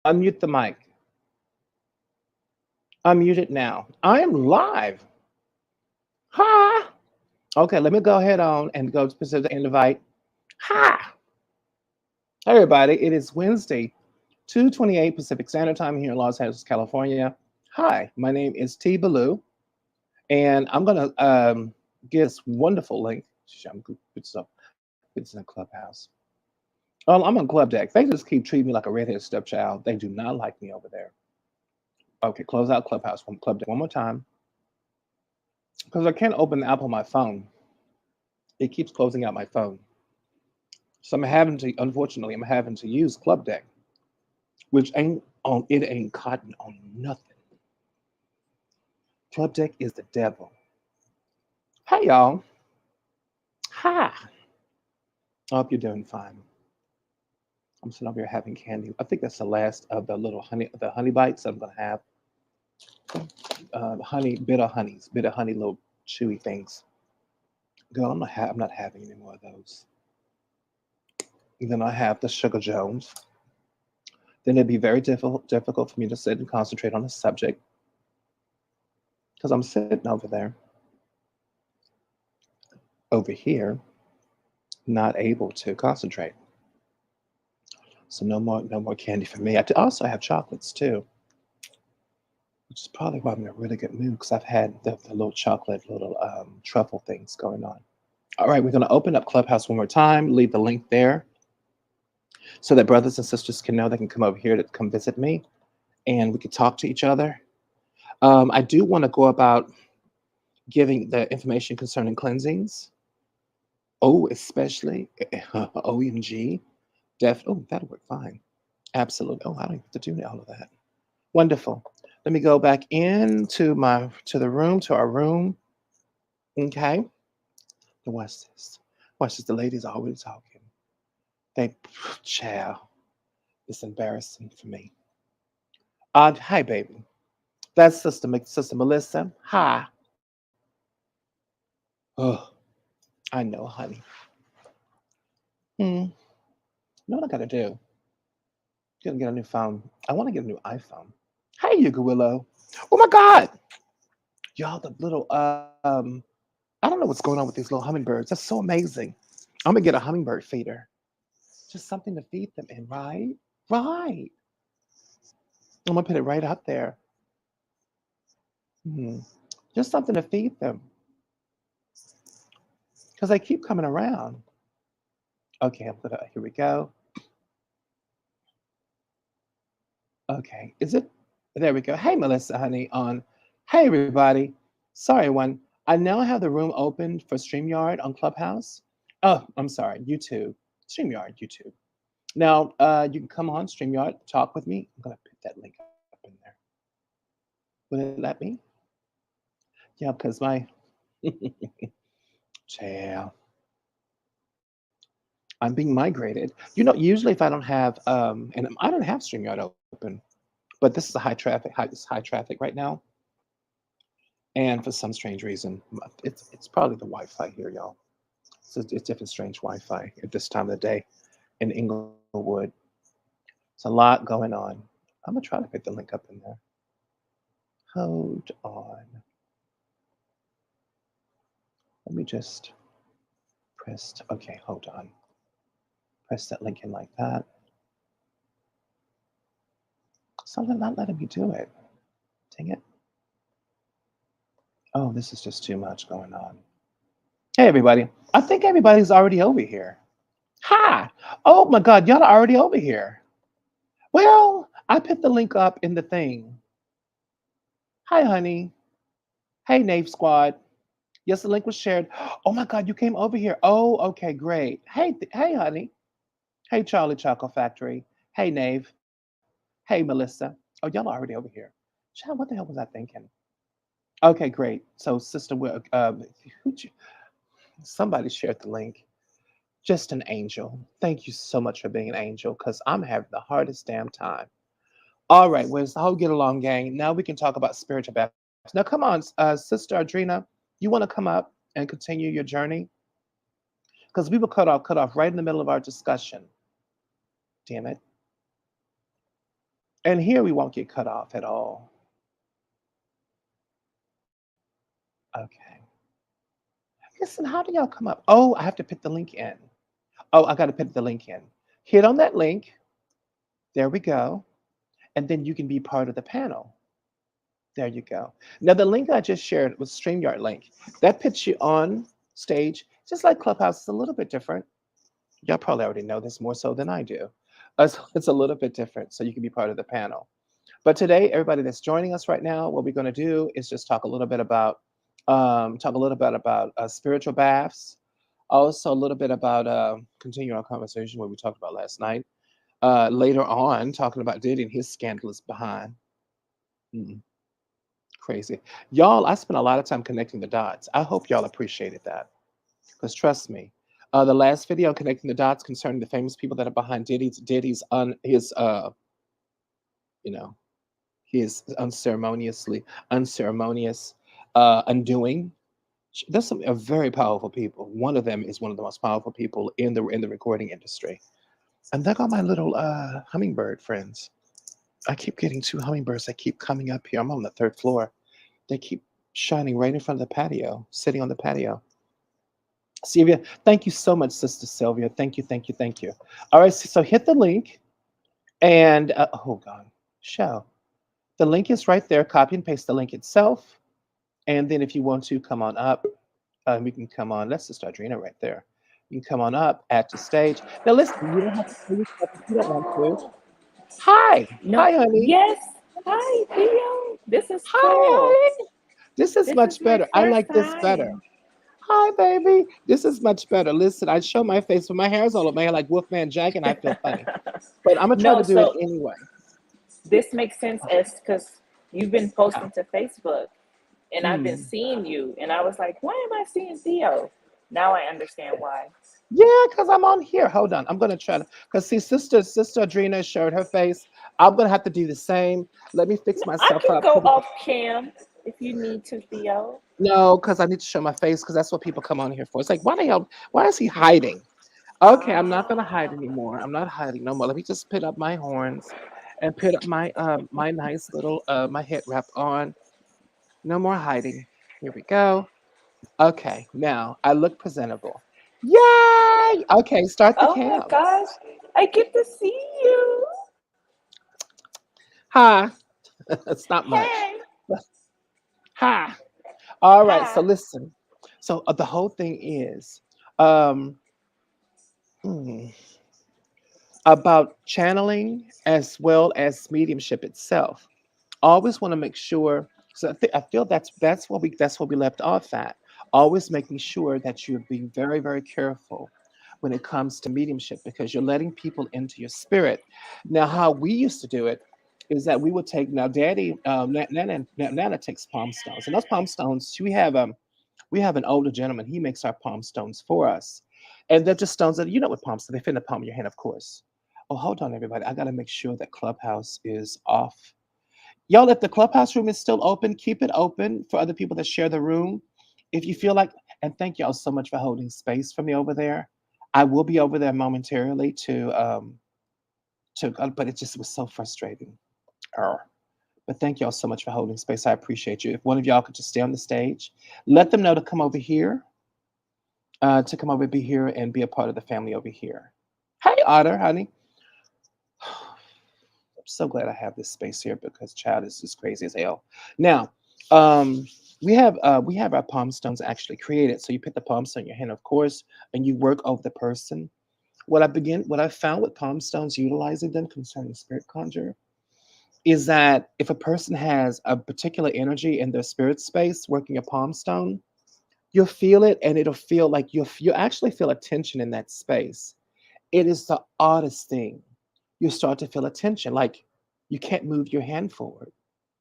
Unmute the mic. Unmute it now. I am live. Ha! Okay, let me go ahead on and go to Pacific invite. Ha! Hey everybody, it is Wednesday, 2:28 Pacific Standard Time here in Los Angeles, California. Hi, my name is T. Bealieu, and I'm gonna get this wonderful link. It's in a clubhouse. Oh, I'm on Club Deck. They just keep treating me like a redheaded stepchild. They do not like me over there. Okay, close out Clubhouse from Club Deck one more time because I can't open the app on my phone. It keeps closing out my phone. So unfortunately, I'm having to use Club Deck, which ain't cotton on nothing. Club Deck is the devil. Hey y'all. Hi. I hope you're doing fine. I'm sitting over here having candy. I think that's the last of the honey bites I'm gonna have. Bitter honey, little chewy things. Girl, I'm not having any more of those. And then I have the Sugar Jones. Then it'd be very difficult for me to sit and concentrate on the subject because I'm sitting over here, not able to concentrate. So no more candy for me. Also have chocolates too, which is probably why I'm in a really good mood because I've had the little chocolate, little truffle things going on. All right, we're going to open up Clubhouse one more time, leave the link there so that brothers and sisters can know they can come over here to come visit me and we can talk to each other. I do want to go about giving the information concerning cleansings. Oh, especially OMG. That'll work fine. Absolutely. Oh, I don't have to do all of that. Wonderful. Let me go back into our room. Okay. Now watch this. Watch this. The ladies are always talking. They child. It's embarrassing for me. Hi, baby. That's Sister Melissa. Hi. Oh, I know, honey. Hmm. You know what I gotta do? Gonna get a new phone. I want to get a new iPhone. Hey, Yuga Willow. Oh my God. Y'all, the little I don't know what's going on with these little hummingbirds. That's so amazing. I'm gonna get a hummingbird feeder. Just something to feed them in, right? Right. I'm gonna put it right up there. Hmm. Just something to feed them. Because they keep coming around. Okay, here we go. Okay, is it? There we go. Hey, Melissa, honey, Hey, everybody. Sorry, one. I now have the room open for StreamYard on Clubhouse. Oh, I'm sorry, YouTube. StreamYard, YouTube. Now, you can come on StreamYard, talk with me. I'm going to put that link up in there. Will it let me? Yeah, because my child, I'm being migrated. Usually if I don't have, and I don't have StreamYard open, but this is it's high traffic right now. And for some strange reason, it's probably the Wi-Fi here, y'all. It's different strange Wi-Fi at this time of the day in Inglewood. It's a lot going on. I'm gonna try to put the link up in there. Hold on. Let me just okay, hold on. Press that link in like that. Something not letting me do it. Dang it. Oh, this is just too much going on. Hey, everybody. I think everybody's already over here. Hi. Oh, my God. Y'all are already over here. Well, I put the link up in the thing. Hi, honey. Hey, Nave Squad. Yes, the link was shared. Oh, my God. You came over here. Oh, okay. Great. Hey, honey. Hey, Charlie Chocolate Factory. Hey, Nave. Hey, Melissa. Oh, y'all are already over here. Child, what the hell was I thinking? Okay, great. So, Sister, somebody shared the link. Just an angel. Thank you so much for being an angel because I'm having the hardest damn time. All right, where's the whole get along gang? Now we can talk about spiritual baptism. Now, come on, Sister Adrena, you want to come up and continue your journey? Because we were cut off right in the middle of our discussion. Damn it. And here we won't get cut off at all. Okay. Listen, how do y'all come up? Oh, I have to put the link in. Oh, I got to put the link in. Hit on that link. There we go. And then you can be part of the panel. There you go. Now, the link I just shared was StreamYard link. That puts you on stage, just like Clubhouse. It's a little bit different. Y'all probably already know this more so than I do. It's a little bit different, so you can be part of the panel. But today, everybody that's joining us right now, what we're going to do is just talk a little bit about spiritual baths. Also, a little bit about continue our conversation what we talked about last night. Later on, talking about Diddy and his scandalous behind. Mm, crazy. Y'all, I spent a lot of time connecting the dots. I hope y'all appreciated that. Because trust me, the last video connecting the dots concerning the famous people that are behind Diddy's you know, his unceremonious undoing. There's some very powerful people. One of them is one of the most powerful people in the recording industry. And there go my little hummingbird friends. I keep getting two hummingbirds that keep coming up here. I'm on the third floor. They keep shining right in front of the patio, sitting on the patio. Sylvia, thank you so much, Sister Sylvia. Thank you, thank you, thank you. All right, so hit the link and, oh God, show. The link is right there. Copy and paste the link itself. And then if you want to come on up, we can come on. That's Sister Adrena right there. You can come on up, add to stage. Now listen, you don't have to play yourself if you don't want to. Hi. No. Hi, honey. Yes. Hi, Theo. This is Hi, cool. honey. This is This is much my better. I first like this better. time. Hi, baby. This is much better. Listen, I show my face, but my hair's all up my hair like Wolfman Jack, and I feel funny. But I'm gonna try No, to do it so anyway. this makes sense as because you've been Yeah. posting to Facebook and I've been Mm. seeing you and I was like, why am I seeing Theo? Now I understand why. Yeah, because I'm on here. Hold on. I'm gonna try to because see, Sister Adrena showed her face. I'm gonna have to do the same. Let me fix No, I myself can up. go off cam if you need to, Theo. No, because I need to show my face because that's what people come on here for. It's like, why the hell? Why is he hiding? Okay, I'm not gonna hide Ah. anymore. I'm not hiding no more. Let me just put up my horns and put up my nice little my head wrap on. No more hiding. Here we go. Okay, now I look presentable. Yay! Okay, start the Oh my cam. gosh. I get to see you. Hi. It's not much. Hey. Hi. All right. So Hi. listen. So the whole thing is um, hmm, about channeling as well as mediumship itself. Always want to make sure. So I feel that's what we left off at. Always making sure that you're being very very careful when it comes to mediumship because you're letting people into your spirit. Now, how we used to do it is that we would take now Daddy Nana takes palm stones and those palm stones we have an older gentleman. He makes our palm stones for us, and they're just stones that you know what palm stones they fit in the palm of your hand, of course. Oh, hold on, everybody! I got to make sure that Clubhouse is off. Y'all, if the Clubhouse room is still open, keep it open for other people that share the room. If you feel like, and thank y'all so much for holding space for me over there. I will be over there momentarily but it just was so frustrating. Arr. But thank y'all so much for holding space. I appreciate you. If one of y'all could just stay on the stage, let them know to come over here, to come over, be here, and be a part of the family over here. Hey, Otter, honey. I'm so glad I have this space here because child is just crazy as hell. Now, um, we have our palm stones actually created. So you put the palm stone in your hand, of course, and you work over the person. What I found with palm stones, utilizing them concerning spirit conjure, is that if a person has a particular energy in their spirit space working a palm stone, you'll feel it and it'll feel like you actually feel a tension in that space. It is the oddest thing. You start to feel a tension, like you can't move your hand forward.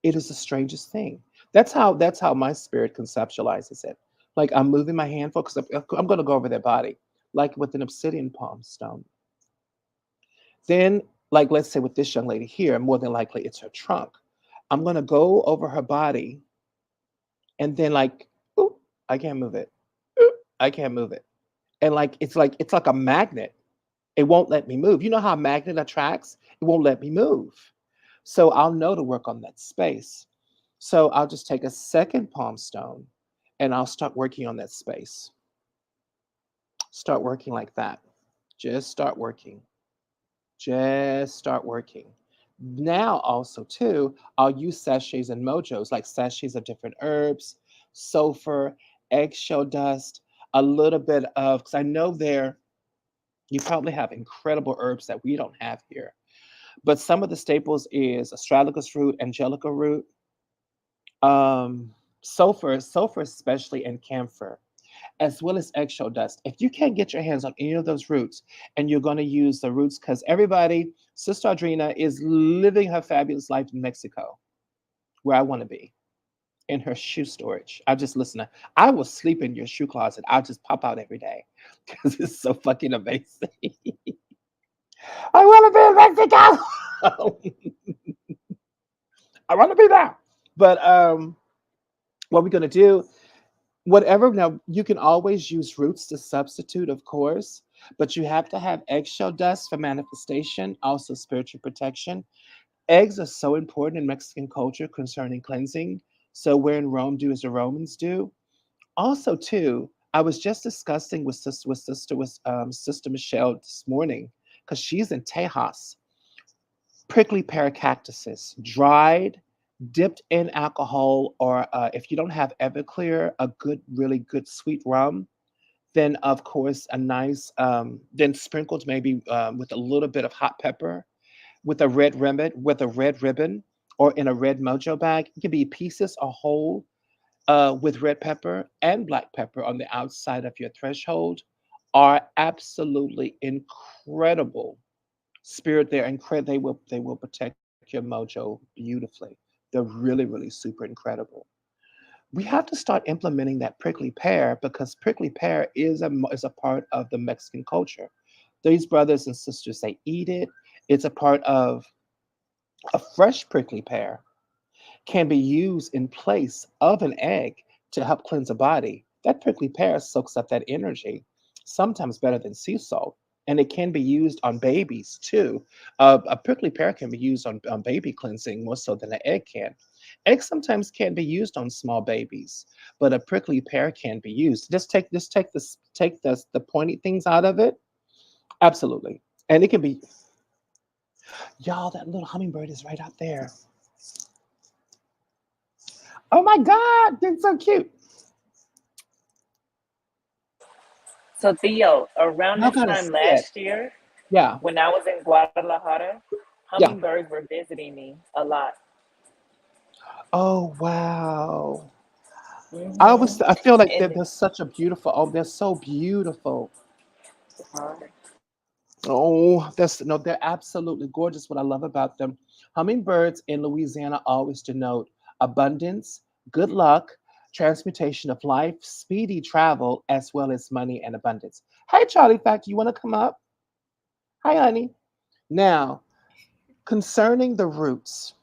It is the strangest thing. That's how my spirit conceptualizes it. Like I'm moving my hand forward because I'm going to go over their body, like with an obsidian palm stone. Then, like let's say with this young lady here, more than likely it's her trunk. I'm going to go over her body, and then like, oop, I can't move it. Oop, I can't move it. And like a magnet. It won't let me move. You know how a magnet attracts? It won't let me move. So I'll know to work on that space. So I'll just take a second palm stone and I'll start working on that space. Start working like that. Just start working. Just start working. Now, also, too, I'll use sachets and mojos, like sachets of different herbs, sulfur, eggshell dust, a little bit of, because I know there, you probably have incredible herbs that we don't have here. But some of the staples is astragalus root, angelica root, sulfur especially, and camphor, as well as eggshell dust. If you can't get your hands on any of those roots and you're going to use the roots, because everybody, Sister Audrina is living her fabulous life in Mexico, where I want to be, in her shoe storage. I just listen to, I will sleep in your shoe closet. I'll just pop out every day because it's so fucking amazing. I want to be in Mexico. I want to be there. But what we're going to do, whatever, now you can always use roots to substitute, of course, but you have to have eggshell dust for manifestation, also spiritual protection. Eggs are so important in Mexican culture concerning cleansing. So where in Rome do as the Romans do. Also, too, I was just discussing with Sister Michelle this morning because she's in Tejas. Prickly pear cactuses, dried, dipped in alcohol, or if you don't have Everclear, a good, really good sweet rum. Then, of course, a nice, then sprinkled maybe with a little bit of hot pepper, with a red ribbon, or in a red mojo bag. It can be pieces or whole, with red pepper and black pepper on the outside of your threshold, are absolutely incredible. Spirit, they will protect your mojo beautifully. They're really, really super incredible. We have to start implementing that prickly pear because prickly pear is a part of the Mexican culture. These brothers and sisters, they eat it. It's a part of a fresh prickly pear can be used in place of an egg to help cleanse the body. That prickly pear soaks up that energy, sometimes better than sea salt. And it can be used on babies too. A prickly pear can be used on baby cleansing more so than an egg can. Eggs sometimes can't be used on small babies, but a prickly pear can be used. Just take the pointy things out of it. Absolutely. And it can be, y'all, that little hummingbird is right out there. Oh my God, they're so cute. So Theo, around Y'all this gotta time see it. last year, Yeah, when I was in Guadalajara, yeah. hummingbirds were visiting me a lot. Oh wow. Hmm. I feel like And they're such a beautiful. Oh, they're so beautiful. uh, Oh, that's no, they're absolutely gorgeous. What I love about them, hummingbirds in Louisiana always denote abundance, good luck, transmutation of life, speedy travel, as well as money and abundance. Hey, Charlie, fact, you want to come up? Hi, honey. Now, concerning the roots.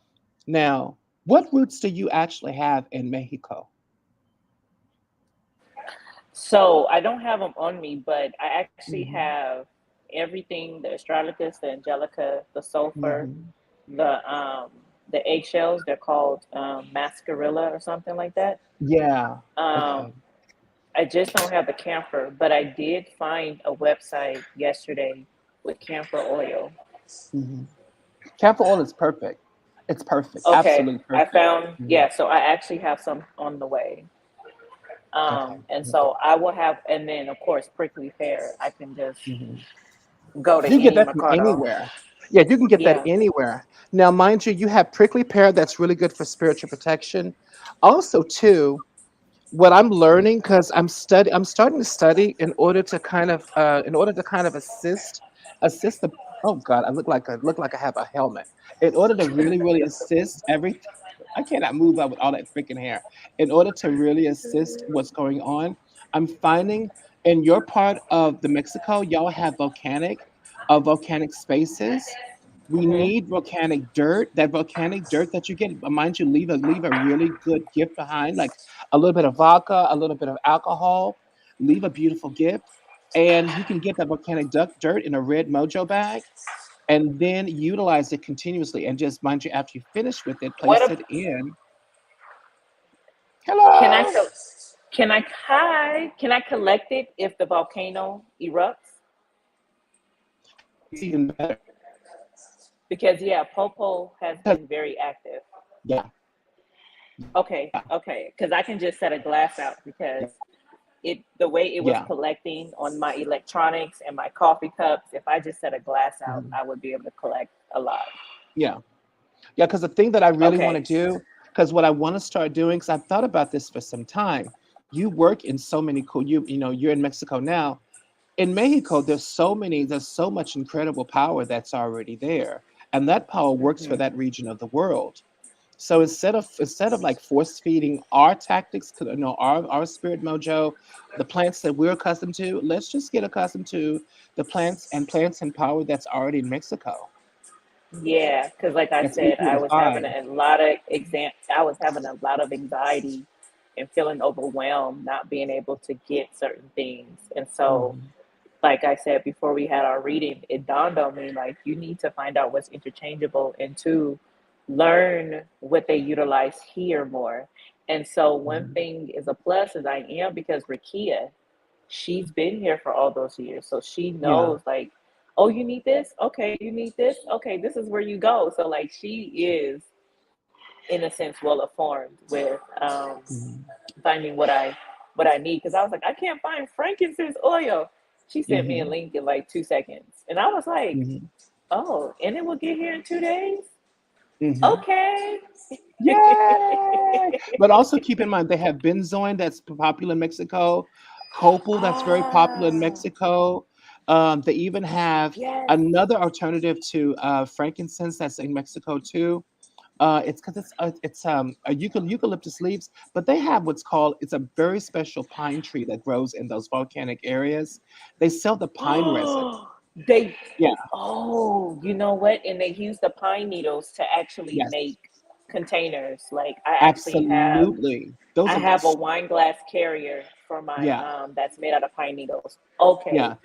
Now, what roots do you actually have in Mexico? so I don't have them on me, but I actually Hmm. have everything: the astragalus, the angelica, the sulfur, Hmm. the um, the eggshells. They're called mascarilla or something like that. Yeah. Um, Okay. I just don't have the camphor, but I did find a website yesterday with camphor oil. Hmm. Camphor oil is perfect. It's perfect. Okay, Absolutely I perfect. found, Hmm. yeah, so I actually have some on the way. Okay. And Okay. so I will have, and then of course, prickly pear. I can just Hmm. go to You can get any that from Mercado. anywhere. Yeah, you can get that Yeah. anywhere. Now, mind you, you have prickly pear that's really good for spiritual protection. Also, too, what I'm learning because I'm starting to study in order to kind of assist the, oh God, I look like I have a helmet. In order to really, really assist everything, I cannot move up with all that freaking hair. In order to really assist what's going on, I'm finding in your part of the Mexico, y'all have volcanic spaces. We Hmm. need volcanic dirt. That volcanic dirt that you get, mind you, leave a really good gift behind, like a little bit of vodka, a little bit of alcohol. Leave a beautiful gift, and you can get that volcanic dirt in a red mojo bag, and then utilize it continuously. And just mind you, after you finish with it, What place a, it in. can I Hello. co- can I collect it if the volcano erupts? It's even better. Because yeah, Popo has 'Cause- been very active. Yeah, Okay, yeah, okay, because I can just set a glass out because yeah, the way it was yeah. collecting on my electronics and my coffee cups, if I just set a glass out, Mhm. I would be able to collect a lot. Yeah. Yeah, because the thing that I really want to Okay. do, because what I want to start doing, because I've thought about this for some time. You work in so many cool. You're in Mexico now. In Mexico, there's so much incredible power that's already there, and that power works for Hmm. that region of the world. So instead of like force feeding our tactics, our spirit mojo, the plants that we're accustomed to, let's just get accustomed to the plants and power that's already in Mexico. Yeah, because like I That's said, easy to find. I was having a lot of anxiety and feeling overwhelmed, not being able to get certain things. And so, Mhm. like I said before we had our reading, it dawned on me like you need to find out what's interchangeable and to learn what they utilize here more. And so one Mhm. thing is a plus is I am because Rakia, she's been here for all those years. So she Yeah. knows like, oh, you need this? Okay, you need this? Okay, this is where you go. So like she is in a sense well informed with Mhm. finding what I need because I was like, I can't find frankincense oil. She sent me a Mhm. link in like 2 seconds. And I was like, Mhm. oh, and it will get here in 2 days? Mhm. Okay. Yay! But also keep in mind they have benzoin that's popular in Mexico, copal that's very popular in Ah, Mexico. They even have yes. another alternative to frankincense that's in Mexico too. It's because it's a eucalyptus leaves, but they have what's called it's a very special pine tree that grows in those volcanic areas. They sell the pine resin. Oh, they, Yeah. oh, you know what? And they use the pine needles to actually Yes. make containers. Like Absolutely. Those I are have a wine glass carrier for my yeah. that's made out of pine needles. Okay. Yeah.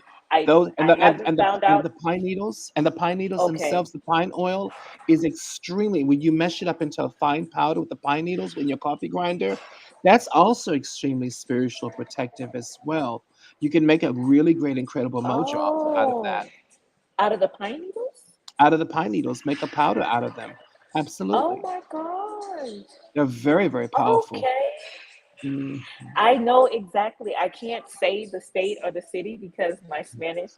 Those I haven't found and out. the pine needles Okay. themselves, the pine oil is extremely when you mesh it up into a fine powder with the pine needles in your coffee grinder, that's also extremely spiritual protective as well. You can make a really great, incredible mojo out of Oh, that. out of the pine needles? Out of the pine needles, make a powder out of them. Oh Absolutely. my gosh. They're very, very powerful. Okay. Mhm. I know exactly. I can't say the state or the city because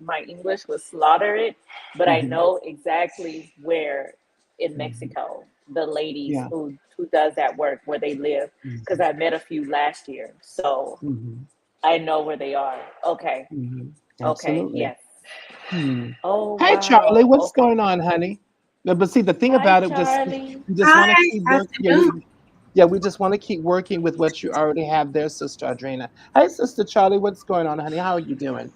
my English was slaughtered, but I Mhm. know exactly where in Mhm. Mexico the ladies Yeah. who does that work where they live because Mhm. I met a few last year. So Mhm. I know where they are. Okay. Mhm. Okay. Absolutely. Yes. Hmm. Oh Hey, Charlie, wow. what's Okay. going on, honey? No, but see, the thing Hi about it, just Charlie. we just want to Hi, keep working. Yeah, afternoon. we just want to keep working with what you already have there, Sister Adrena. Hey, Sister Charlie, what's going on, honey? How are you doing?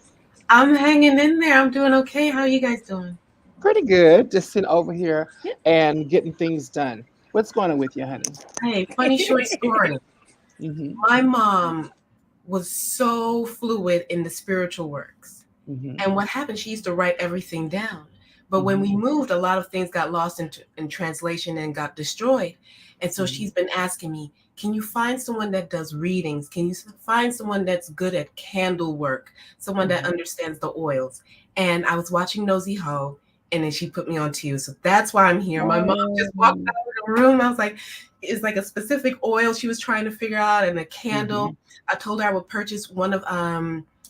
I'm hanging in there. I'm doing okay. How are you guys doing? Pretty good. Just sitting over here Yeah. and getting things done. What's going on with you, honey? Hey, funny short story. Mm-hmm. My mom was so fluid in the spiritual works. Mm-hmm. And what happened, she used to write everything down. But when Mm-hmm. we moved, a lot of things got lost in translation and got destroyed. And so Mm-hmm. she's been asking me, can you find someone that does readings? Can you find someone that's good at candle work? Someone that Mm-hmm. understands the oils? And I was watching Nosy Ho, and then she put me on to you. So that's why I'm here. My mom just walked Oh. out of the room. I was like, it's like a specific oil she was trying to figure out and a Mm-hmm. candle. I told her I would purchase one of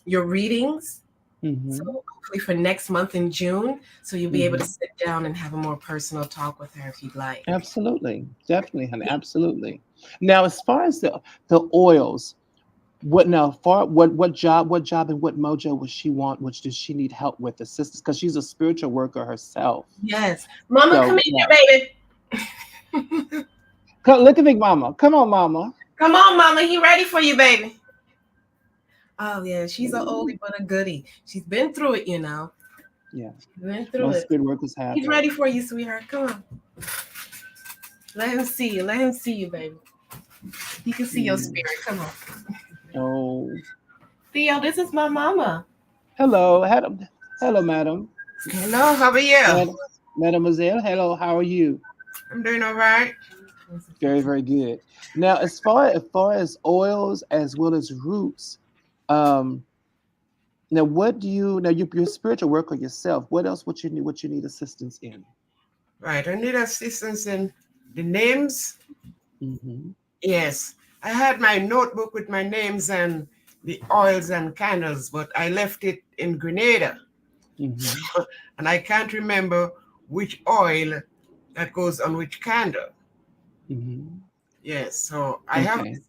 your readings, so Mm-hmm. hopefully for next month in June, so you'll be able to Mm-hmm. sit down and have a more personal talk with her if you'd like. Absolutely. Definitely, honey. Absolutely. Now, as far as the oils, what now? Far what job and what mojo would she want? Which does she need help with? Assistance because she's a spiritual worker herself. Yes. Mama, So come in yeah, here, baby. Look at Big Mama. Come on, Mama. Come on, Mama. He ready for you, baby. Oh, yeah. She's an Ooh. oldie but a goodie. She's been through it, you know. Yeah, She's been through most it. spirit workers have He's that. ready for you, sweetheart. Come on. Let him see you. Let him see you, baby. He can see your Mm. spirit. Come on. Oh, Theo, this is my mama. hello, hello, hello, madam. Hello, how are you? Mademoiselle, hello, how are you? I'm doing all right. Very, very good. Now, as far as oils as well as roots, um, now what do you now you're a spiritual worker yourself? What else would you need assistance in? Right, I need assistance in the names. Hmm. Yes, I had my notebook with my names and the oils and candles, but I left it in Grenada, Hmm. and I can't remember which oil that goes on which candle. Hmm. Yes, so Okay.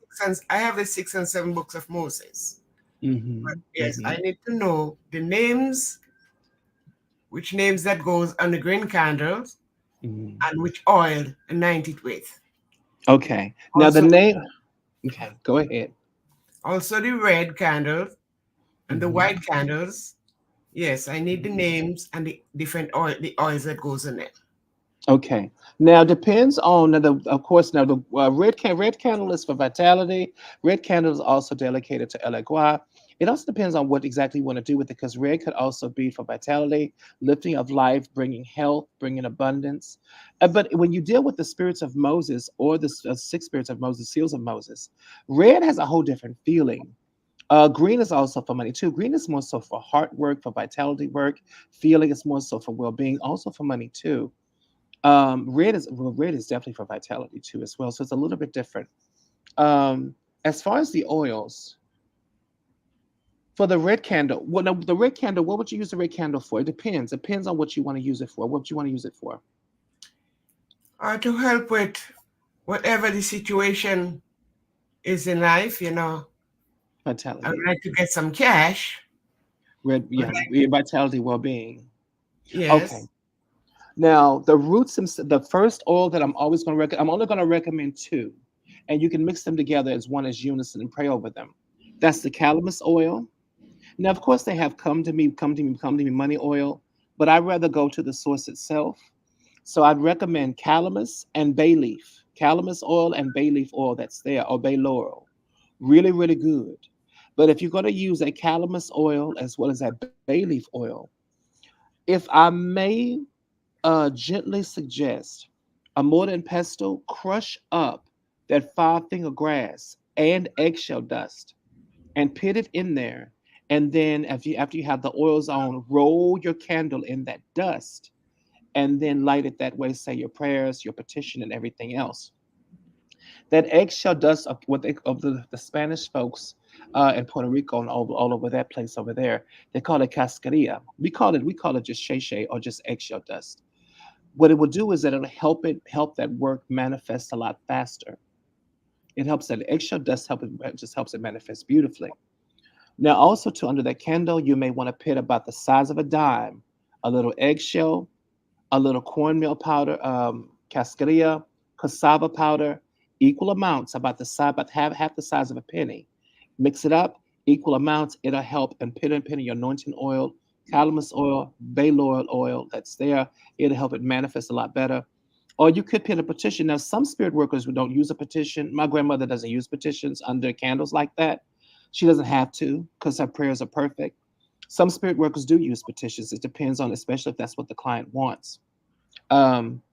I have the 6 and 7 books of Moses. But Hmm. yes, I Hmm. need to know the names, which names that goes on the green candles, Hmm. and which oil anoint it with. Okay. Now the Also, name. Okay, go ahead. also the red candles and the Hmm. white candles. Yes, I need the names and the different the oils that goes in it. Okay. Now depends on now the of course now the red candle is for vitality. Red candle is also dedicated to elegua. It also depends on what exactly you want to do with it because red could also be for vitality, lifting of life, bringing health, bringing abundance. But when you deal with the spirits of Moses or the six spirits of Moses, seals of Moses, red has a whole different feeling. Green is also for money too. Green is more so for heart work, for vitality work. Feeling is more so for well-being, also for money too. Red is definitely for vitality too as well. So it's a little bit different. As far as the oils for the red candle, well, no, the red candle, what would you use the red candle for? It depends. Depends on what you want to use it for. What you want to use it for? Or to help with whatever the situation is in life, I would Vitality. like to get some cash. Red, Would yeah, like, vitality, well-being. Okay. yes. Now the roots, the first oil that I'm always going to recommend, I'm only going to recommend two, and you can mix them together as one as unison and pray over them. That's the calamus oil. Now, of course, they have come to me money oil, but I'd rather go to the source itself. So I'd recommend calamus and bay leaf, calamus oil and bay leaf oil that's there, or bay laurel. Really, really good. But if you're going to use a calamus oil as well as that bay leaf oil, if I may gently suggest a mortar and pestle, crush up that five finger grass and eggshell dust and put it in there. And then after you have the oils on, roll your candle in that dust and then light it that way, say your prayers, your petition, and everything else. That eggshell dust of what they of the Spanish folks in Puerto Rico and all over that place over there, they call it cascarilla. We call it just shay or just eggshell dust. What it will do is that it'll help that work manifest a lot faster. It helps that eggshell dust it just helps it manifest beautifully. Now, also to under that candle, you may want to put about the size of a dime, a little eggshell, a little cornmeal powder, cascarilla, cassava powder, equal amounts, about half the size of a penny. Mix it up, equal amounts. It'll help and put in your anointing oil, calamus oil, bay laurel oil that's there. It'll help it manifest a lot better. Or you could pin a petition. Now, some spirit workers who don't use a petition, my grandmother doesn't use petitions under candles like that. She doesn't have to because her prayers are perfect. Some spirit workers do use petitions. It depends on, especially if that's what the client wants. Um,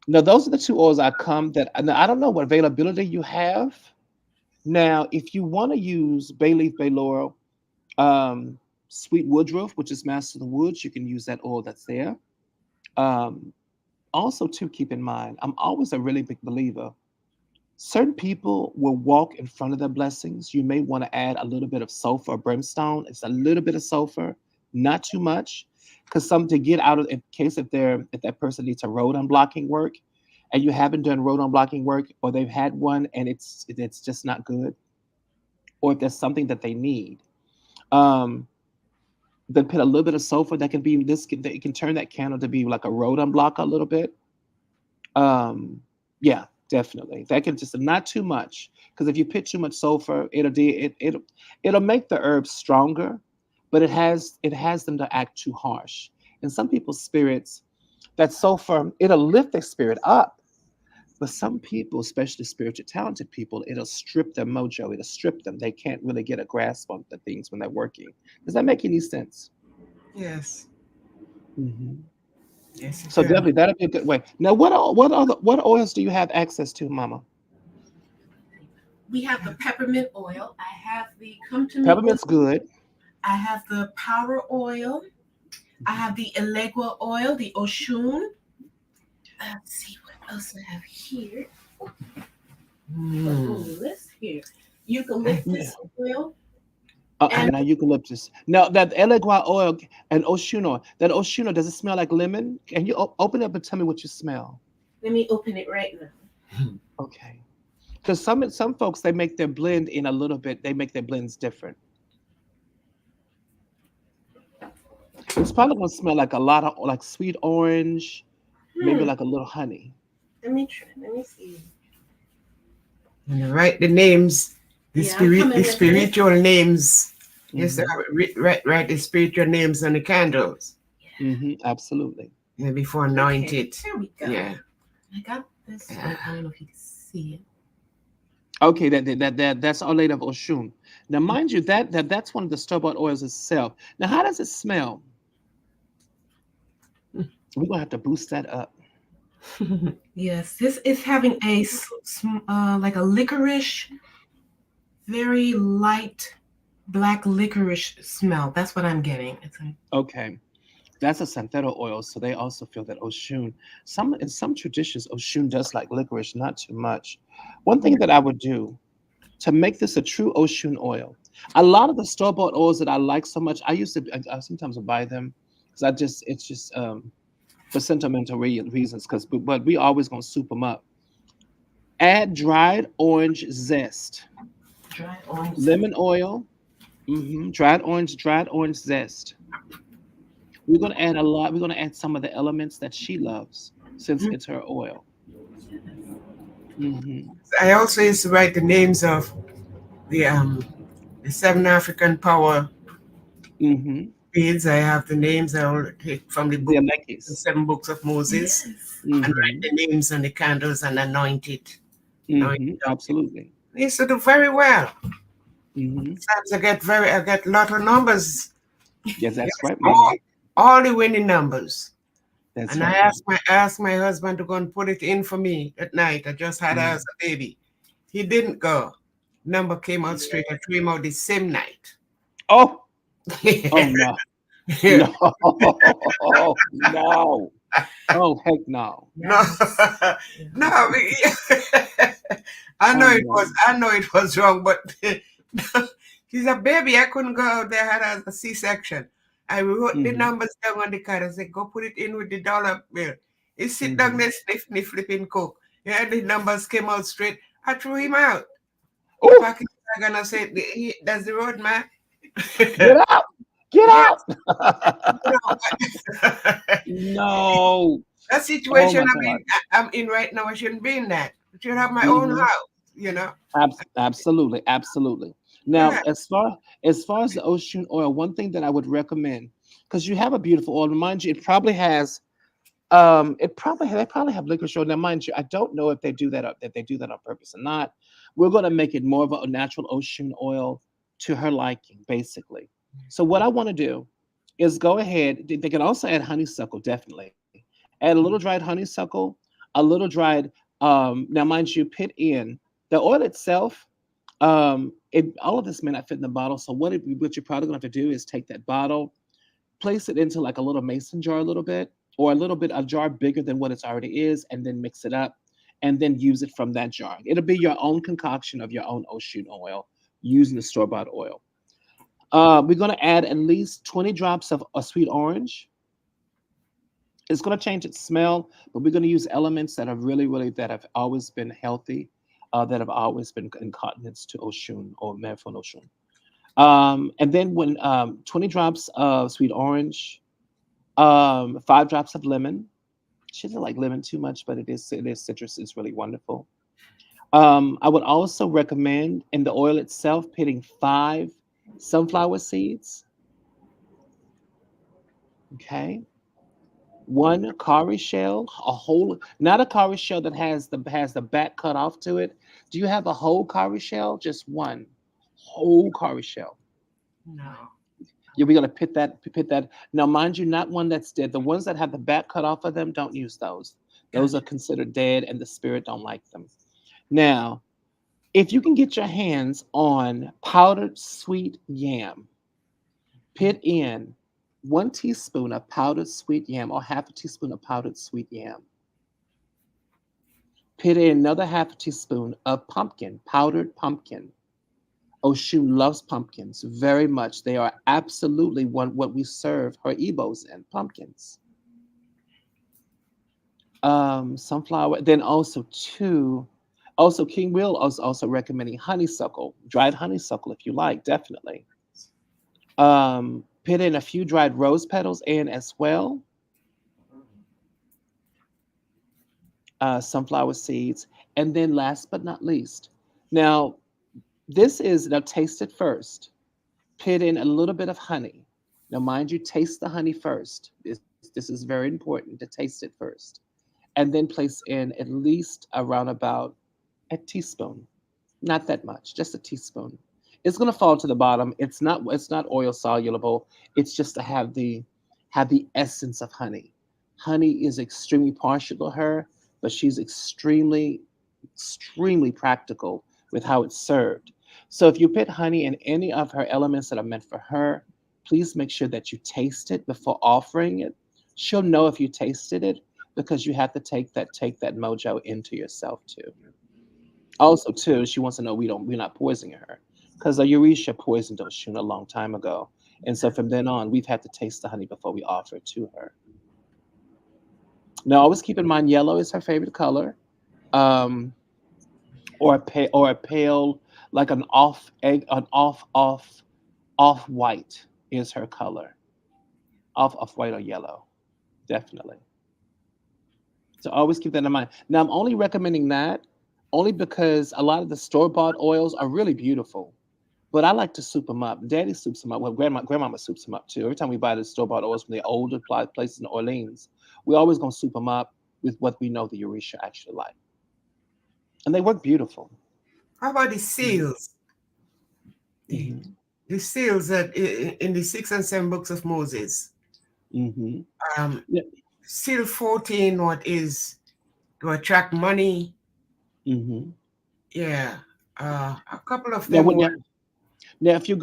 Now, those are the two oils I come that now, I don't know what availability you have. Now, if you want to use bay leaf, bay laurel, um, sweet woodruff, which is master of the woods, you can use that oil that's there. Um, Also, to keep in mind, I'm always a really big believer. Certain people will walk in front of their blessings. You may want to add a little bit of sulfur or brimstone. It's a little bit of sulfur, not too much, because some to get out of in case if that person needs a road unblocking work, and you haven't done road unblocking work, or they've had one and it's just not good, or if there's something that they need, um, then put a little bit of sulfur that can be that you can turn that candle to be like a road unblocker a little bit. Yeah, definitely. That can just not too much because if you put too much sulfur, it'll make the herbs stronger, but it has them to act too harsh. And some people's spirits, that sulfur, it'll lift their spirit up. But some people, especially spiritual talented people, it'll strip their mojo. It'll strip them. They can't really get a grasp on the things when they're working. Does that make any sense? Yes. Mhm. Yes, it So will. definitely that'll be a good way. Now, what oils do you have access to, Mama? We have the peppermint oil. I have the come to me oil. Peppermint's good. I have the power oil. I have the Elegua oil, the Oshun. Let's see what else I have here. Mm. List here. Yeah. Eucalyptus oil. And And now eucalyptus. Now that elegua oil and oshuno, that oshuno, does it smell like lemon? Can you open it up and tell me what you smell? let me open it right now. Okay. Because some folks they make their blend in a little bit. They make their blends different. It's probably gonna smell like a lot of like sweet orange, maybe Hmm. like a little honey. Let me try. Let me see. And you write the names, Yeah, I'm coming the with it. spiritual names. Yes, Hmm. write the spiritual names on the candles. Hmm. Absolutely. Yeah, before anoint Okay, it. there we go. Yeah. I got this. One. Yeah. I don't know if you can see it. Okay, that's Our Lady of Oshun. Now, mind you, that's one of the store-bought oils itself. Now, how does it smell? We're gonna have to boost that up. Yes, this is having a like a licorice, very light black licorice smell. That's what I'm getting. It's a, Okay. That's a Santhero oil, so they also feel that Oshun. In some traditions, Oshun does like licorice, not too much. One thing that I would do to make this a true Oshun oil, a lot of the store-bought oils that I like so much, I sometimes will buy them because it's just for sentimental reasons. But we always gonna soup them up. Add dried orange zest, dry orange. lemon oil, dried orange zest. We're gonna add a lot. We're gonna add some of the elements that she loves since it's her oil. Hmm. I also used to write the names of the the seven African power Hmm. beads. I have the names I will take from the The book, the Alekis. seven books of Moses, Yes. and write Hmm. the names on the candles and anoint it. Anoint it up. Absolutely. I used to do very well. Hmm. Sometimes I get a lot of numbers. Yes, that's Yes, right, Mama. all the winning numbers. That's And I right, Mama. asked my husband to go and put it in for me at night. I just had her Mhm. as a baby. He didn't go. Number came out straight. I threw him out the same night. Oh, oh no, no, no. Oh heck no. No, Yes. no. Yes. Oh no. I know it was wrong, but she's a baby. I couldn't go out there. I had a C-section. I wrote the Hmm. numbers down on the card. I said, go put it in with the dollar bill. He sit down Hmm. there, sniff, flipping coke. Yeah, the numbers came out straight. I threw him out. The Oh, package are gonna say, that's the road, man. get out! Get Yeah, out! you know, No. that Oh situation my God. I'm in right now, I shouldn't be in that. I should have my own Hmm. house, you know. Absolutely, absolutely. Now, Yeah. as far as the ocean oil, one thing that I would recommend, because you have a beautiful oil, remind you, it probably has they probably have liquor store. Now, mind you, I don't know if they do that on purpose or not. We're gonna make it more of a natural ocean oil to her liking, basically. So what I want to do is go ahead. They can also add honeysuckle, definitely. Add a little dried honeysuckle, a little dried. Now, mind you, put in the oil itself. All of this may not fit in the bottle. So what you're probably gonna have to do is take that bottle, place it into like a little mason jar a little bit, or a little bit a jar bigger than what it already is, and then mix it up, and then use it from that jar. It'll be your own concoction of your own ocean oil using the store-bought oil. We're going to add at least 20 drops of a sweet orange. It's going to change its smell, but we're going to use elements that are really that have always been healthy, that have always been in continence to oshun or Merifon oshun. And then when 20 drops of sweet orange, 5 drops of lemon. She doesn't like lemon too much, but it is citrus. It's really wonderful. I would also recommend in the oil itself pitting 5 sunflower seeds. Okay, 1 cowrie shell, a whole, not a cowrie shell that has the back cut off to it. Do you have a whole cowrie shell? Just one whole cowrie shell. No. We're going to pit that. Now, mind you, not one that's dead. The ones that have the back cut off of them, don't use those. Those are Gotcha. considered dead, and the spirit don't like them. Now, if you can get your hands on powdered sweet yam, put in 1 teaspoon of powdered sweet yam or half a teaspoon of powdered sweet yam. Put in another half a teaspoon of pumpkin, powdered pumpkin. Oshun loves pumpkins very much. They are absolutely what we serve her ebos in, pumpkins. Sunflower. Then also too, also King Will is also recommending honeysuckle, dried honeysuckle if you like, definitely. Put in a few dried rose petals in as well. Sunflower seeds, and then last but not least, now now taste it first. Put in a little bit of honey. Now, mind you, taste the honey first. This is very important to taste it first, and then place in at least around about a teaspoon. Not that much, just a teaspoon. It's gonna fall to the bottom. It's not oil soluble. It's just to have the essence of honey. Honey is extremely partial to her, but she's extremely practical with how it's served. So if you put honey in any of her elements that are meant for her, please make sure that you taste it before offering it. She'll know if you tasted it because you have to take that mojo into yourself too. Also, too, she wants to know we're not poisoning her because the Eurisha poisoned Oshun a long time ago, and so from then on, we've had to taste the honey before we offer it to her. Now, always keep in mind, yellow is her favorite color, um, or a pale, like an off egg, an off white is her color, off white or yellow, definitely. So always keep that in mind. Now, I'm only recommending that only because a lot of the store-bought oils are really beautiful, but I like to soup them up. Daddy soups them up. Well, grandmama soups them up too. Every time we buy the store-bought oils from the older places in Orleans, we always gonna soup them up with what we know the Eurisha actually like, and they work beautiful. How about the Mhm, seals? The, mhm, the seals that in the 6 and 7 books of Moses. mhm. Um, Yeah, Seal 14, what is to attract money? mhm. Yeah. A couple of Now, them when were. you Now, if you're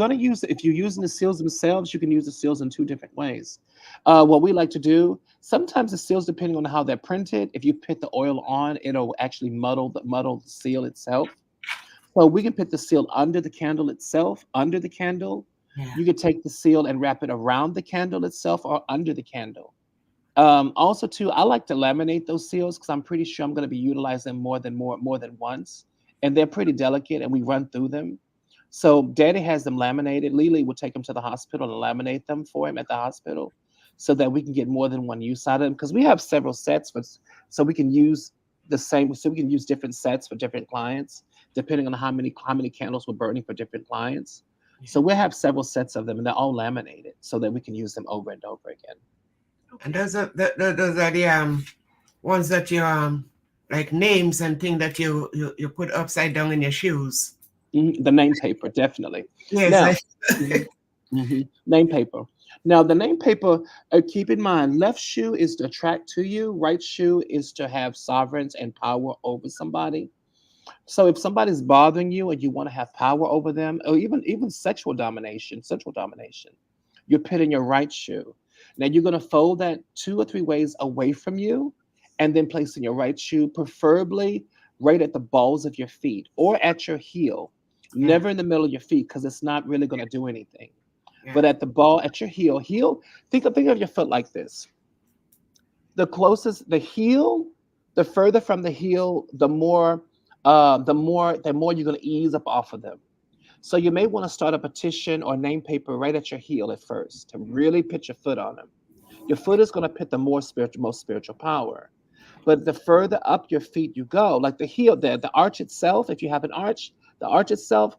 using the seals themselves, you can use the seals in two different ways. What we like to do, sometimes the seals, depending on how they're printed, if you put the oil on, it'll actually muddle the seal itself. So we can put the seal under the candle itself, under the candle. Yeah. You could take the seal and wrap it around the candle itself or under the candle. Also, too, I like to laminate those seals because I'm pretty sure I'm going to be utilizing them more than once, and they're pretty delicate, and we run through them. So Daddy has them laminated. Lily will take them to the hospital and laminate them for him at the hospital, so that we can get more than one use out of them. Because we have several sets, so we can use so we can use different sets for different clients, depending on how many candles we're burning for different clients. So we'll have several sets of them, and they're all laminated, so that we can use them over and over again. And Okay. those are the ones that you like names and things that you put upside down in your shoes. The name paper, definitely. Yes. Now, mhm, name paper. Now, the name paper, keep in mind, left shoe is to attract to you, right shoe is to have sovereigns and power over somebody. So if somebody's bothering you and you want to have power over them, or even sexual domination, you're putting your right shoe. Now you're going to fold that 2 or 3 ways away from you, and then placing your right shoe, preferably right at the balls of your feet or at your heel, Yeah. never in the middle of your feet because it's not really going to do anything. Yeah. But at the ball at your heel, think of your foot like this. The heel, the further from the heel, the more you're going to ease up off of them. So you may want to start a petition or name paper right at your heel at first to really put your foot on them. Your foot is going to put the most spiritual power. But the further up your feet you go, like the heel, the arch itself, if you have an arch, the arch itself,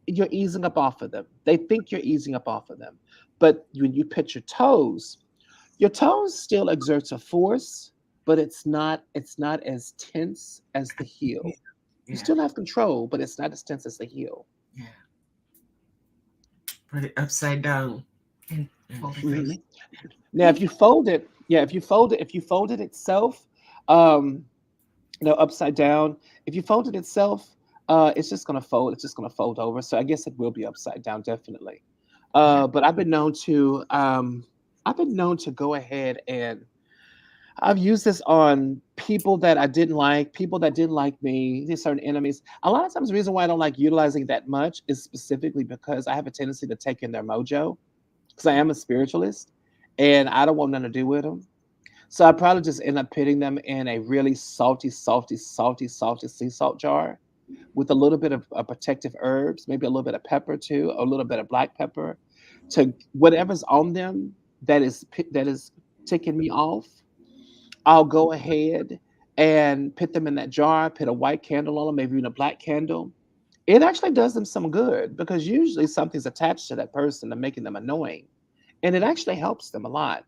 you're easing up off of them. They think you're easing up off of them. But when you put your toes still exerts a force, but it's not as tense as the heel. You Yeah. still have control, but it's not as tense as the heel. Yeah. Put it upside down. and fold it Mhm. face. Now, if you fold it, yeah, if you fold it itself, um, upside down, if you fold it itself, it's just gonna fold. It's just gonna fold over. So I guess it will be upside down, definitely. Yeah. But I've been known to go ahead and I've used this on people that I didn't like, people that didn't like me, these certain enemies. A lot of times, the reason why I don't like utilizing that much is specifically because I have a tendency to take in their mojo because I am a spiritualist and I don't want nothing to do with them. So I probably just end up putting them in a really salty sea salt jar with a little bit of protective herbs, maybe a little bit of pepper too, a little bit of black pepper, to whatever's on them that is ticking me off. I'll go ahead and put them in that jar, put a white candle on them, maybe even a black candle. It actually does them some good because usually something's attached to that person and making them annoying. And it actually helps them a lot.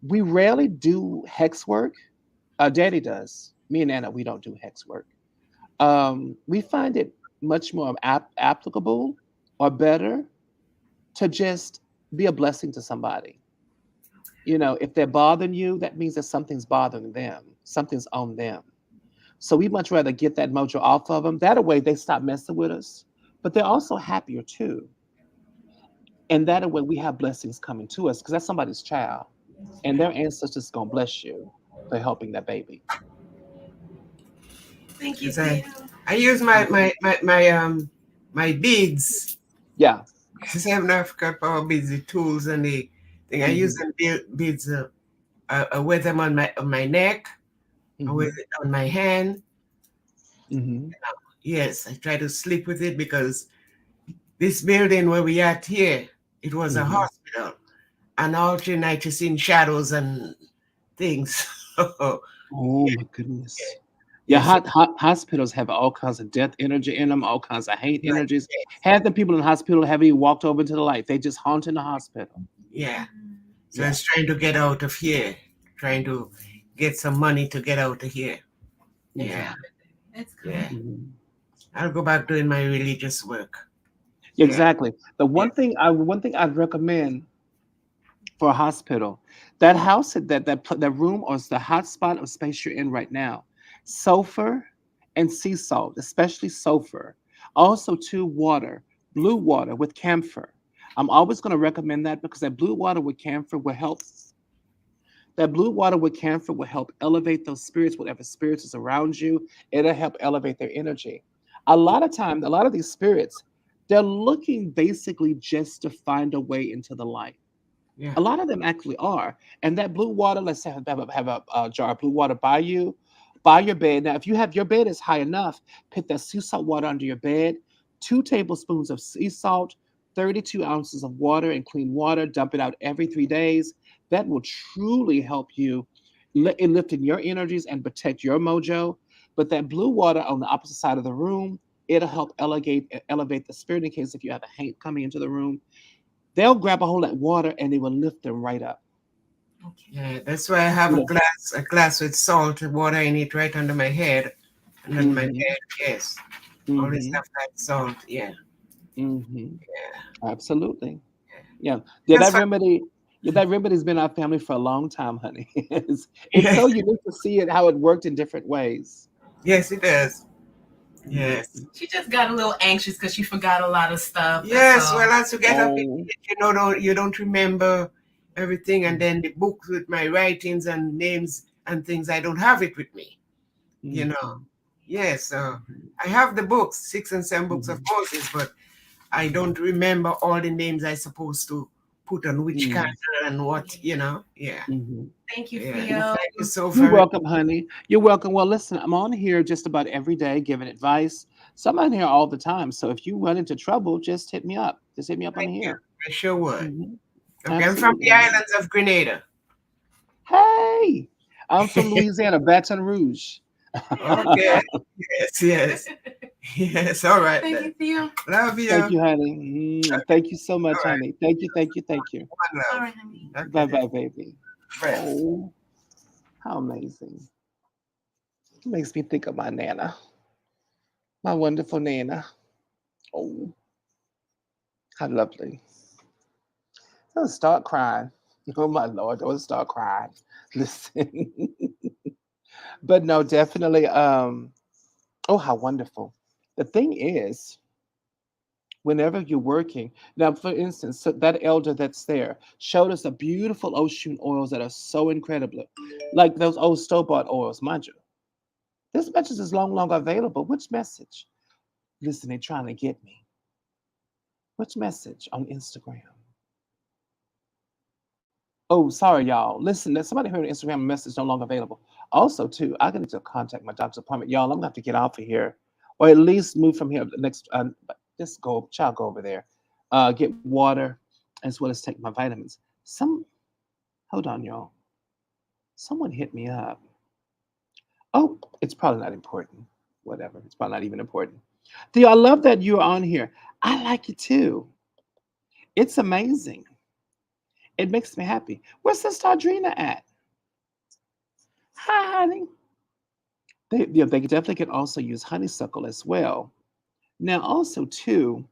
We rarely do hex work. Daddy does. Me and Anna, we don't do hex work. We find it much more applicable or better to just be a blessing to somebody. If they're bothering you, that means that something's bothering them, something's on them. So we much rather get that mojo off of them. That way they stop messing with us, but they're also happier too. And that way we have blessings coming to us because that's somebody's child, and their ancestors gonna bless you for helping that baby. Thank you, Because Theo. I use my beads. Yeah. Since I have an African power beads, the tools and the thing. I use Hmm. them beads. I wear them on my neck. I wear Hmm. it on my hand. Hmm. Yes, I try to sleep with it because this building where we at here, it was a Hmm. hospital. And all through night you seen shadows and things. Oh my goodness. Yeah, Yes, hospitals have all kinds of death energy in them, all kinds of hate like energies. yes, Half the people in the hospital haven't even walked over to the light. They just haunting the hospital. yeah. So I Yeah. was trying to get out of here, trying to get some money to get out of here. That's Hmm. Yeah, good. That's yeah. good. Hmm. I'll go back doing my religious work. Yeah, Exactly. The yeah, one thing I'd recommend for a hospital, that house, that room, or the hot spot of space you're in right now, sulfur and sea salt, especially sulfur. Also, too, water, blue water with camphor. I'm always going to recommend that because that blue water with camphor will help. That blue water with camphor will help elevate those spirits, whatever spirits is around you. It'll help elevate their energy. A lot of times, a lot of these spirits, they're looking basically just to find a way into the light. yeah. A lot of them actually are. And that blue water, let's say have a jar of blue water by you, by your bed. Now, if you have your bed is high enough, put that sea salt water under your bed, 2 tablespoons of sea salt, 32 ounces of water and clean water, dump it out every 3 days. That will truly help you in lifting your energies and protect your mojo. But that blue water on the opposite side of the room, it'll help elevate the spirit in case if you have a hate coming into the room. They'll grab a hold of that water and they will lift them right up. Okay. Yeah, that's why I have You know. a glass with salt and water in it right under my head. And on my Hmm. head, yes. Always Hmm. have that salt, yeah. Hmm. Yeah. Absolutely. Yeah. Yeah. Yeah. That's That fine. remedy. Yeah, that remedy's been our family for a long time, honey. It's Yes, so unique to see it how it worked in different ways. yes, it does. Yes. Mhm. She just got a little anxious because she forgot a lot of stuff. That's Yes, all. well, as you get up, Oh. you don't remember everything, and Mhm. then the books with my writings and names and things, I don't have it with me. You know. Mhm. Yes, I have the books, 6 and 7 books of Mhm. Moses, but I don't remember all the names I supposed to put on which candle Mhm. and what. Yeah, Mhm. Thank you, yeah. Theo. Thank you so You're very. welcome, honey. You're welcome. Well, listen, I'm on here just about every day giving advice. So I'm on here all the time. So if you run into trouble, just hit me up. Just hit me up on Thank you. here. I sure would. Mhm. Okay, I'm from Absolutely, the honey. islands of Grenada. Hey, I'm from Louisiana, Baton Rouge. Okay. Yes, yes, yes. All right Thank then. you, Theo. Love you. Thank you, honey. Thank you so All much, right. honey. Thank you, thank you, thank you. One All love. right, honey. Okay Bye then. bye, baby. Rest. Oh, how amazing. It makes me think of my Nana, my wonderful Nana. Oh, how lovely. Don't start crying. Oh my Lord, don't start crying. Listen. But no, definitely. Oh, how wonderful. The thing is, whenever you're working, now, for instance, so that elder that's there showed us the beautiful ocean oils that are so incredible, like those old store-bought oils, mind you. This message is long, long available. Which message? Listen, they're trying to get me. Which message on Instagram? Oh, sorry, y'all. Listen, there's somebody heard an Instagram message no longer available. Also, too, I got to contact my doctor's appointment. Y'all, I'm gonna have to get off of here, or at least move from here the next. Just go, child, go over there, get water, as well as take my vitamins. Hold on, y'all. Someone hit me up. Oh, it's probably not important. Whatever. It's probably not even important. Theo, I love that you're on here. I like it too. It's amazing. It makes me happy. Where's Sister Audrina at? Hi, honey. They definitely can also use honeysuckle as well. Now, also too.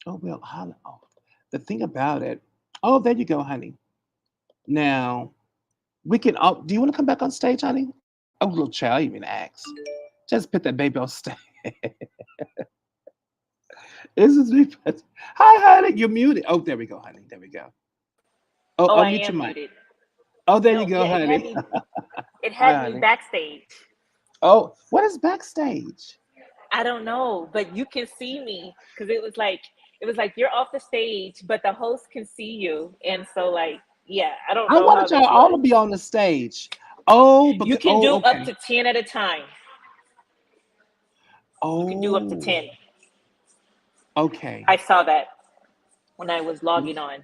Oh well, oh, the thing about it. Oh, there you go, honey. Now we can. Oh, do you want to come back on stage, honey? Oh, little child, you even asked. Just put that baby on stage. This is me. Hi, honey. You're muted. Oh, there we go, honey. There we go. Oh, Oh, I unmute your am mic. muted. Oh, there you No, go, yeah, honey. it Hi, had me honey. backstage. Oh, what is backstage? I don't know, but you can see me because it was like you're off the stage, but the host can see you, and so like yeah, I don't I know how wanted y'all this all to works. be on the stage. Oh, You because can do up okay. to 10 at a time. You can do up to Oh, 10. okay. I saw that when I was logging on.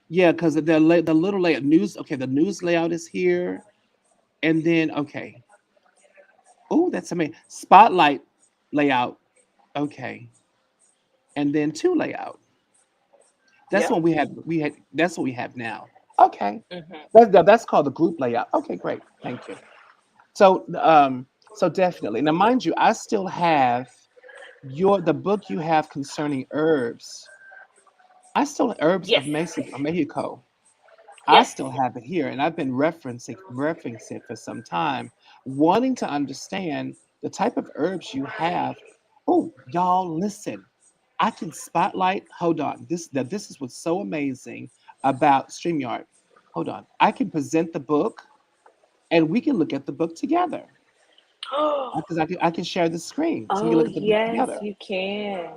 Yeah, because the little layout news. Okay, the news layout is here, and then okay. Oh, that's amazing. Spotlight layout. Okay, and then two layout. That's Yep. what we had. We had. That's what we have now. Okay, Hmm. that's called the group layout. Okay, great. Thank you. So definitely. Now, mind you, I still have the book you have concerning herbs. I still herbs of Yes. Mexico. I Yes. still have it here, and I've been referencing it for some time, wanting to understand the type of herbs you have. Oh, y'all, listen! I can spotlight. Hold on, this is what's so amazing about Streamyard. Hold on, I can present the book, and we can look at the book together because I can share the screen, so we can Oh look at the book yes, together. you can.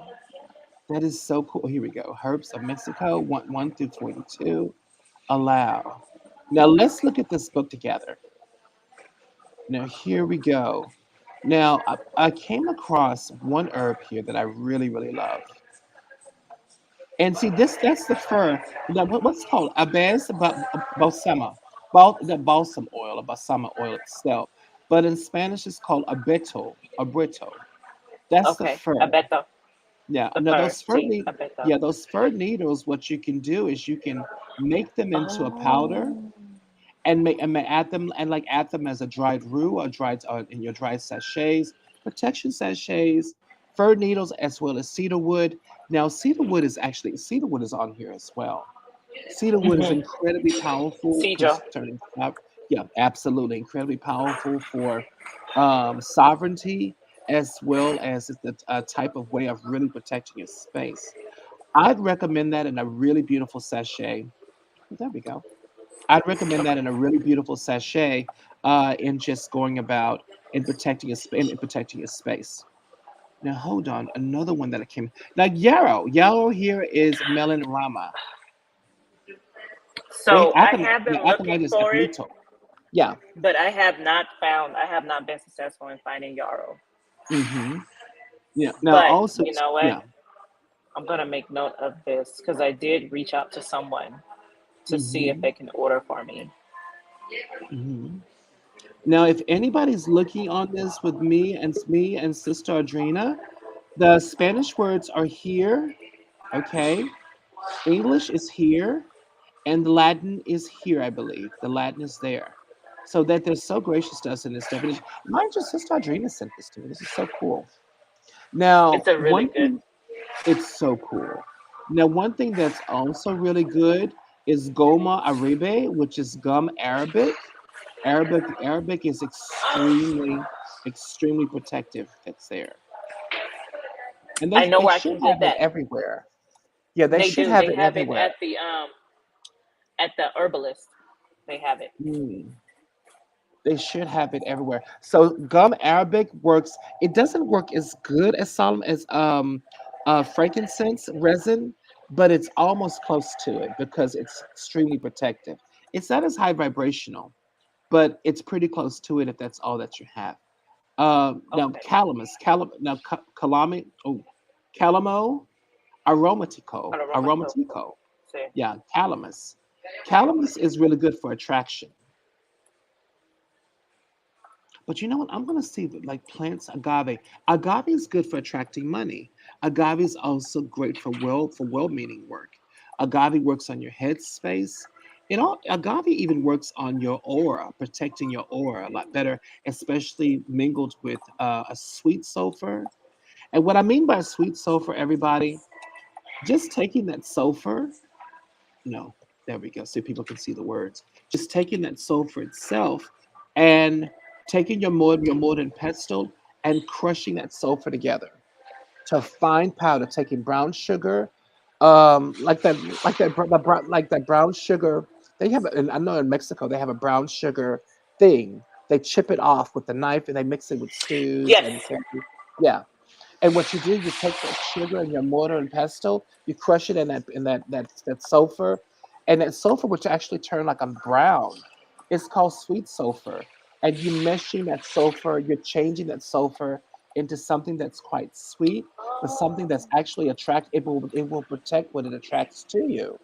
That is so cool. Here we go. Herbs of Mexico, 1 through 22. Allow. Now let's look at this book together. Now here we go. Now I came across one herb here that I really, really love. And see this that's the fir. What's it called? Balsama. The balsam oil, or balsama oil itself. But in Spanish it's called abrito. That's the Okay, fir. abeto, Yeah, the now fur. See, abeto. those fir needles, what you can do is you can make them into a powder Oh. and add them add them as a dried roux or dried in your dried sachets, protection sachets, fir needles as well as cedar wood. Now cedar wood is on here as well. Cedar wood is Hmm. incredibly powerful Cedro. concerning yeah, absolutely incredibly powerful for sovereignty as well as it's a type of way of really protecting your space. I'd recommend that in a really beautiful sachet. There we go. I'd recommend that in a really beautiful sachet, in just going about in protecting your space. Now hold on, another one that I came now yarrow. Yarrow here is melon rama. So I have been looking Aconitus for it, epilito. Yeah. but I have not been successful in finding yarrow. Mm-hmm. Yeah. Now But also, you know what? yeah. I'm gonna make note of this because I did reach out to someone to see if Mm-hmm. they can order for me. Mm-hmm. Now, if anybody's looking on this with me and Sister Adrena, the Spanish words are here. Okay. English is here, and the Latin is here, I believe. The Latin is there. So that they're so gracious to us in this definition. Mind you, Sister Adrena sent this to me. This is so cool. It's Now, a really one good. thing, it's so cool. Now, one thing that's also really good. is Goma Arabe, which is gum Arabic. Arabic is extremely protective. That's there, and I know they where I should can have get it that. everywhere. Yeah, they They should do. have They it have it everywhere. at the herbalist. They have it. Mm. They should have it everywhere. So gum Arabic works. It doesn't work as good as frankincense resin, but it's almost close to it because it's extremely protective. It's not as high vibrational, but it's pretty close to it if that's all that you have. Now Okay. calamo, Aromatico. aromatico. See. Yeah, calamus. Calamus is really good for attraction. But you know what? I'm gonna see that like plants agave. Agave is good for attracting money. Agave is also great for well-meaning work. Agave works on your head space. Agave even works on your aura, protecting your aura a lot better, especially mingled with a sweet sulfur. And what I mean by sweet sulfur, everybody, just taking that sulfur, no, there we go. So people can see the words. Just taking that sulfur itself and taking your mortar and pestle and crushing that sulfur together to fine powder. Taking brown sugar, like that brown sugar. They have, and I know in Mexico they have a brown sugar thing. They chip it off with the knife and they mix it with stews Yes. and curry. Yeah, and what you do, you take that sugar and your mortar and pestle, you crush it in that sulfur, and that sulfur, which actually turn like a brown, it's called sweet sulfur. And you meshing that sulfur, you're changing that sulfur into something that's quite sweet, but something that's actually attract. It will protect what it attracts to you.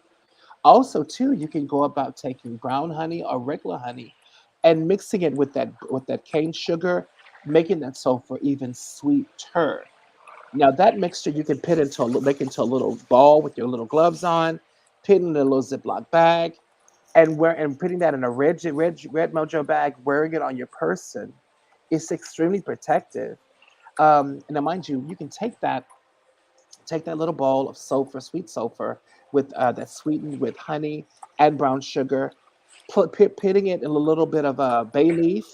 Also, too, you can go about taking brown honey or regular honey, and mixing it with that cane sugar, making that sulfur even sweeter. Now that mixture you can make into a little ball with your little gloves on, put it in a little Ziploc bag, and putting that in a red mojo bag, wearing it on your person, it's extremely protective. And now, mind you, you can take that little bowl of sulfur, sweet sulfur, with that's sweetened with honey and brown sugar, pitting it in a little bit of bay leaf,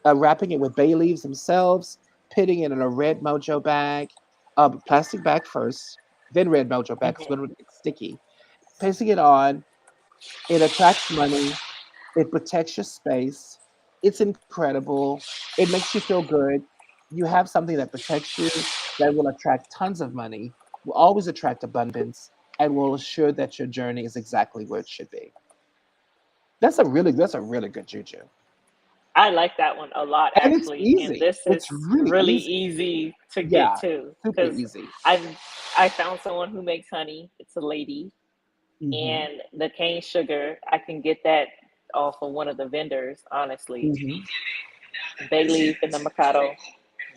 wrapping it with bay leaves themselves, putting it in a red mojo bag, plastic bag first, then red mojo bag because Hmm. we don't get sticky. Pasting it on, it attracts money, it protects your space. It's incredible. It makes you feel good. You have something that protects you, that will attract tons of money, will always attract abundance, and will assure that your journey is exactly where it should be. That's a really good juju. I like that one a lot And it's actually, and easy. this is It's really really easy. easy to get Yeah, to super because easy. I've I found someone who makes honey. It's a lady, Hmm. and the cane sugar I can get that off of one of the vendors. Honestly, Hmm. Bay Leaf in the Mercado,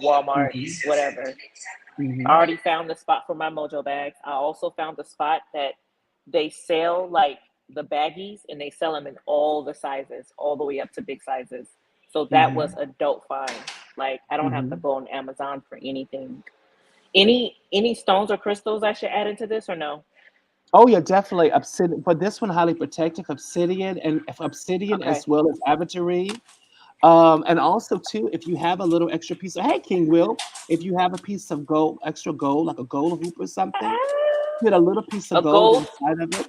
Walmart, Hmm. whatever. I Hmm. already found the spot for my mojo bags. I also found the spot that they sell like the baggies and they sell them in all the sizes, all the way up to big sizes. So that was Hmm. a dope find. Like I don't have to Hmm. go on Amazon for anything. Any stones or crystals I should add into this or no? Oh yeah, definitely obsidian. But this one highly protective, obsidian Okay. as well as aventurine. And also too, if you have a little extra piece of, hey King Will, if you have a piece of gold, extra gold, like a gold hoop or something, put a little piece of A gold gold, inside of it.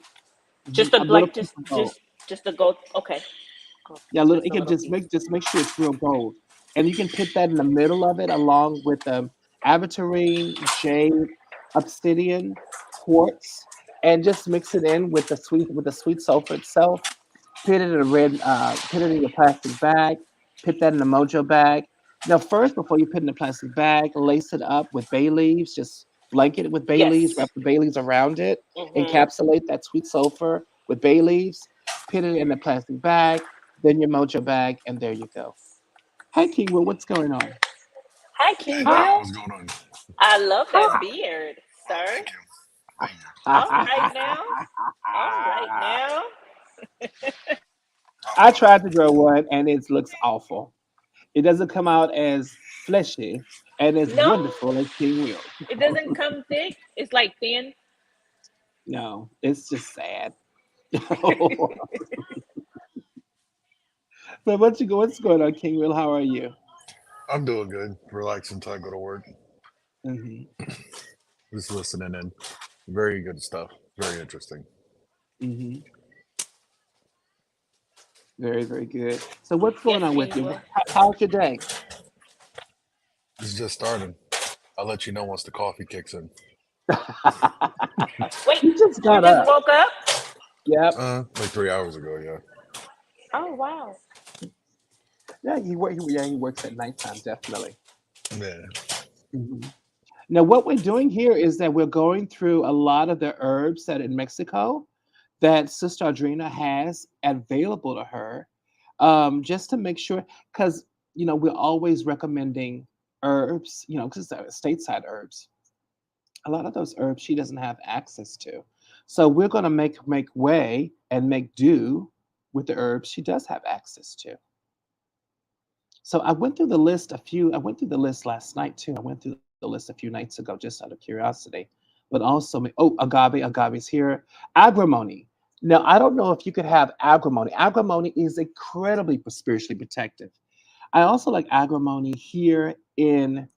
just a A little like piece of gold. just a gold. Okay, Yeah, a little. just It a can little piece. just make sure it's real gold, and you can put that in the middle of it along with aventurine, jade, obsidian, quartz, and just mix it in with the sweet sulfur itself. Put it in your plastic bag. Put that in a mojo bag. Now, first, before you put it in the plastic bag, lace it up with bay leaves. Just blanket it with bay leaves. Yes. Wrap the bay leaves around it. Mm-hmm. Encapsulate that sweet sulfur with bay leaves. Put it in a plastic bag. Then your mojo bag, and there you go. Hi, King Will. What's going on? Hi, King Hey, Will. what's going on? I love that Ah. beard, sir. Thank you. Thank you. All right now. All right now. Oh, I tried to grow one, and it looks awful. It doesn't come out as fleshy and as No, wonderful as King Will. it doesn't come thick. It's like thin. No, it's just sad. But what's going on, King Will? How are you? I'm doing good. Relaxing until I go to work. Hmm. Just listening in. Very good stuff. Very interesting. Hmm. Very, very good. So what's going Yes, on with King you? Will. How's your day? It's just starting. I'll let you know once the coffee kicks in. Wait, You just you got just up. woke up? Yep. Like 3 hours ago, yeah. Oh wow. Yeah, he works at nighttime, definitely. Yeah. Hmm. Now, what we're doing here is that we're going through a lot of the herbs that in Mexico that Sister Adrena has available to her, just to make sure, because we're always recommending herbs, because they're stateside herbs. A lot of those herbs she doesn't have access to, so we're going to make way and make do with the herbs she does have access to. So I went through the list last night too. I went through the list a few nights ago just out of curiosity. But also, agave's here. Agrimony. Now, I don't know if you could have agrimony. Agrimony is incredibly spiritually protective. I also like agrimony here in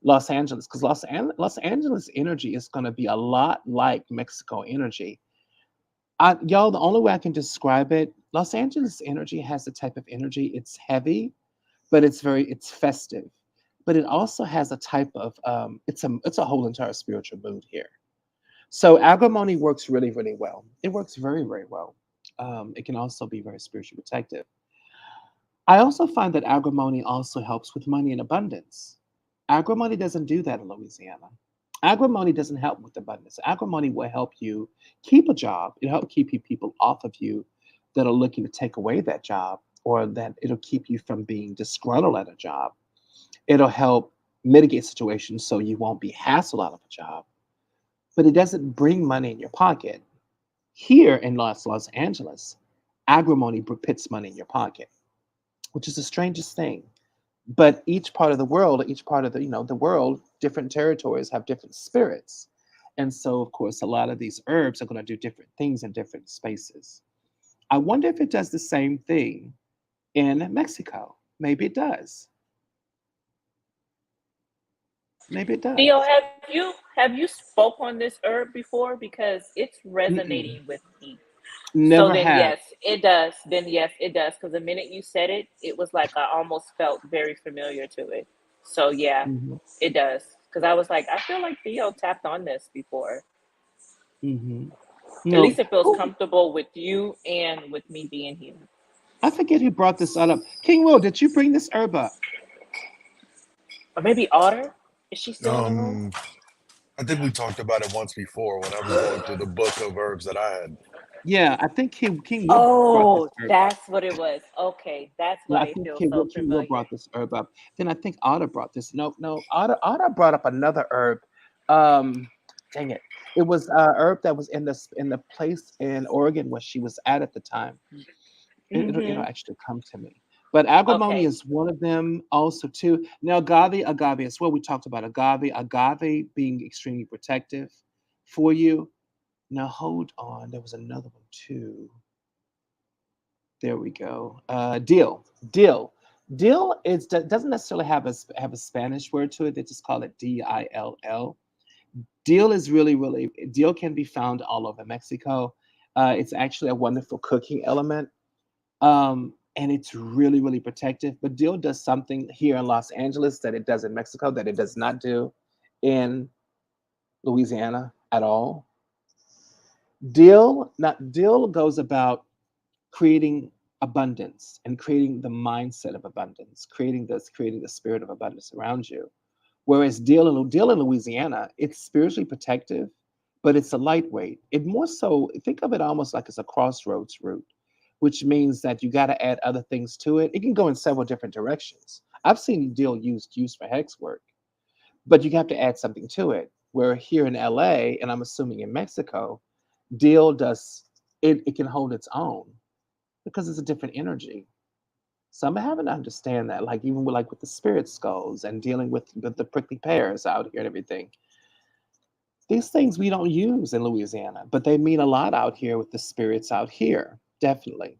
Los Angeles because Los Angeles energy is going to be a lot like Mexico energy. Y'all, the only way I can describe it, Los Angeles energy has the type of energy. It's heavy, but it's festive, but it also has a type of it's a whole entire spiritual mood here. So agrimony works really, really well. It works very, very well. It can also be very spiritually protective. I also find that agrimony also helps with money and abundance. Agrimony doesn't do that in Louisiana. Agrimony doesn't help with abundance. Agrimony will help you keep a job. It'll help keep people off of you that are looking to take away that job, or that it'll keep you from being disgruntled at a job. It'll help mitigate situations so you won't be hassled out of a job, but it doesn't bring money in your pocket. Here in Los Angeles, agrimony puts money in your pocket, which is the strangest thing. But each part of the world, each part of the world, different territories have different spirits. And so, of course, a lot of these herbs are going to do different things in different spaces. I wonder if it does the same thing in Mexico. Maybe it does. Maybe it Theo, does. have you spoke on this herb before? Because it's Mm-mm. resonating with me. So Never then have. yes, it does. Then yes, it does. Because the minute you said it, it was like I almost felt very familiar to it. So yeah, Hmm. it does. Because I was like, I feel like Theo tapped on this before. Hmm. At No, least it feels who, comfortable with you and with me being here. I forget who brought this up. King Will, did you bring this herb up? Or maybe Otter? Is she still in the room? Um, I think we talked about it once before when I was going through the book of herbs that I had. Yeah, I think King Will brought this Oh, herb up. that's what it was. Okay, that's Yeah, I why it think feels so King Will familiar. brought this herb up. Then I think Otter brought this. No, no, Otter brought up another herb. Um, Dang it. It was a herb that was in the place in Oregon where she was at the time. It'll Hmm. actually come to me. But agrimony Okay. is one of them also too. Now agave as well. We talked about agave being extremely protective for you. Now hold on. There was another one too. There we go. Dill. Dill doesn't necessarily have a Spanish word to it. They just call it Dill. Dill is really dill can be found all over Mexico. It's actually a wonderful cooking element, and it's really protective. But dill does something here in Los Angeles that it does in Mexico that it does not do in Louisiana at all. Dill goes about creating abundance and creating the mindset of abundance, creating the spirit of abundance around you. Whereas deal in Louisiana, it's spiritually protective, but it's a lightweight. It more so think of it almost like it's a crossroads route, which means that you got to add other things to it. It can go in several different directions. I've seen deal used for hex work, but you have to add something to it. Where here in LA, and I'm assuming in Mexico, deal does it can hold its own because it's a different energy. So I'm having to understand that, like even with the spirit skulls and dealing with the prickly pears out here and everything. These things we don't use in Louisiana, but they mean a lot out here with the spirits out here. Definitely.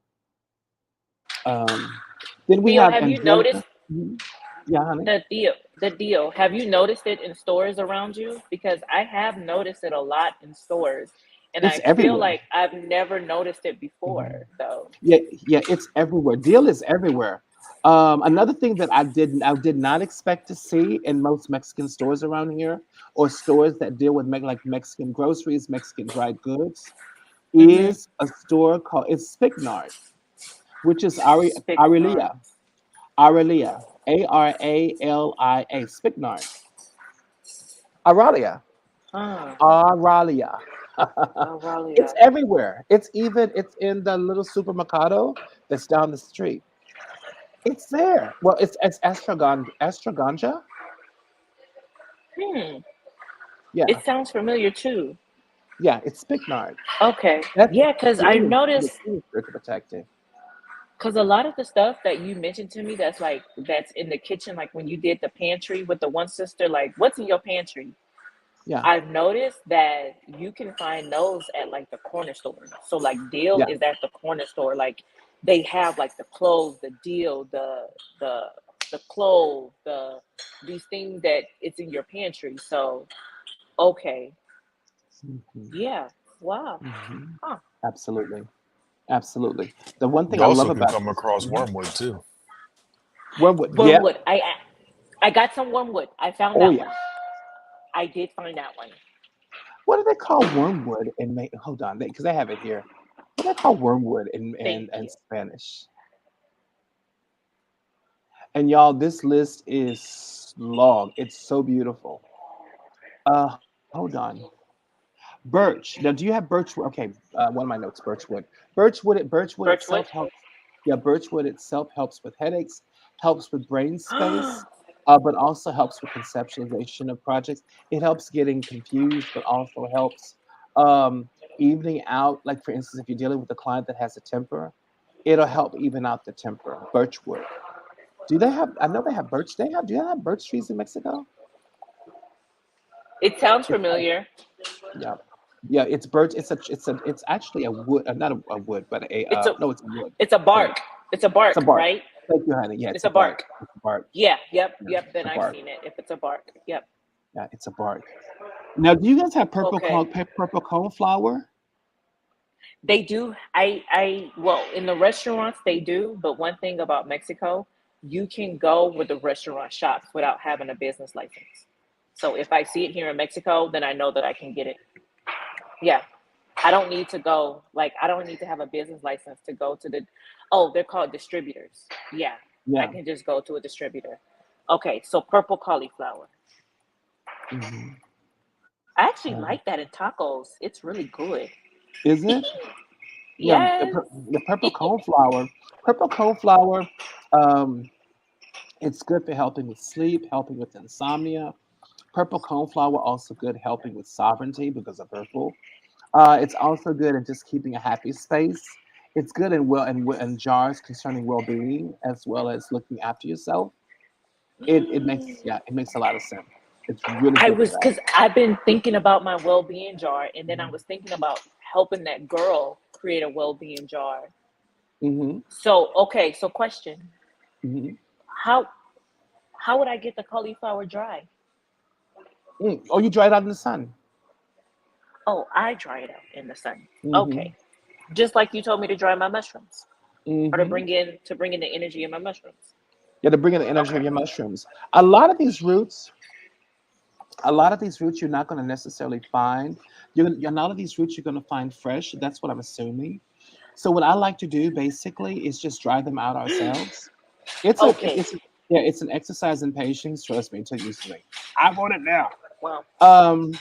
Um, then we Theo, have have you Angelica. noticed Mhm. Yeah, honey. the deal? Have you noticed it in stores around you? Because I have noticed it a lot in stores, and It's I feel everywhere. like I've never noticed it Mhm. before. So, Yeah, yeah, it's everywhere. Deal is everywhere. Another thing that I did not expect to see in most Mexican stores around here, or stores that deal with like Mexican groceries, Mexican dried goods, mm-hmm. is a store called it's Spignard, which is Spignard. Aurelia, Aralia, Spignard, Aurelia, Huh. Aurelia. It's Aurelia. everywhere. It's in the little supermercado that's down the street. It's there. Well, it's Estraganja. Hmm. Yeah, It sounds familiar too. yeah, it's Spignard. Okay. That's Yeah, because I the noticed, key spiritual protective. because a lot of the stuff that you mentioned to me that's in the kitchen, like when you did the pantry with the one sister, like what's in your pantry? Yeah, I've noticed that you can find those at like the corner store. So like deal yeah. is at the corner store. Like they have like the clothes, the deal, the the clothes, these things that it's in your pantry. So okay. Hmm. Yeah. Wow. Hmm. Huh. Absolutely, absolutely. The one thing You I love also can about come this, across wormwood too. wormwood. Yeah. Wormwood. I got some wormwood. I found Oh that yeah. one. I did find that one. What do they call wormwood in? Hold on, because they have it here. What do they call wormwood Thank in you. Spanish? And y'all, this list is long. It's so beautiful. Hold on. Birch. Now, do you have birchwood? Okay, one of my notes. Birchwood. Birchwood Birchwood. itself helps. Yeah, birchwood itself helps with headaches, helps with brain space, but also helps with conceptualization of projects. It helps getting confused, but also helps um, evening out. Like for instance, if you're dealing with a client that has a temper, it'll help even out the temper. Birchwood. Do they have? I know they have birch. They have. Do you have birch trees in Mexico? It sounds It's familiar. yeah, yeah. It's birch. It's actually a wood. Not a wood, but a It's a no. It's a wood it's a plant. bark. It's a It's a bark, bark. right? Thank you, honey. Yeah, It's it's a a bark. bark. It's a bark. Yeah, yep, Yeah, yep. it's Then a I've bark. seen it. If it's a bark. Yep. Yeah, it's a bark. Now, do you guys have Okay. purple cone flower? They do. Well, in the restaurants they do, but one thing about Mexico, you can go with the restaurant shops without having a business license. So if I see it here in Mexico, then I know that I can get it. Yeah. I don't need to go, like, I don't need to have a business license to go to oh, they're called distributors. Yeah. I Yeah. can just go to a distributor. Okay. So purple cauliflower. Hmm. I actually Yeah. like that in tacos. It's really good. Is it? Yeah, Yes. the purple cone flower. Purple cone flower. Um, it's good for helping with sleep, helping with insomnia. Purple coneflower also good helping with sovereignty because of purple. It's also good in just keeping a happy space. It's good in jars concerning well-being as well as looking after yourself. It makes a lot of sense. It's really I good for was that. because I've been thinking about my well-being jar, and then I was thinking about helping that girl create a well-being jar. Hmm. So okay, so question: Hmm. how how would I get the cauliflower dry? Oh, you dry it out in the sun. Oh, I dry it out in the sun. Hmm. Okay, just like you told me to dry my mushrooms or to Hmm. bring in the energy in my mushrooms. Yeah, to bring in the energy of Okay. your mushrooms. A lot of these roots, a lot of these roots you're not going to necessarily find. A lot of these roots you're going to find fresh. That's what I'm assuming. So what I like to do basically is just dry them out ourselves. Okay. It's an exercise in patience. Trust me, it took used to me. I want it now. Well, Um,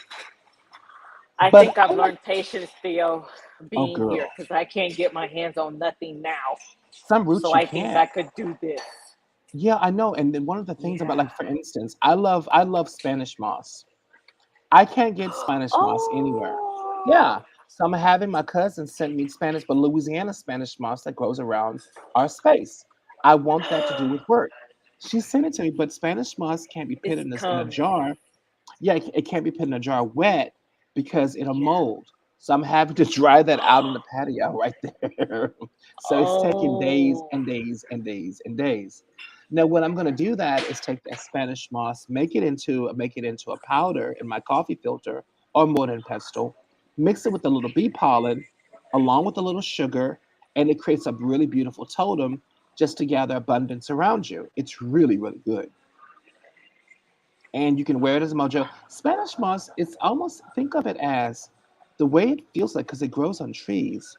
I but think I've I like learned patience, Theo, oh being here girl, because I can't get my hands on nothing now. some So roots you I think can't. I could do this. Yeah, I know. And then one of the things about Yeah. like for instance, I love Spanish moss. I can't get Spanish moss anywhere. Oh. Yeah. So I'm having my cousin send me Spanish, but Louisiana Spanish moss that grows around our space. I want that to do with work. She sent it to me, but Spanish moss can't be put It's in a coming. jar. Yeah, it can't be put in a jar wet because it'll Yeah. mold. So I'm having to dry that out in the patio right there. So it's taking days Oh. and days and days and days. Now, what I'm going to do that is take that Spanish moss, make it into a powder in my coffee filter or mortar and pestle, mix it with a little bee pollen, along with a little sugar, and it creates a really beautiful totem just to gather abundance around you. It's really, really good. And you can wear it as a mojo. Spanish moss, it's almost, think of it as the way it feels like, because it grows on trees.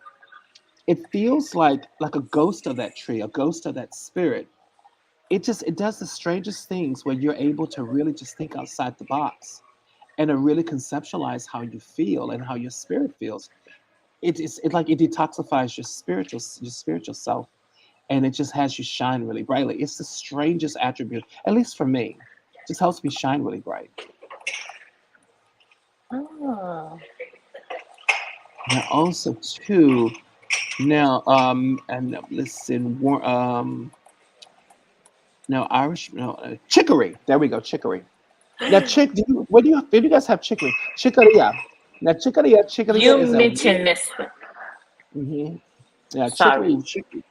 It feels like a ghost of that tree, a ghost of that spirit. It does the strangest things where you're able to really just think outside the box and to really conceptualize how you feel and how your spirit feels. It like it detoxifies your spiritual self, and it just has you shine really brightly. It's the strangest attribute, at least for me. Just helps me shine really bright. Oh. Now also too, now and listen, now Irish, no, chicory. There we go, chicory. Now what do you guys have chicory? Chicoria. Now chicoria You is a wood. mentioned this. Hmm. Yeah, Sorry. chicory.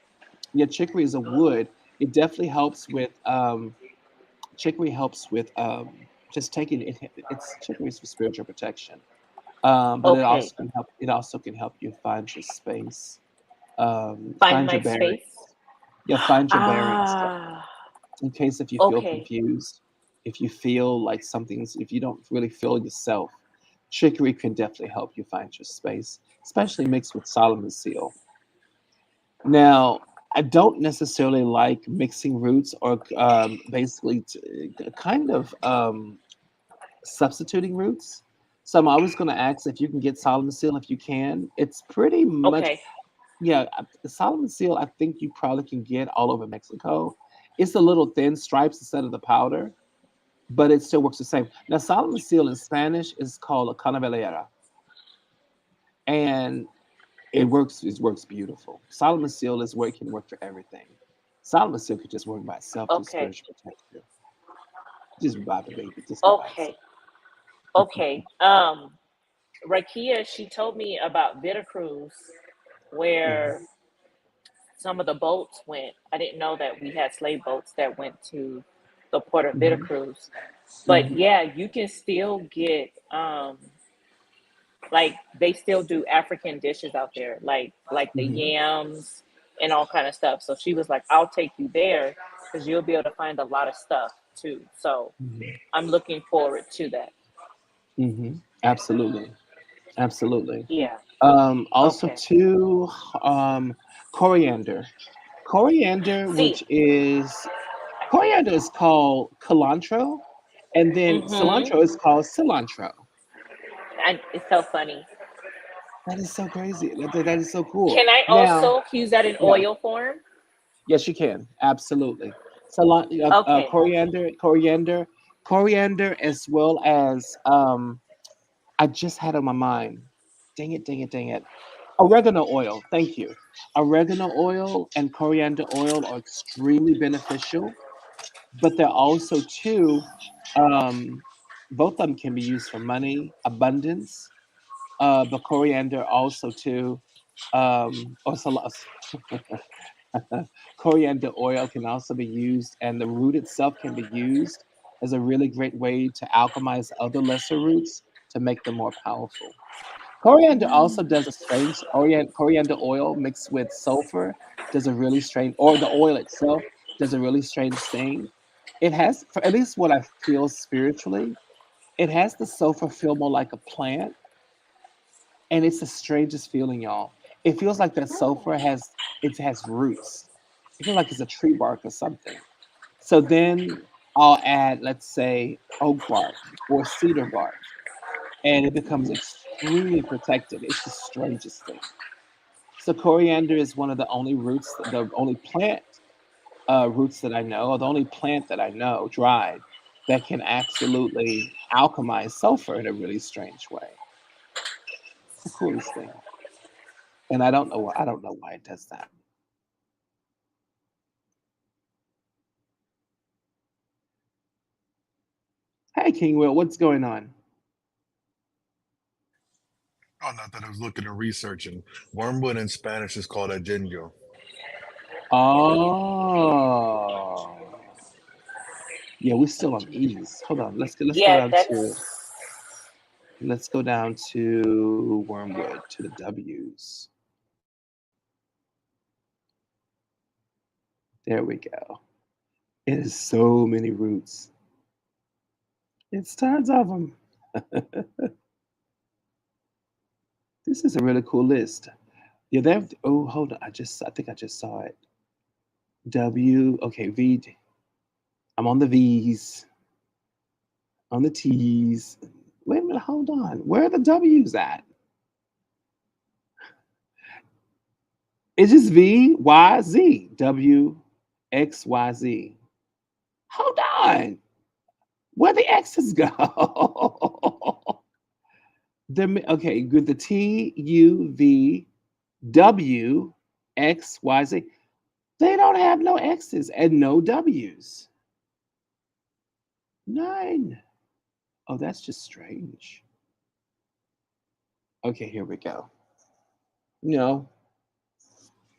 Yeah, chicory is a wood. It definitely helps with chicory helps with just taking it. It's chicory is for spiritual protection. But Okay. it also can help you find your space, Find find your my bearings. space. Yeah, find your bearings. Ah. In case if you feel Okay. confused, if you feel like if you don't really feel yourself, chicory can definitely help you find your space, especially mixed with Solomon seal. Now, I don't necessarily like mixing roots or basically kind of substituting roots. So I'm always going to ask if you can get Solomon seal if you can. It's pretty much, Okay. yeah, the Solomon seal, I think you probably can get all over Mexico. It's a little thin stripes instead of the powder, but it still works the same. Now, Solomon seal in Spanish is called a canavellera, and it works beautiful. Solomon seal is where it can work for everything. Solomon seal could just work by itself to Okay. spiritual protection. Just by the baby, just by Okay. itself. Okay. Rakia, she told me about Veracruz, Mhm, where some of the boats went. I didn't know that we had slave boats that went to the port of mhm, Veracruz. But mhm, yeah, you can still get like they still do African dishes out there, like the mhm, yams and all kind of stuff. So she was like, "I'll take you there because you'll be able to find a lot of stuff too." So mhm, I'm looking forward to that. mhm. Absolutely, absolutely. Yeah. Also, Okay. too, um, coriander. Coriander, See. coriander is called cilantro, and then Mm-hmm. cilantro is called cilantro. It's so funny. That is so crazy. That is so cool. Can I Now, also use that in yeah, oil form? yes, you can. Absolutely. Okay. Coriander, as well as I just had on my mind. Dang it, dang it, dang it. Oregano oil. Thank you. Oregano oil and coriander oil are extremely beneficial, but they're also too. Um, both of them can be used for money, abundance. But coriander also too. Also, coriander oil can also be used, and the root itself can be used as a really great way to alchemize other lesser roots to make them more powerful. Coriander also does a strange coriander oil mixed with sulfur does a really strange, or the oil itself does a really strange thing. It has, for at least what I feel spiritually, it has the sulfur feel more like a plant, and it's the strangest feeling, y'all. It feels like that sulfur has roots. It feels like it's a tree bark or something. So then I'll add, let's say, oak bark or cedar bark, and it becomes extremely protected. It's the strangest thing. So coriander is one of the only the only plant roots that I know, or the only plant that I know, dried, that can absolutely alchemize sulfur in a really strange way. It's the coolest thing, and I don't know why it does that. Hey, King Will, what's going on? Oh, not that I was looking and researching. Wormwood in Spanish is called ajenjo. Oh. Yeah, we're still on E's. Hold on. Let's go Yeah, down to that's let's go down to Wormwood to the W's. There we go. It is so many roots. It's tons of them. This is a really cool list. Yeah, that. Oh, hold on. I think I just saw it. W. Okay, V. I'm on the V's, on the T's. Wait a minute. Hold on. Where are the W's at? It's just V, Y, Z. W, X, Y, Z. Hold on. Where the X's go? Okay, good. The T, U, V, W, X, Y, Z. They don't have no X's and no W's. None. Oh, that's just strange. Okay, here we go. No.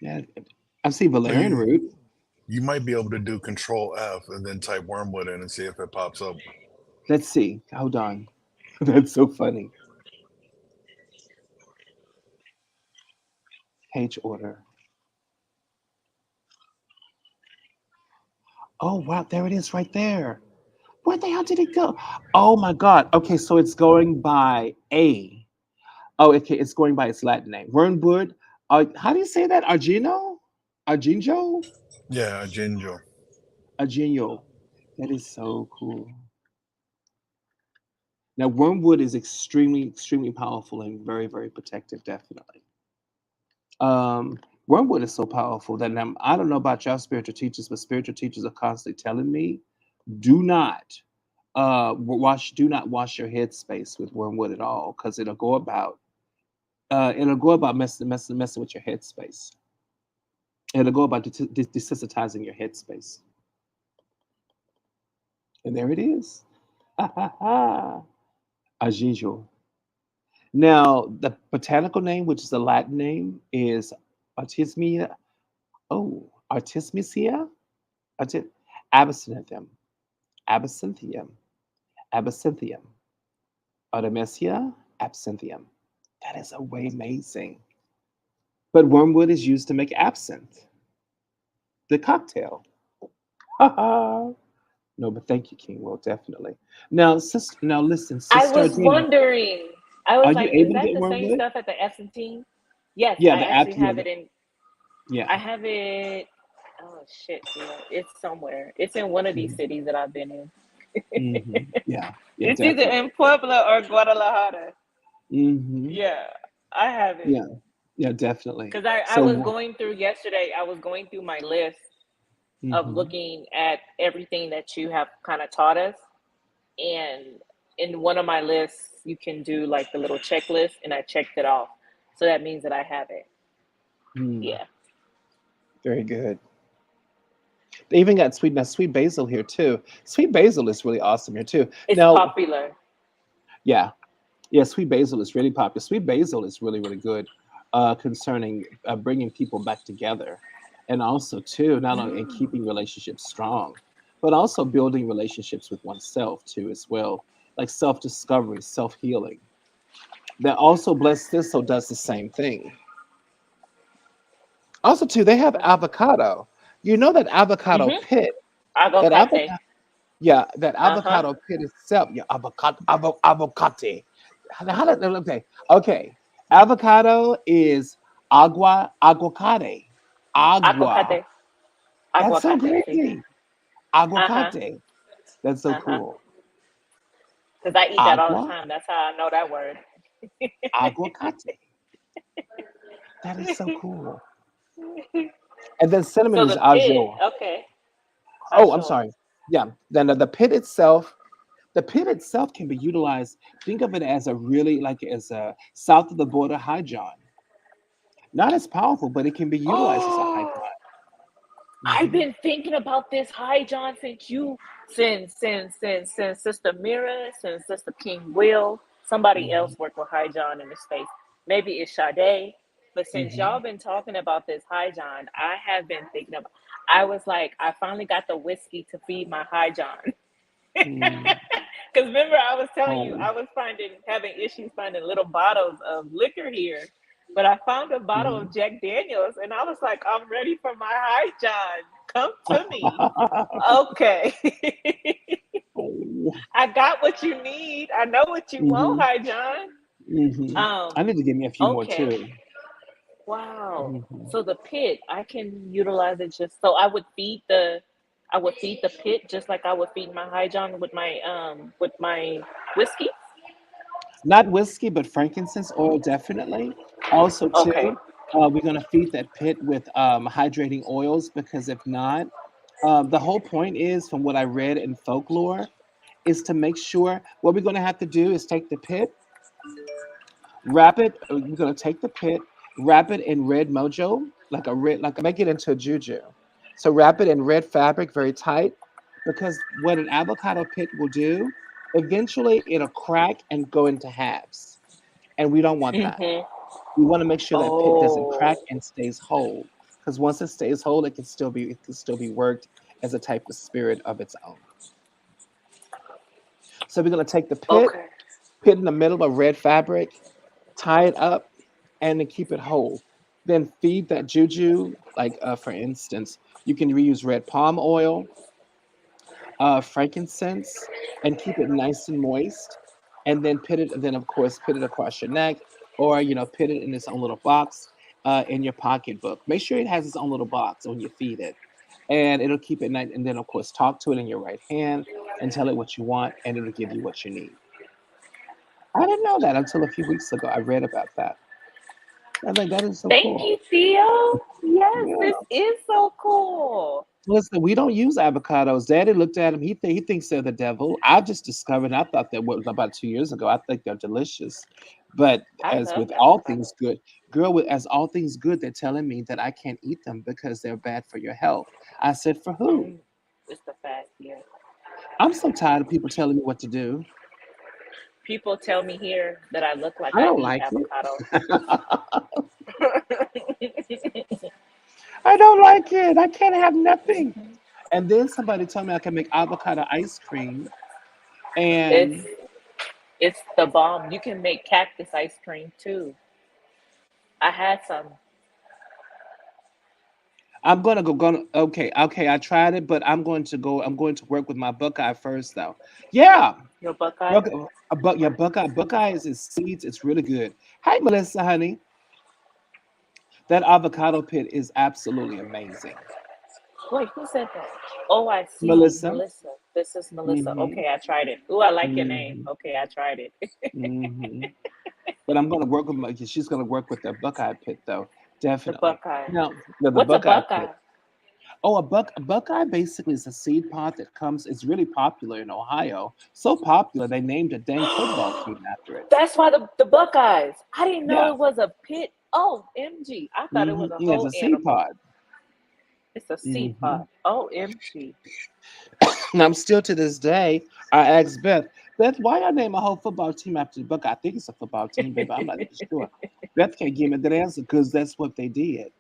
Yeah, I see So Valerian root. you might be able to do Control F and then type Wormwood in and see if it pops up. Let's see. Hold on. That's so funny. Page order. Oh, wow. There it is right there. Where the hell did it go? Oh, my God. Okay, so it's going by A. Oh, okay. It's going by its Latin name. Wormwood. How do you say that? Argino? Arginjo? Yeah, ajenjo. Arginio. That is so cool. Now, wormwood is extremely, extremely powerful and very, very protective, definitely. Wormwood is so powerful that I don't know about y'all spiritual teachers, but spiritual teachers are constantly telling me, do not do not wash your headspace with wormwood at all, because it'll go about messing with your headspace. It'll go about desensitizing your headspace. And there it is. As usual. Now, the botanical name, which is the Latin name, is Artemisia. Oh, Artemisia? Arti- Absinthium. Absinthium. Absinthium. Artemisia absinthium. That is a way amazing. But wormwood is used to make absinthe, the cocktail. No, but thank you, King. Well, definitely. Now, sister. Now, listen, I Sister was Adina. wondering. I Are was you like, is able to that get the same wormwood? stuff at the Essentine? Yes, Yeah, I the actually absolute. have it in. Yeah. I have it. Oh shit! Yeah, it's somewhere. It's in one of these Mhm. cities that I've been in. Yeah. Yeah. It's either Definitely. in Puebla or Guadalajara. Hmm. Yeah, I have it. Yeah. Yeah. Definitely. Because I was So. going through yesterday, I was going through my list of Mhm. looking at everything that you have kind of taught us. And in one of my lists, you can do like the little checklist, and I checked it off. So that means that I have it. Mm, Yeah. very good. They even got sweet basil here too. Sweet basil is really awesome here too. It's Now, popular. yeah, yeah, sweet basil is really popular. Sweet basil is really, really good concerning bringing people back together, and also too not only in Mm. keeping relationships strong, but also building relationships with oneself too as well, like self discovery, self healing. That also blessed thistle does the same thing. Also too, they have avocado. You know that avocado Mm-hmm. pit. That Aguacate. avocado. Yeah, that Uh-huh. avocado pit itself. Yeah, avocado. Okay, okay. Avocado is aguacate. Agua. Aguacate. That's so Aguacate, sí. crazy. Uh-huh. Aguacate. That's so Uh-huh. cool. Because I eat that all the Agua, time. That's how I know that word. aguacate. That is so cool. And then cinnamon So is the pit, ajo. okay. Oh, I'm Ajo. sorry. Yeah. Then the pit itself. The pit itself can be utilized. Think of it as a really like as a south of the border high john. Not as powerful, but it can be utilized as a high Oh, john. I've been thinking about this high John since Sister Mira, since Sister King Will. Somebody Mhm. else worked with high John in the space. maybe it's Sade. But since Mm-hmm. y'all been talking about this high John, I have been thinking about. I was like, I finally got the whiskey to feed my high John. Mm. Because remember, I was telling you, Oh. I was having issues finding little bottles of liquor here, but I found a bottle Mhm. of Jack Daniels, and I was like, I'm ready for my high John. Come to me. Okay. Oh. I got what you need. I know what you want, Mhm. high John. Mhm. I need to give me a few more Okay. too. Wow. Mhm. So the pit, I can utilize it just so I would feed the pit just like I would feed my high John with my whiskey. Not whiskey, but frankincense oil definitely. Also, Okay. too, we're gonna feed that pit with hydrating oils because if not, the whole point is, from what I read in folklore, is to make sure what we're gonna have to do is take the pit, wrap it. We're gonna take the pit, wrap it in red mojo, like a red, like make it into a juju. So wrap it in red fabric, very tight, because what an avocado pit will do, eventually it'll crack and go into halves, and we don't want that. Mm-hmm. We want to make sure that pit doesn't crack Oh. and stays whole, because once it stays whole, it can still be worked as a type of spirit of its own. So we're gonna take the pit, Okay. put in the middle of red fabric, tie it up, and then keep it whole. Then feed that juju, like for instance, you can reuse red palm oil, frankincense, and keep it nice and moist. And then put it, then of course put it across your neck, or put it in its own little box in your pocketbook. Make sure it has its own little box when you feed it, and it'll keep it nice. And then of course talk to it in your right hand and tell it what you want, and it'll give you what you need. I didn't know that until a few weeks ago. I read about that. I was like, that is so Thank you, cool. Theo. Yes, this Yeah. is so cool. Listen, we don't use avocados. Daddy looked at him. He thinks they're the devil. I just discovered. I thought that was about 2 years ago. I think they're delicious, but I as love with all avocado. things good, girl, as all things good, they're telling me that I can't eat them because they're bad for your health. I said, for who? Mm, it's the fast, yeah. I'm so tired of people telling me what to do. People tell me here that I look like I I don't eat like it. avocado. I don't like it. I can't have nothing. And then somebody told me I can make avocado ice cream, it's and it's the bomb. You can make cactus ice cream too. I had some. I'm gonna okay. I tried it, but I'm going to work with my Buckeye first though. Yeah, Your Buckeye. Yeah, Buckeye is seeds. It's really good. Hi, Melissa, honey. That avocado pit is absolutely amazing. Wait, who said that? Oh, I see. Melissa. Melissa. This is Melissa. Mm-hmm. Okay, I tried it. Ooh, I like your name. Mm-hmm. Okay, I tried it. Mm-hmm. But I'm gonna work with my. She's gonna work with the Buckeye pit though, The definitely. Buckeye. Now, the What's a Buckeye pit. Buckeye? Oh, a Buckeye basically is a seed pod that comes. It's really popular in Ohio. So popular they named a dang football team after it. That's why the Buckeyes. I didn't know Yeah. it was a pit. Oh, MG. I thought it was a Yeah, it's whole a seed animal. pod. It's a seed hmm pod. Oh, MG. And I'm still to this day. I asked Beth, why I name a whole football team after the Buckeye? I think it's a football team, baby. I'm not even sure. Beth can't give me that answer because that's what they did.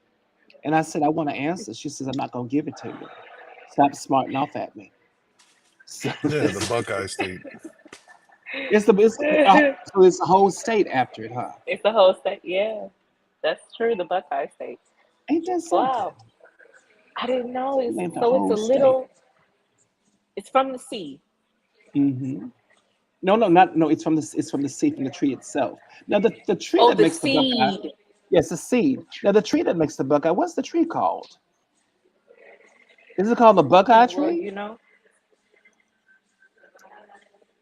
And I said, I want to answer. She says, I'm not gonna give it to you. Stop smarting off at me. So Yeah, the Buckeye State. so it's a whole state after it, huh? It's the whole state. Yeah, that's true. The Buckeye state. Ain't that something? Wow. I didn't know. Named the So it's a whole state. little. It's from the sea. hmm No, no, not no. It's from the seed from the tree itself. Now the tree Oh, that the makes the Buckeye, seed. yes, a seed. Now the tree that makes the Buckeye, what's the tree called? Is it called the Buckeye Okay, well, tree? you know,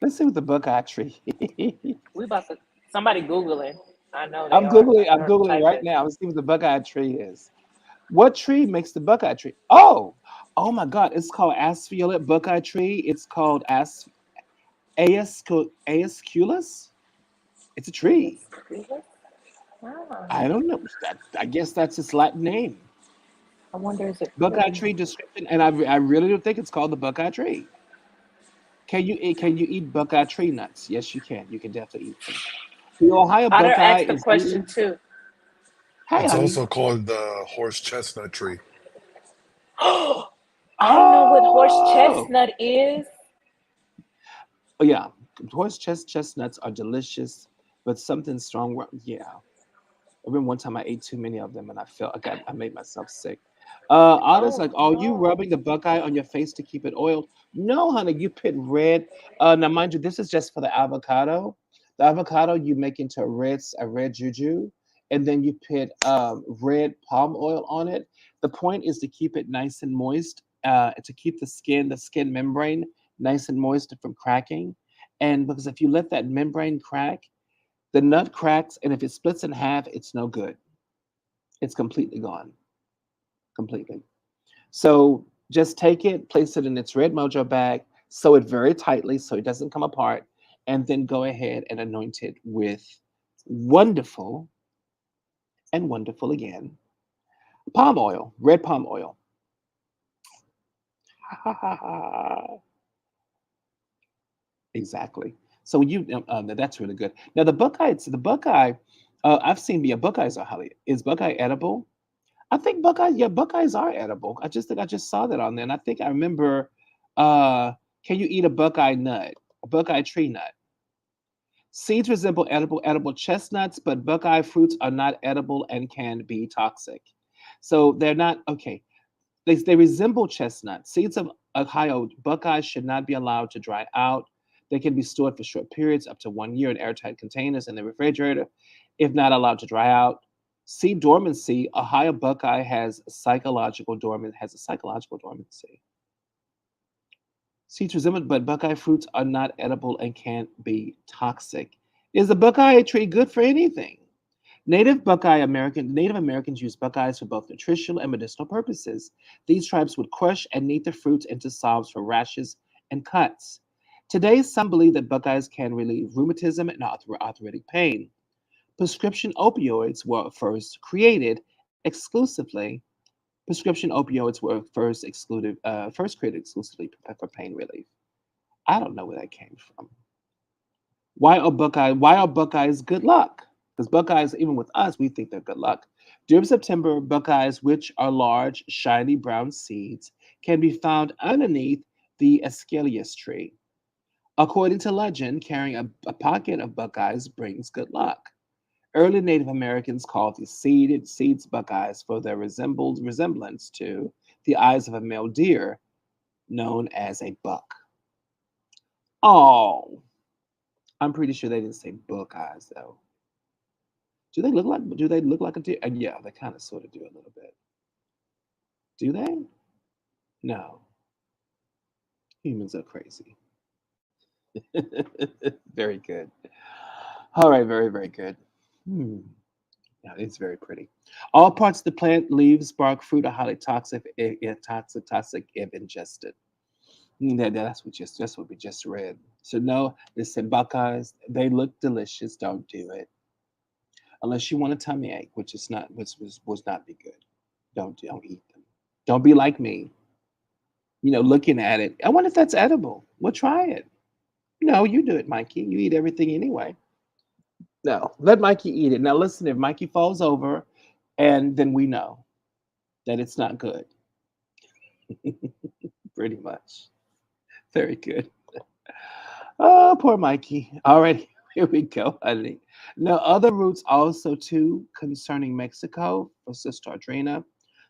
Let's see what the Buckeye tree. we about to somebody Googling. I know they I'm are. googling. I I'm heard googling right typing. now. Let's see what the Buckeye tree is. What tree makes the Buckeye tree? Oh my God! It's called Asphaeolate Buckeye tree. It's called Aesculus. It's a Yes, tree. yes. Ah, I don't know. I guess that's its Latin name. I wonder is it Buckeye pretty? tree description, and I really do think it's called the Buckeye tree. Can you eat Buckeye tree nuts? Yes, you can. You can definitely eat them. The Ohio Otter buckeye asked a is question eaten. too. Hey, It's honey. also called the horse chestnut tree. I know what horse Oh, chestnut is. oh yeah. Chestnuts are delicious, but something strong. Yeah. I remember one time I ate too many of them and I made myself sick. Others Oh like, are you no. rubbing the buckeye on your face to keep it oiled? No, honey, you put red. Now, mind you, this is just for the avocado. The avocado you make into a red juju, and then you put red palm oil on it. The point is to keep it nice and moist, to keep the skin membrane nice and moist from cracking. And because if you let that membrane crack, the nut cracks, and if it splits in half, it's no good. It's completely gone, completely. So just take it, place it in its red mojo bag, sew it very tightly so it doesn't come apart, and then go ahead and anoint it with wonderful and wonderful again palm oil, red palm oil. Exactly. So that's really good. Now the Buckeye, I've seen the Buckeyes are highly. Is Buckeye edible? I think Buckeyes are edible. I just think I just saw that on there, and I think I remember. Can you eat a Buckeye nut? A Buckeye tree nut. Seeds resemble edible chestnuts, but Buckeye fruits are not edible and can be toxic. So they're not okay. They resemble chestnuts. Seeds of Ohio buckeyes should not be allowed to dry out. They can be stored for short periods, up to 1 year, in airtight containers in the refrigerator, if not allowed to dry out. Seed dormancy. Ohio buckeye has a psychological dormancy. Seeds resemble, but buckeye fruits are not edible and can be toxic. Is the buckeye tree good for anything? Native Americans use buckeyes for both nutritional and medicinal purposes. These tribes would crush and knead the fruits into salves for rashes and cuts. Today, some believe that buckeyes can relieve rheumatism and arthritic pain. Prescription opioids were first created exclusively. Prescription opioids were first created exclusively for pain relief. I don't know where that came from. Why are Buckeyes good luck? Because Buckeyes, even with us, we think they're good luck. During September, Buckeyes, which are large, shiny brown seeds, can be found underneath the Aescalus tree. According to legend, carrying a pocket of Buckeyes brings good luck. Early Native Americans called the seeds Buckeyes for their resemblance to the eyes of a male deer, known as a buck. Oh, I'm pretty sure they didn't say Buckeyes though. Do they look like a deer? Yeah, they kind of sort of do a little bit. Do they? No. Humans are crazy. Very good. All right, very, very good. Hmm. Yeah, it's very pretty. All parts of the plant, leaves, bark, fruit are highly toxic if ingested. That's what we just read. So no, they said Buckeyes, they look delicious. Don't do it. Unless you want a tummy ache, which is not which was not be good. Don't eat them. Don't be like me. Looking at it. I wonder if that's edible. Well, try it. No, you do it, Mikey. You eat everything anyway. No, let Mikey eat it. Now listen, if Mikey falls over, and then we know that it's not good. Pretty much. Very good. Oh, poor Mikey. All right, here we go, honey. Now, other roots also too concerning Mexico for Sister Adrena.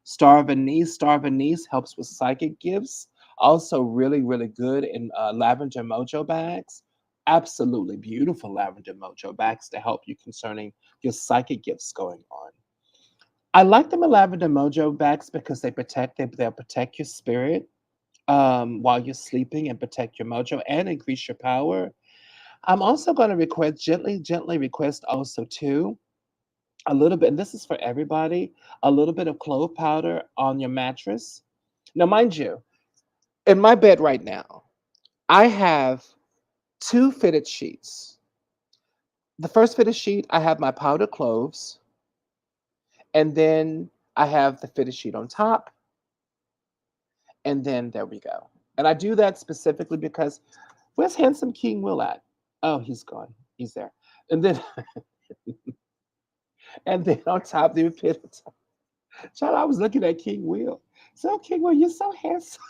Star of Anise. Star of Anise helps with psychic gifts. Also, really, really good in lavender mojo bags. Absolutely beautiful lavender mojo bags to help you concerning your psychic gifts going on. I like them in lavender mojo bags because they'll protect your spirit while you're sleeping and protect your mojo and increase your power. I'm also going to request gently request also too a little bit, and this is for everybody, a little bit of clove powder on your mattress. Now, mind you, in my bed right now, I have two fitted sheets. The first fitted sheet, I have my powdered cloves, and then I have the fitted sheet on top, and then there we go. And I do that specifically because where's handsome King Will at? Oh, he's gone. He's there. And then and then on top, the pit. Child, I was looking at King Will. So King Will, you're so handsome.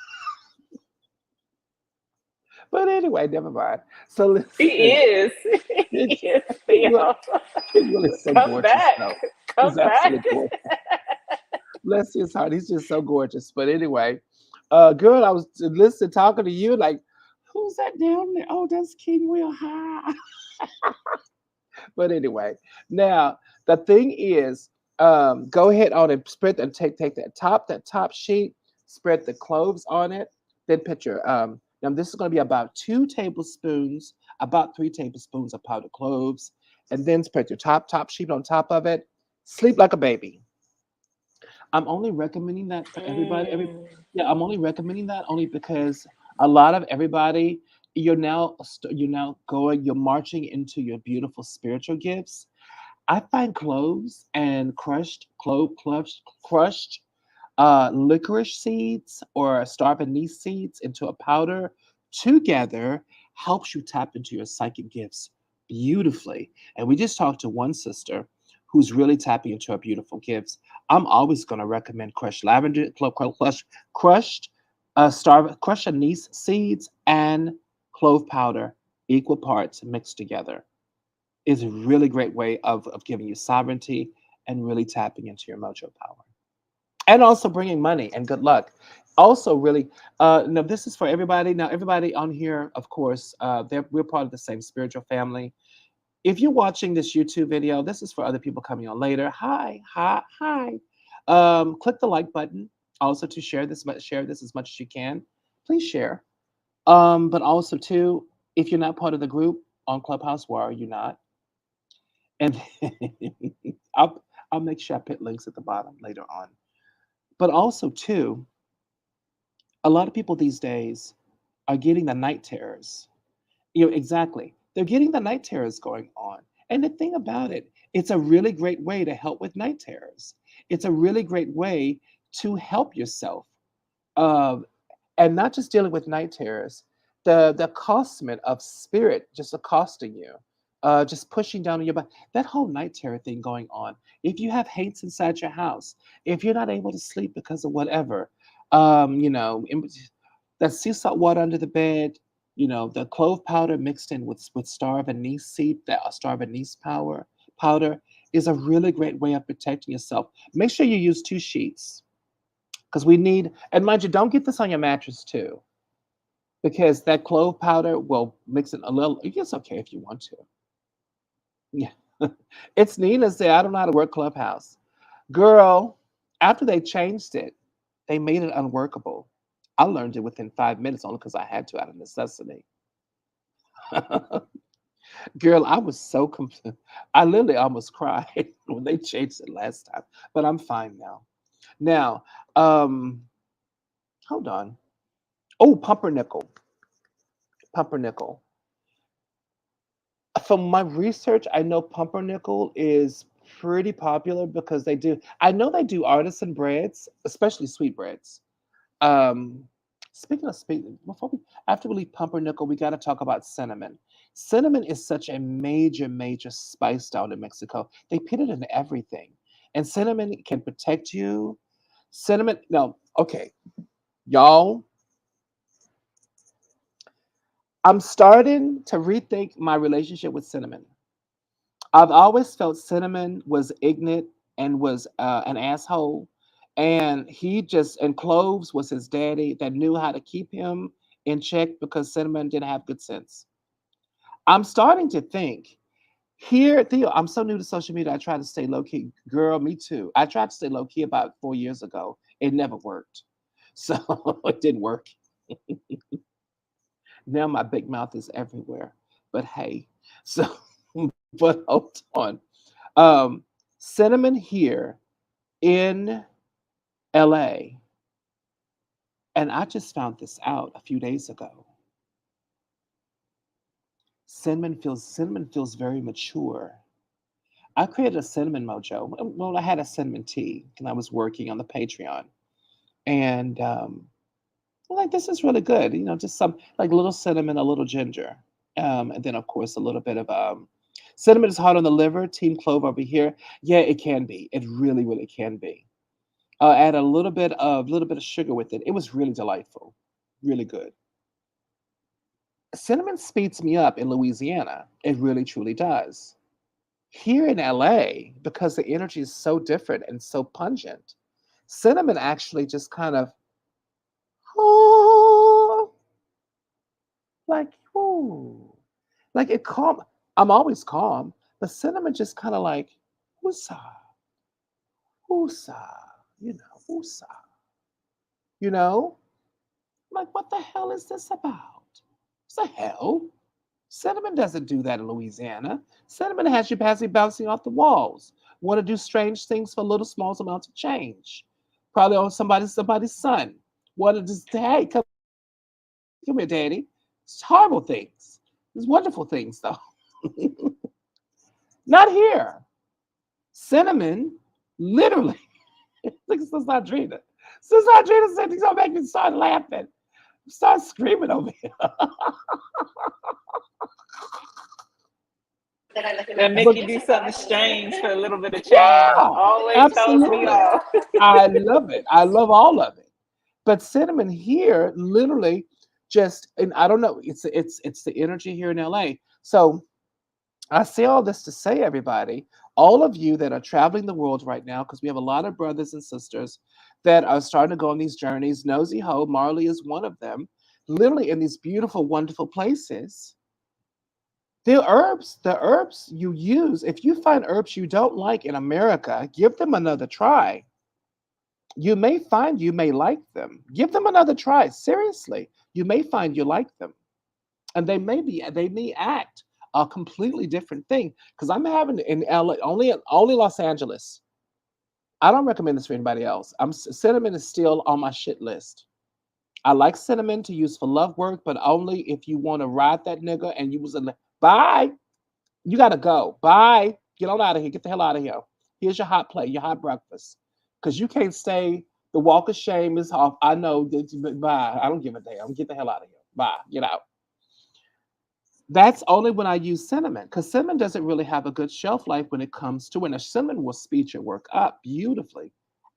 But anyway, never mind. So He listen, is. King, He is, King Will, Theo. King Will is so Come gorgeous, back. though. He's Come back. absolutely gorgeous. Bless his heart. He's just so gorgeous. But anyway, girl, I was listening, talking to you, like, who's that down there? Oh, that's King Will. Hi. But anyway, now the thing is, go ahead on and spread and take that top sheet, spread the cloves on it, then put your now this is going to be about 2 tablespoons, about 3 tablespoons of powdered cloves, and then spread your top sheet on top of it. Sleep like a baby. I'm only recommending that for everybody. Mm. Yeah, I'm only recommending that only because a lot of everybody, you're marching into your beautiful spiritual gifts. I find cloves and crushed licorice seeds or star of anise seeds into a powder together helps you tap into your psychic gifts beautifully. And we just talked to one sister who's really tapping into her beautiful gifts. I'm always going to recommend crushed lavender, crushed anise seeds and clove powder, equal parts mixed together. Is a really great way of giving you sovereignty and really tapping into your mojo power and also bringing money and good luck. Also, really, no, this is for everybody. Now, everybody on here, of course, we're part of the same spiritual family. If you're watching this YouTube video, this is for other people coming on later. Hi, hi, hi. Click the like button. Also, to share this as much as you can. Please share. But also, too, if you're not part of the group on Clubhouse, why are you not? And I'll I'll make sure I put links at the bottom later on. But also, too, a lot of people these days are getting the night terrors. Exactly. They're getting the night terrors going on. And the thing about it, it's a really great way to help with night terrors. It's a really great way to help yourself. Um, and not just dealing with night terrors, the accostement of spirit just accosting you, just pushing down on your back. That whole night terror thing going on. If you have hates inside your house, if you're not able to sleep because of whatever, that sea salt water under the bed, the clove powder mixed in with star of anise seed, that star of anise powder is a really great way of protecting yourself. Make sure you use 2 sheets because we need, and mind you, don't get this on your mattress too, because that clove powder will mix it a little. It's okay if you want to. Yeah. It's Nina said, I don't know how to work Clubhouse. Girl, after they changed it, they made it unworkable. I learned it within 5 minutes only because I had to out of necessity. Girl, I was so confused. I literally almost cried when they changed it last time, but I'm fine now. Now, hold on. Oh, pumpernickel. Pumpernickel. From my research, I know pumpernickel is pretty popular because I know they do artisan breads, especially sweetbreads. Um, speaking of after we leave pumpernickel, we got to talk about cinnamon. Cinnamon is such a major, major spice down in Mexico. They put it in everything, and cinnamon can protect you. Cinnamon, no, okay, y'all. I'm starting to rethink my relationship with cinnamon. I've always felt cinnamon was ignorant and was an asshole, and cloves was his daddy that knew how to keep him in check because cinnamon didn't have good sense. I'm starting to think here, Theo. I'm so new to social media. I try to stay low key. Girl, me too. I tried to stay low key about 4 years ago. It never worked, so it didn't work. Now my big mouth is everywhere. But hey, so but hold on. Um, cinnamon here in LA, and I just found this out a few days ago. Cinnamon feels very mature. I created a cinnamon mojo. Well, I had a cinnamon tea and I was working on the Patreon, and I'm like, this is really good. Just some like little cinnamon, a little ginger. And then, of course, a little bit of cinnamon is hard on the liver. Team clove over here. Yeah, it can be. It really, really can be. Add a little bit of sugar with it. It was really delightful, really good. Cinnamon speeds me up in Louisiana. It really, truly does. Here in LA, because the energy is so different and so pungent, cinnamon actually just kind of, oh, like, ooh, like it calm. I'm always calm, but cinnamon just kind of like, woosah, woosah, woosah, you know? Like, what the hell is this about? What the hell? Cinnamon doesn't do that in Louisiana. Cinnamon has you passing bouncing off the walls. Want to do strange things for little small amounts of change. Probably on somebody's son. Want to just hey, come here, daddy. It's horrible things. It's wonderful things though. Not here. Cinnamon, literally. Look at Sister Audrina. Sister Audrina said he's gonna make me start laughing. Start screaming over here. That make But you do something strange for a little bit of change. yeah, Always throws me absolutely. off. I love it. I love all of it. But cinnamon here, literally, just and I don't know. It's the energy here in LA. So I say all this to say, everybody, all of you that are traveling the world right now, because we have a lot of brothers and sisters that are starting to go on these journeys. Nosy Ho, Marley is one of them. Literally in these beautiful, wonderful places. The herbs you use, if you find herbs you don't like in America, give them another try. You may find you may like them. Give them another try. Seriously, you may find you like them, and they may act a completely different thing. Because I'm having in LA, only Los Angeles. I don't recommend this for anybody else. Cinnamon is still on my shit list. I like cinnamon to use for love work, but only if you want to ride that nigga and you was in the bye. You gotta go. Bye. Get on out of here. Get the hell out of here. Here's your hot plate, your hot breakfast. Because you can't stay. The walk of shame is off. I know. Bye. I don't give a damn. Get the hell out of here. Bye. Get out. That's only when I use cinnamon, because cinnamon doesn't really have a good shelf life when it comes to it. And cinnamon will speed your work up beautifully,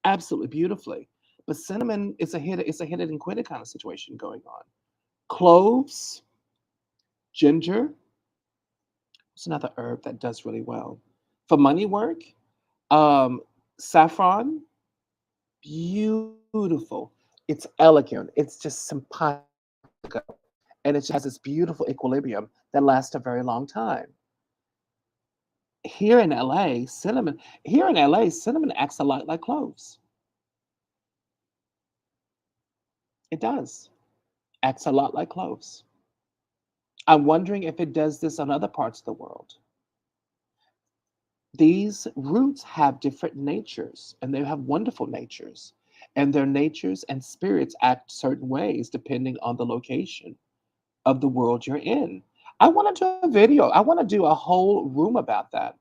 absolutely beautifully. But cinnamon is a hit it and quit it kind of situation going on. Cloves, ginger, it's another herb that does really well. For money work, um, saffron, beautiful. It's elegant. It's just simpatico. And it just has this beautiful equilibrium that lasts a very long time. Here in LA, cinnamon acts a lot like cloves. It does. Acts a lot like cloves. I'm wondering if it does this on other parts of the world. These roots have different natures and they have wonderful natures. And their natures and spirits act certain ways depending on the location of the world you're in. I want to do a video. I want to do a whole room about that,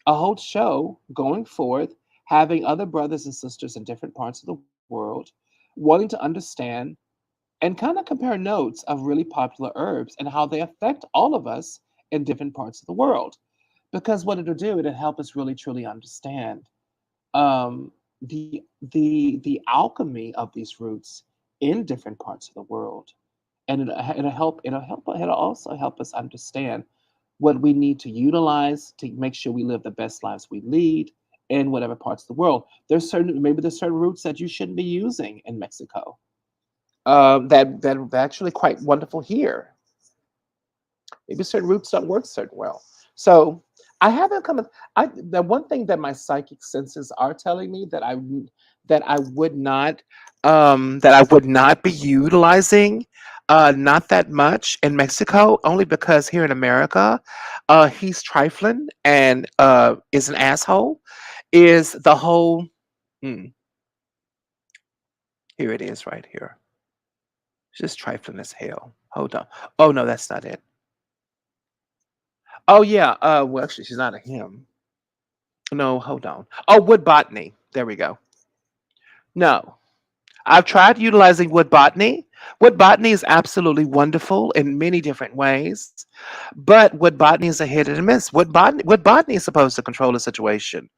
a whole show going forth, having other brothers and sisters in different parts of the world wanting to understand and kind of compare notes of really popular herbs and how they affect all of us in different parts of the world. Because what it'll do, it'll help us really truly understand um, the alchemy of these roots in different parts of the world, and it'll also help us understand what we need to utilize to make sure we live the best lives we lead in whatever parts of the world. There's certain roots that you shouldn't be using in Mexico. That are actually quite wonderful here. Maybe certain roots don't work certain well. So I haven't come. The one thing that my psychic senses are telling me that I would not be utilizing, not that much in Mexico, only because here in America, he's trifling and is an asshole. Is the whole hmm, here it is right here. It's just trifling as hell. Hold on. Oh no, that's not it. Oh yeah. Well, actually, she's not a him. No, hold on. Oh, wood botany. There we go. No, I've tried utilizing wood botany. Wood botany is absolutely wonderful in many different ways, but wood botany is a hit and miss. Wood botany is supposed to control the situation,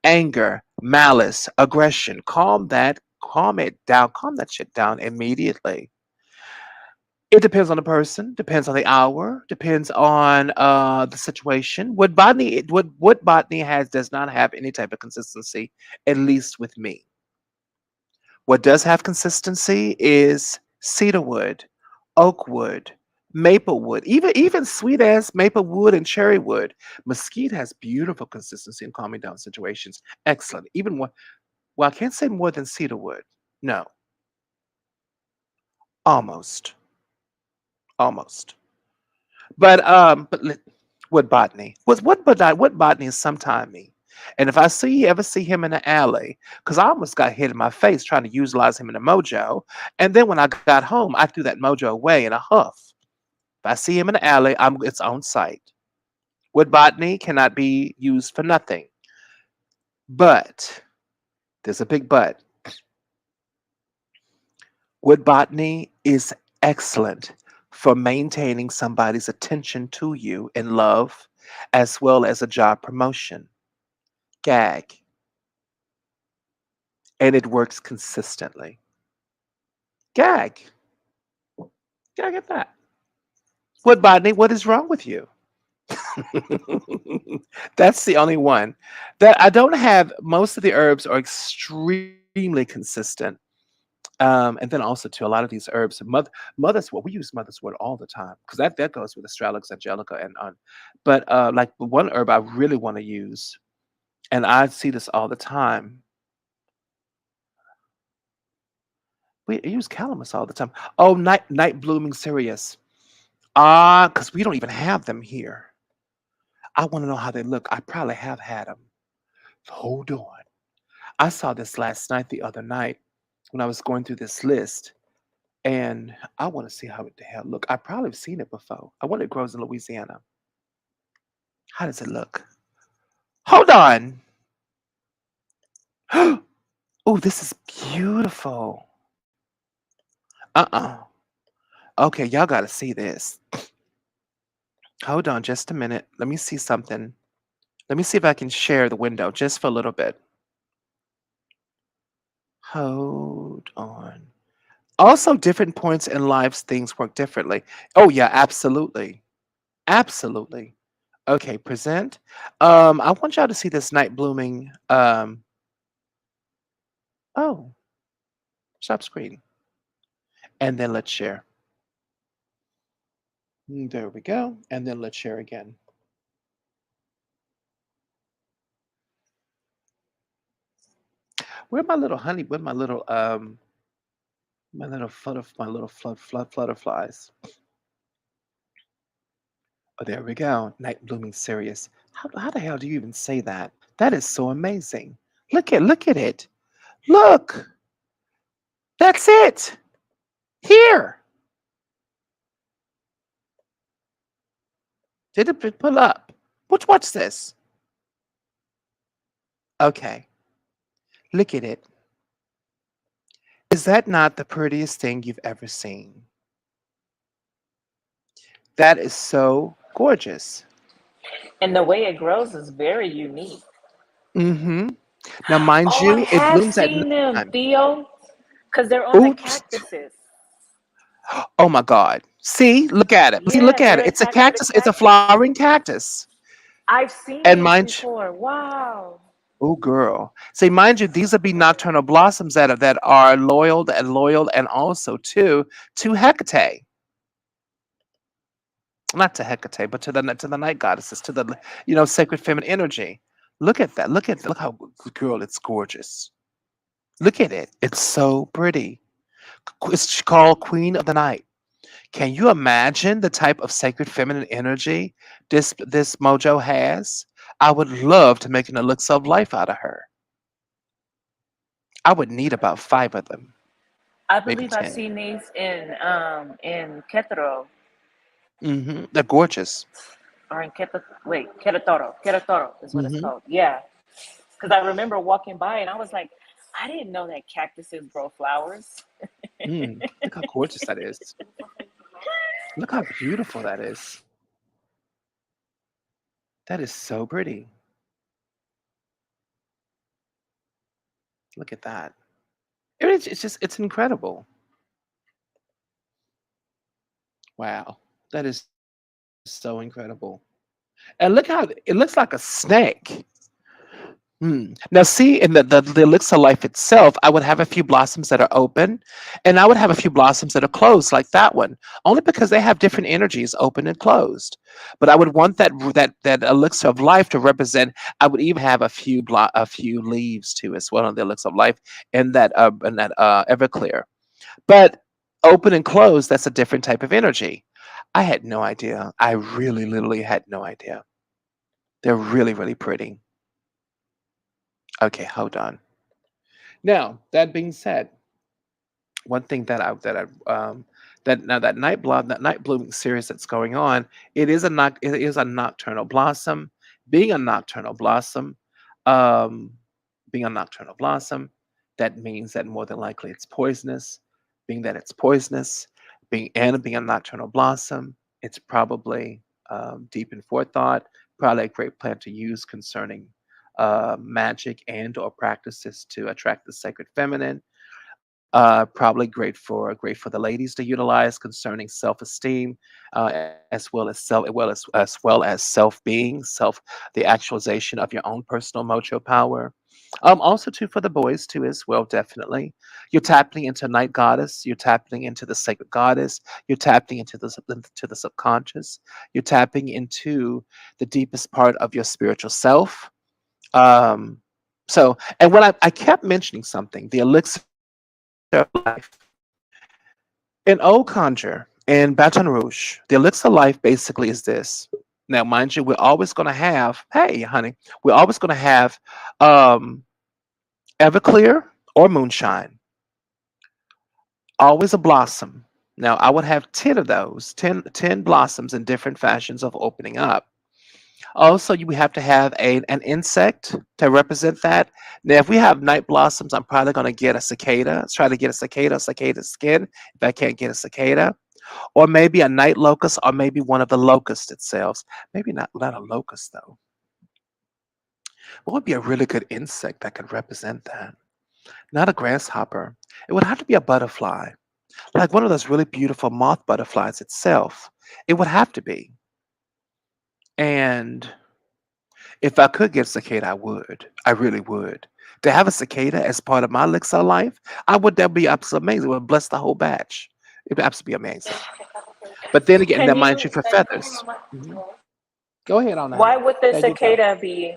anger, malice, aggression. Calm it down, calm that shit down immediately. It depends on the person, depends on the hour, depends on the situation. Wood botany does not have any type of consistency, at least with me. What does have consistency is cedar wood, oak wood, maple wood, even sweet ass maple wood and cherry wood. Mesquite has beautiful consistency in calming down situations. Excellent. Even more, well, I can't say more than cedar wood. No, almost, almost. But wood botany. Wood botany is sometime me. And if I ever see him in the alley, because I almost got hit in my face trying to utilize him in a mojo, and then when I got home, I threw that mojo away in a huff. If I see him in the alley, it's on site. Wood botany cannot be used for nothing. But there's a big but. Wood botany is excellent for maintaining somebody's attention to you in love as well as a job promotion. Gag. And it works consistently. Gag. Gag at that. Wood botany, what is wrong with you? That's the only one that I don't have. Most of the herbs are extremely consistent. And then also too, a lot of these herbs, mother's wort. We use mother's wort all the time because that goes with Astralis angelica and on. But like the one herb I really want to use, and I see this all the time. We use calamus all the time. Oh, night blooming cereus. Ah, because we don't even have them here. I want to know how they look. I probably have had them. Hold on. I saw this last night, the other night, when I was going through this list, and I want to see how it the hell look. I probably have seen it before. I wonder it grows in Louisiana. How does it look? Hold on. Oh, this is beautiful. Uh-uh. Okay, y'all got to see this. Hold on just a minute. Let me see something. Let me see if I can share the window just for a little bit. Hold on. Also, different points in lives, things work differently. Oh, yeah, absolutely. Absolutely. Okay, present. I want y'all to see this night blooming. Oh, stop screen. And then let's share. There we go. And then let's share again. Where my little honey? Where my little flutterflies? Oh, there we go. Night blooming cereus. How the hell do you even say that? That is so amazing. Look at it. Look. That's it. Here. Did it pull up? What's this? Okay. Look at it. Is that not the prettiest thing you've ever seen? That is so gorgeous. And the way it grows is very unique. Mm-hmm. Now, mind Oh, I you, it have blooms at seen them, nighttime. Theo, because they're on the Oops. cactuses. Oh my God. See, look at it. See, look Yeah, at they're it. It's a attached to the cactus. It's a cactus. flowering cactus. I've seen And these mind you, before. Wow. oh girl. See, mind you, these would be nocturnal blossoms that are loyal and also to Hecate. Not to Hecate, but to the night goddesses, to the sacred feminine energy. Look at that. Look how girl, it's gorgeous. Look at it. It's so pretty. It's called Queen of the Night. Can you imagine the type of sacred feminine energy this mojo has? I would love to make an elixir of life out of her. I would need about 5 of them, I maybe believe I've 10. seen these in Querétaro They're gorgeous. or in Querétaro. Querétaro is what it's Hmm. called. Yeah, because I remember walking by and I was like, I didn't know that cactuses grow flowers. Look how gorgeous that is. Look how beautiful that is. That is so pretty. Look at that. It's just, it's incredible. Wow. That is so incredible. And look how it looks like a snake. Now, see, in the elixir life itself, I would have a few blossoms that are open, and I would have a few blossoms that are closed, like that one, only because they have different energies, open and closed. But I would want that elixir of life to represent. I would even have a few leaves too, as well, on the elixir of life in that Everclear. But open and closed, that's a different type of energy. I had no idea. I really, literally had no idea. They're really, really pretty. Okay, hold on. Now, that being said, one thing that now that night blooming series that's going on, it is a nocturnal blossom. Being a nocturnal blossom, um, being a nocturnal blossom, that means that more than likely it's poisonous. Being that it's poisonous, being a nocturnal blossom, it's probably deep in forethought, probably a great plant to use concerning magic and or practices to attract the sacred feminine. Probably great for the ladies to utilize concerning self-esteem, as well as self-being, the actualization of your own personal mojo power. Also too for the boys too as well, definitely. You're tapping into night goddess. You're tapping into the sacred goddess. You're tapping into into the subconscious. You're tapping into the deepest part of your spiritual self. Um, and when I kept mentioning something, the elixir of life. In Old Conjure in Baton Rouge, the elixir of life basically is this. Now, mind you, we're always going to have, hey, honey, we're always going to have um, Everclear or moonshine, always a blossom. Now, I would have 10 of those, 10 blossoms in different fashions of opening up. Also, you would have to have an insect to represent that. Now, if we have night blossoms, I'm probably going to get a cicada. Let's try to get a cicada skin if I can't get a cicada. Or maybe a night locust, or maybe one of the locusts itself. Maybe not a locust, though. What would be a really good insect that could represent that? Not a grasshopper. It would have to be a butterfly, like one of those really beautiful moth butterflies itself. It would have to be. And if I could get a cicada, I would. I really would. To have a cicada as part of my elixir life, that would be absolutely amazing. It would bless the whole batch. It would absolutely be amazing. But then again, Can now mind you? you, for feathers. Mhm. Go ahead on, Why honey. would the There you go. cicada be?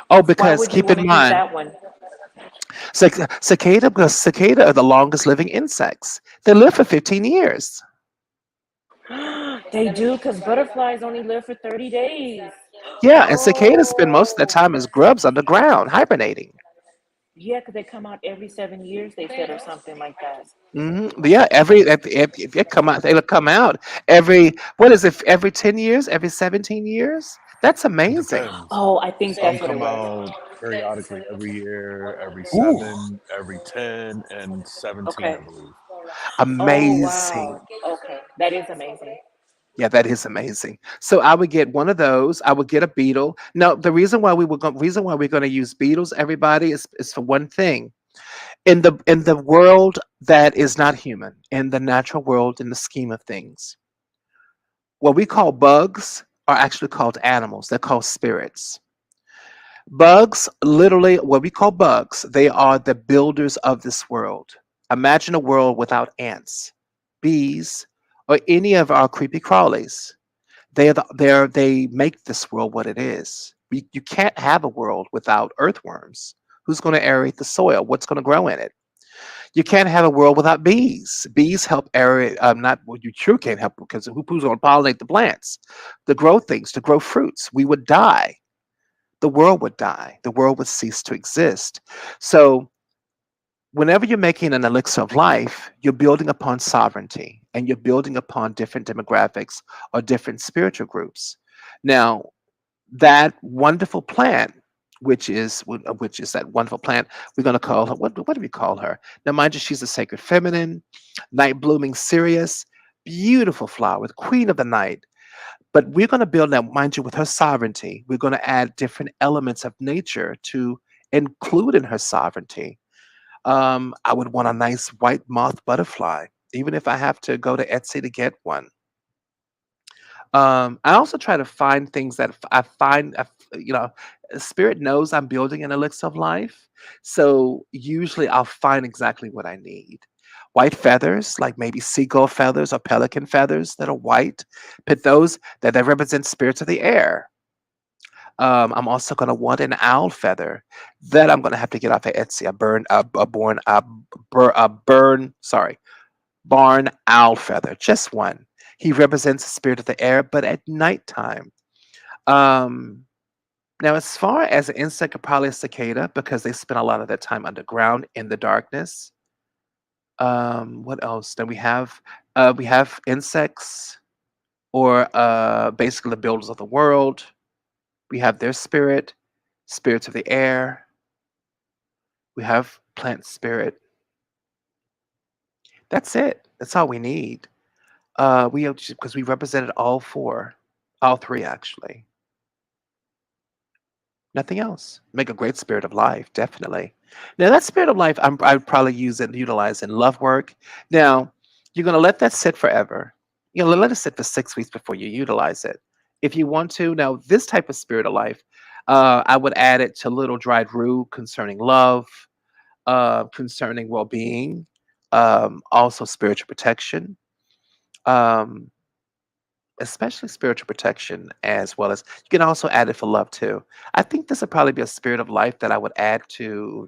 Oh, Why because would you keep want in to use mind, that one? because cicada are the longest living insects. They live for 15 years. They do, because butterflies only live for 30 days. Yeah, and cicadas spend most of their Oh, time as grubs underground, hibernating. yeah, because they come out every 7 years, they said, or something like that. Yeah, if they come out, they'll come out every, what is it, every 10 years, every 17 years? That's It amazing. depends. Oh, I think Some that's what it come was. out periodically every year, every Ooh, 7, every 10, and 17, Okay. I believe. Oh, amazing. wow. Okay. That is amazing. Yeah, that is amazing. So I would get one of those. I would get a beetle. Now, the reason why we're going to use beetles, everybody, is for one thing. In the world that is not human, in the natural world, in the scheme of things, what we call bugs are actually called animals. They're called spirits. Bugs, literally, what we call bugs, they are the builders of this world. Imagine a world without ants, bees, or any of our creepy crawlies. They make this world what it is. You can't have a world without earthworms. Who's going to aerate the soil? What's going to grow in it? You can't have a world without bees. Bees help aerate. Not well, you sure can't help because who's going to pollinate the plants, to grow things, to grow fruits? We would die. The world would die. The world would cease to exist. So whenever you're making an elixir of life, you're building upon sovereignty and you're building upon different demographics or different spiritual groups. Now, that wonderful plant which is that wonderful plant. We're going to call her, what do we call her? Now, mind you, she's a sacred feminine, night blooming Sirius, beautiful flower, queen of the night. But we're going to build that, mind you, with her sovereignty. We're going to add different elements of nature to include in her sovereignty. I would want a nice white moth butterfly, even if I have to go to Etsy to get one. I also try to find things that I find, Spirit knows I'm building an elixir of life. So usually I'll find exactly what I need. White feathers, like maybe seagull feathers or pelican feathers that are white, but those that represent spirits of the air. I'm also going to want an owl feather that I'm going to have to get off of Etsy. Sorry, barn owl feather, just one. He represents the spirit of the air, but at nighttime. Um, Now, as far as an insect, probably a cicada because they spend a lot of their time underground in the darkness. What else? Then we have insects or basically the builders of the world. We have their spirit, spirits of the air. We have plant spirit. That's it. That's all we need. We have because we represented all four, all three actually. Nothing else. Make a great spirit of life, definitely. Now that spirit of life, I'd probably use it and utilize in love work. Now, you're gonna let that sit forever. Let it sit for 6 weeks before you utilize it. If you want to, now this type of spirit of life, I would add it to little dried rue concerning love, concerning well-being, also spiritual protection. Um, Especially spiritual protection as well as you can also add it for love too. I think this would probably be a spirit of life that I would add to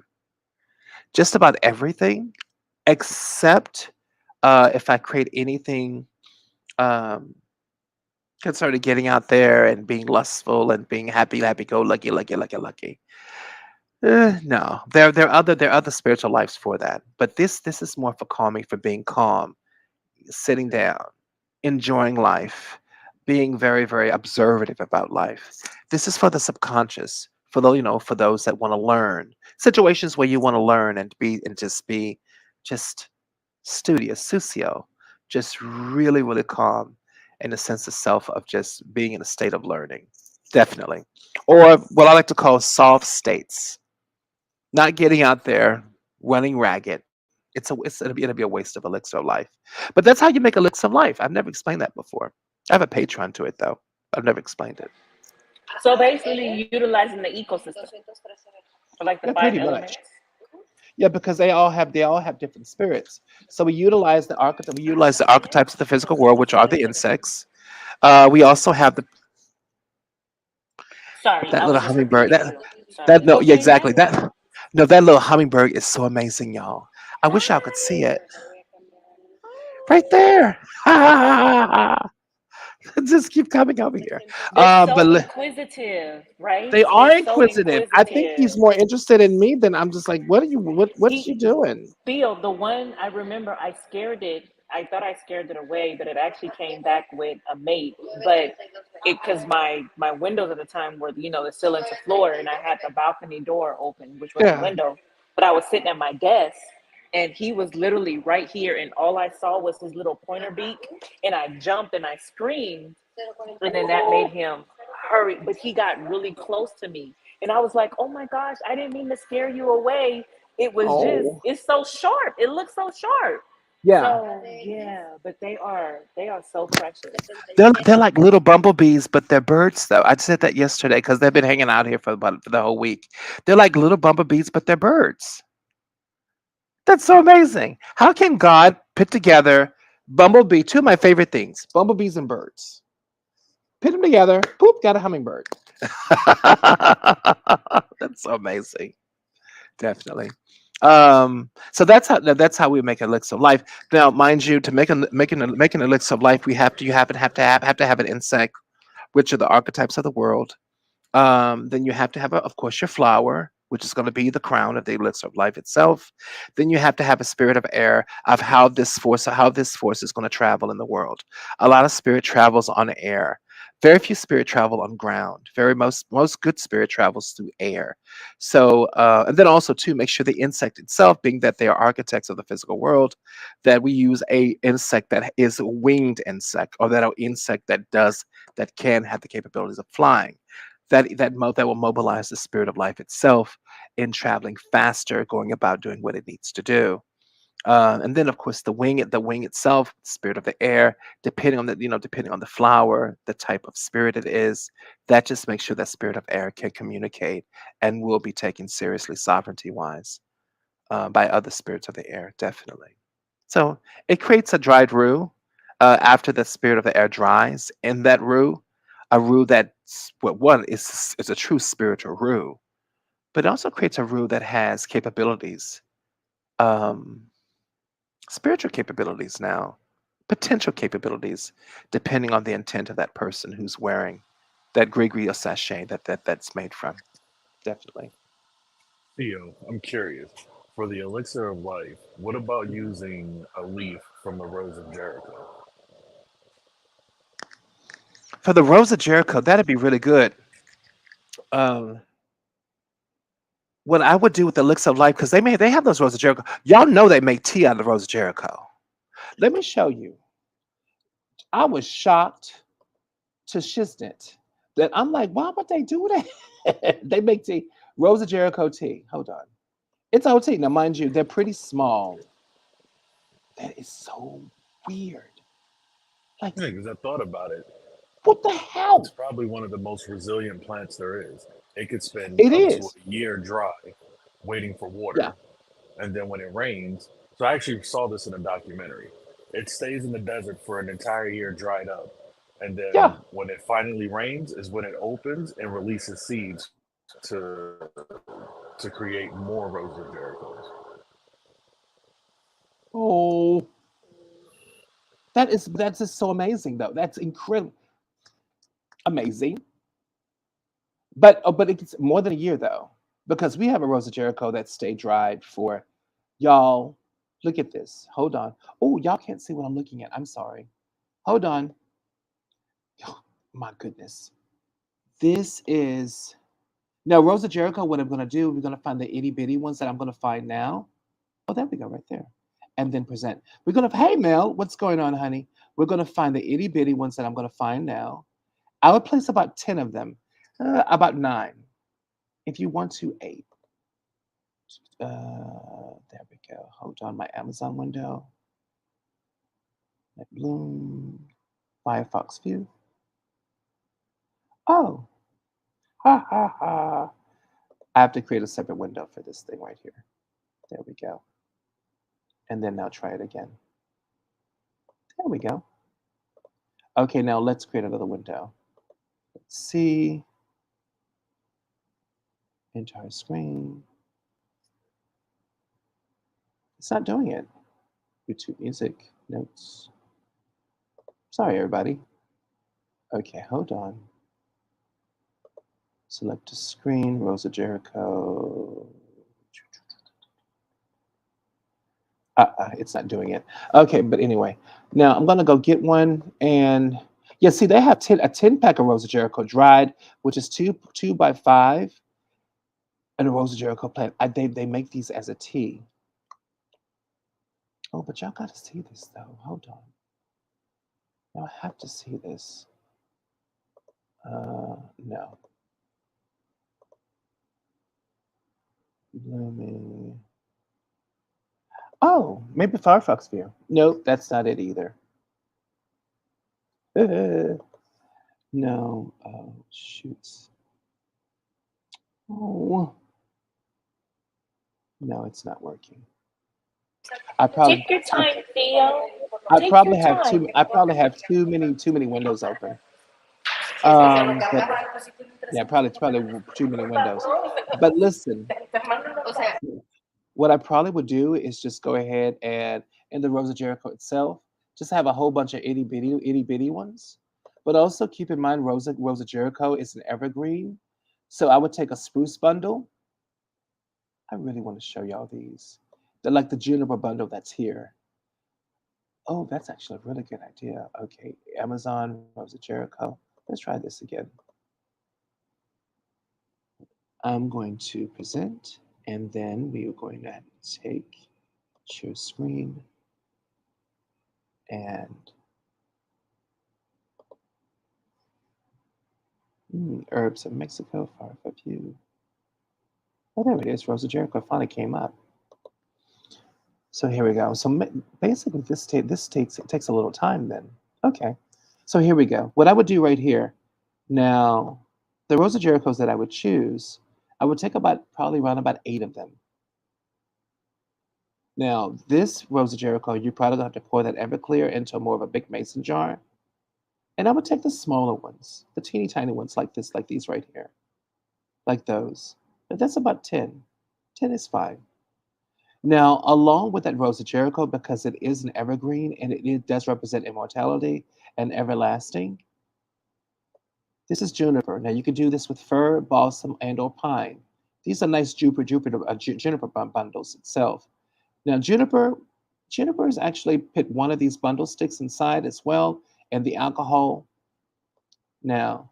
just about everything, except if I create anything um, concerning getting out there and being lustful and being happy, happy go lucky, lucky, lucky, lucky. No, there are other spiritual lives for that, but this is more for calming, for being calm, sitting down, enjoying life, being very, very observative about life. This is for the subconscious, for for those that want to learn. Situations where you want to learn and just be just studious, sucio, just really, really calm in the sense of self of just being in a state of learning. Definitely. Or what I like to call soft states. Not getting out there running ragged. It'll be a waste of elixir of life. But that's how you make elixir of life. I've never explained that before. I have a Patreon to it though. I've never explained it. So basically, utilizing the ecosystem for like the Yeah, five pretty much. elements. Yeah, because they all have different spirits. So we utilize the archetypes of the physical world, which are the insects. We also have Sorry, that I little was just hummingbird. repeating That you. Sorry. that no, Oh, yeah, you ain't exactly. got it. That little hummingbird is so amazing, y'all. I wish y'all could see it. Right there. Just keep coming over here. They're But so inquisitive, right? they They're are so inquisitive. I think he's inquisitive. more interested in me than I'm just like, what's He you doing? Theo, the one I remember, I scared it. I thought I scared it away, but it actually came back with a mate. But it because my windows at the time were the ceiling to floor, and I had the balcony door open, which was the Yeah. window. But I was sitting at my desk, and he was literally right here, and all I saw was his little pointer beak, and I jumped and I screamed, and then that made him hurry. But he got really close to me, and I was like, "Oh my gosh, I didn't mean to scare you away. It was just, Oh. it's so sharp. It looks so sharp." Yeah. So yeah, but they are so precious. They're like little bumblebees, but they're birds though. I said that yesterday because they've been hanging out here for the whole week. They're like little bumblebees, but they're birds. That's so amazing. How can God put together bumblebee, two of my favorite things, bumblebees and birds? Put them together, poop, got a hummingbird. That's so amazing. Definitely. So that's how we make elixir of life. Now, mind you, to make an elixir of life, we have to have an insect, which are the archetypes of the world. Then you have to have, of course, your flower, which is going to be the crown of the elixir of life itself. Then you have to have a spirit of air of how this force is going to travel in the world. A lot of spirit travels on air. Very few spirit travel on ground. Most good spirit travels through air. So and then also too, make sure the insect itself, being that they are architects of the physical world, that we use a insect that is a winged insect, or that an insect that can have the capabilities of flying. That will mobilize the spirit of life itself in traveling faster, going about doing what it needs to do. And then of course the wing itself, spirit of the air, depending on the flower, the type of spirit it is, that just makes sure that spirit of air can communicate and will be taken seriously sovereignty wise by other spirits of the air, definitely. So it creates a dried roux after the spirit of the air dries in that roux, a roux that's what one is a true spiritual roux, but it also creates a roux that has capabilities. Um, Spiritual capabilities now, potential capabilities, depending on the intent of that person who's wearing that grigri or sachet that's made from. Definitely. Theo, I'm curious. For the elixir of life, what about using a leaf from the Rose of Jericho? For the Rose of Jericho, that'd be really good. Um, what I would do with the elixir of life, because they have those Rose of Jericho. Y'all know they make tea out of the Rose of Jericho. Let me show you. I was shocked to shiznit that I'm like, why would they do that? They make tea, Rose of Jericho tea. Hold on. It's OT. Now, mind you, they're pretty small. That is so weird. Like, Yeah, because I thought about it. what the It's hell? probably one of the most resilient plants there is. It could spend It up to is. a year dry waiting for Yeah. water. And then when it rains, so I actually saw this in a documentary. It stays in the desert for an entire year dried up. And then Yeah. when it finally rains is when it opens and releases seeds to create more Rose of Jerichos. Oh, that's just so amazing, though. That's incredible, amazing. But it's more than a year though, because we have a Rose of Jericho that stayed dried for y'all. Look at this. Hold on. Oh, y'all can't see what I'm looking at. I'm sorry. Hold on. Oh, my goodness. This is now Rose of Jericho. What I'm gonna do? We're gonna find the itty bitty ones that I'm gonna find now. Oh, there we go, right there. And then present. We're gonna. Hey, Mel, what's going on, honey? We're gonna find the itty bitty ones that I'm gonna find now. I would place about 10 of them, about 9. If you want to, 8. There we go. Hold on, my Amazon window. Let bloom. Firefox view. Oh, ha ha ha. I have to create a separate window for this thing right here. There we go. And then now try it again. There we go. Okay, now let's create another window. Let's see. Entire screen. It's not doing it. YouTube music, notes. Sorry, everybody. Okay, hold on. Select a screen, Rose of Jericho. It's not doing it. Okay, but anyway, now I'm gonna go get one, and yeah, see they have a 10 pack of Rose of Jericho dried, which is two by 5, and a Rose of Jericho plant. They make these as a tea. Oh, but y'all gotta see this though. Hold on, y'all have to see this. No, blooming. Oh, maybe Firefox View. Nope, that's not it either. No. Oh, shoots. Oh, no, it's not working. I probably, Take your I, time, Theo. I Take your probably have time. too many windows open. But yeah, probably too many windows. But listen, what I probably would do is just go ahead and in the Rose of Jericho itself, just have a whole bunch of itty bitty ones. But also keep in mind, Rose of Jericho is an evergreen, so I would take a spruce bundle. I really want to show y'all these. They're like the juniper bundle that's here. Oh, that's actually a really good idea. Okay, Amazon, Rose of Jericho. Let's try this again. I'm going to present, and then we are going to take share screen and herbs of Mexico, far for view. Oh, there it is. Rosa Jericho finally came up. So here we go. So basically, this takes a little time then. Okay. So here we go. What I would do right here. Now, the Rosa Jerichos that I would choose, I would take probably around about 8 of them. Now, this Rosa Jericho, you probably have to pour that Everclear into more of a big mason jar. And I would take the smaller ones, the teeny tiny ones like this, like these right here, like those. But that's about 10. 10 is fine. Now, along with that Rosa Jericho, because it is an evergreen and it does represent immortality and everlasting, this is juniper. Now, you can do this with fir, balsam, and or pine. These are nice juniper bundles itself. Now, juniper is actually put one of these bundle sticks inside as well, and the alcohol. Now,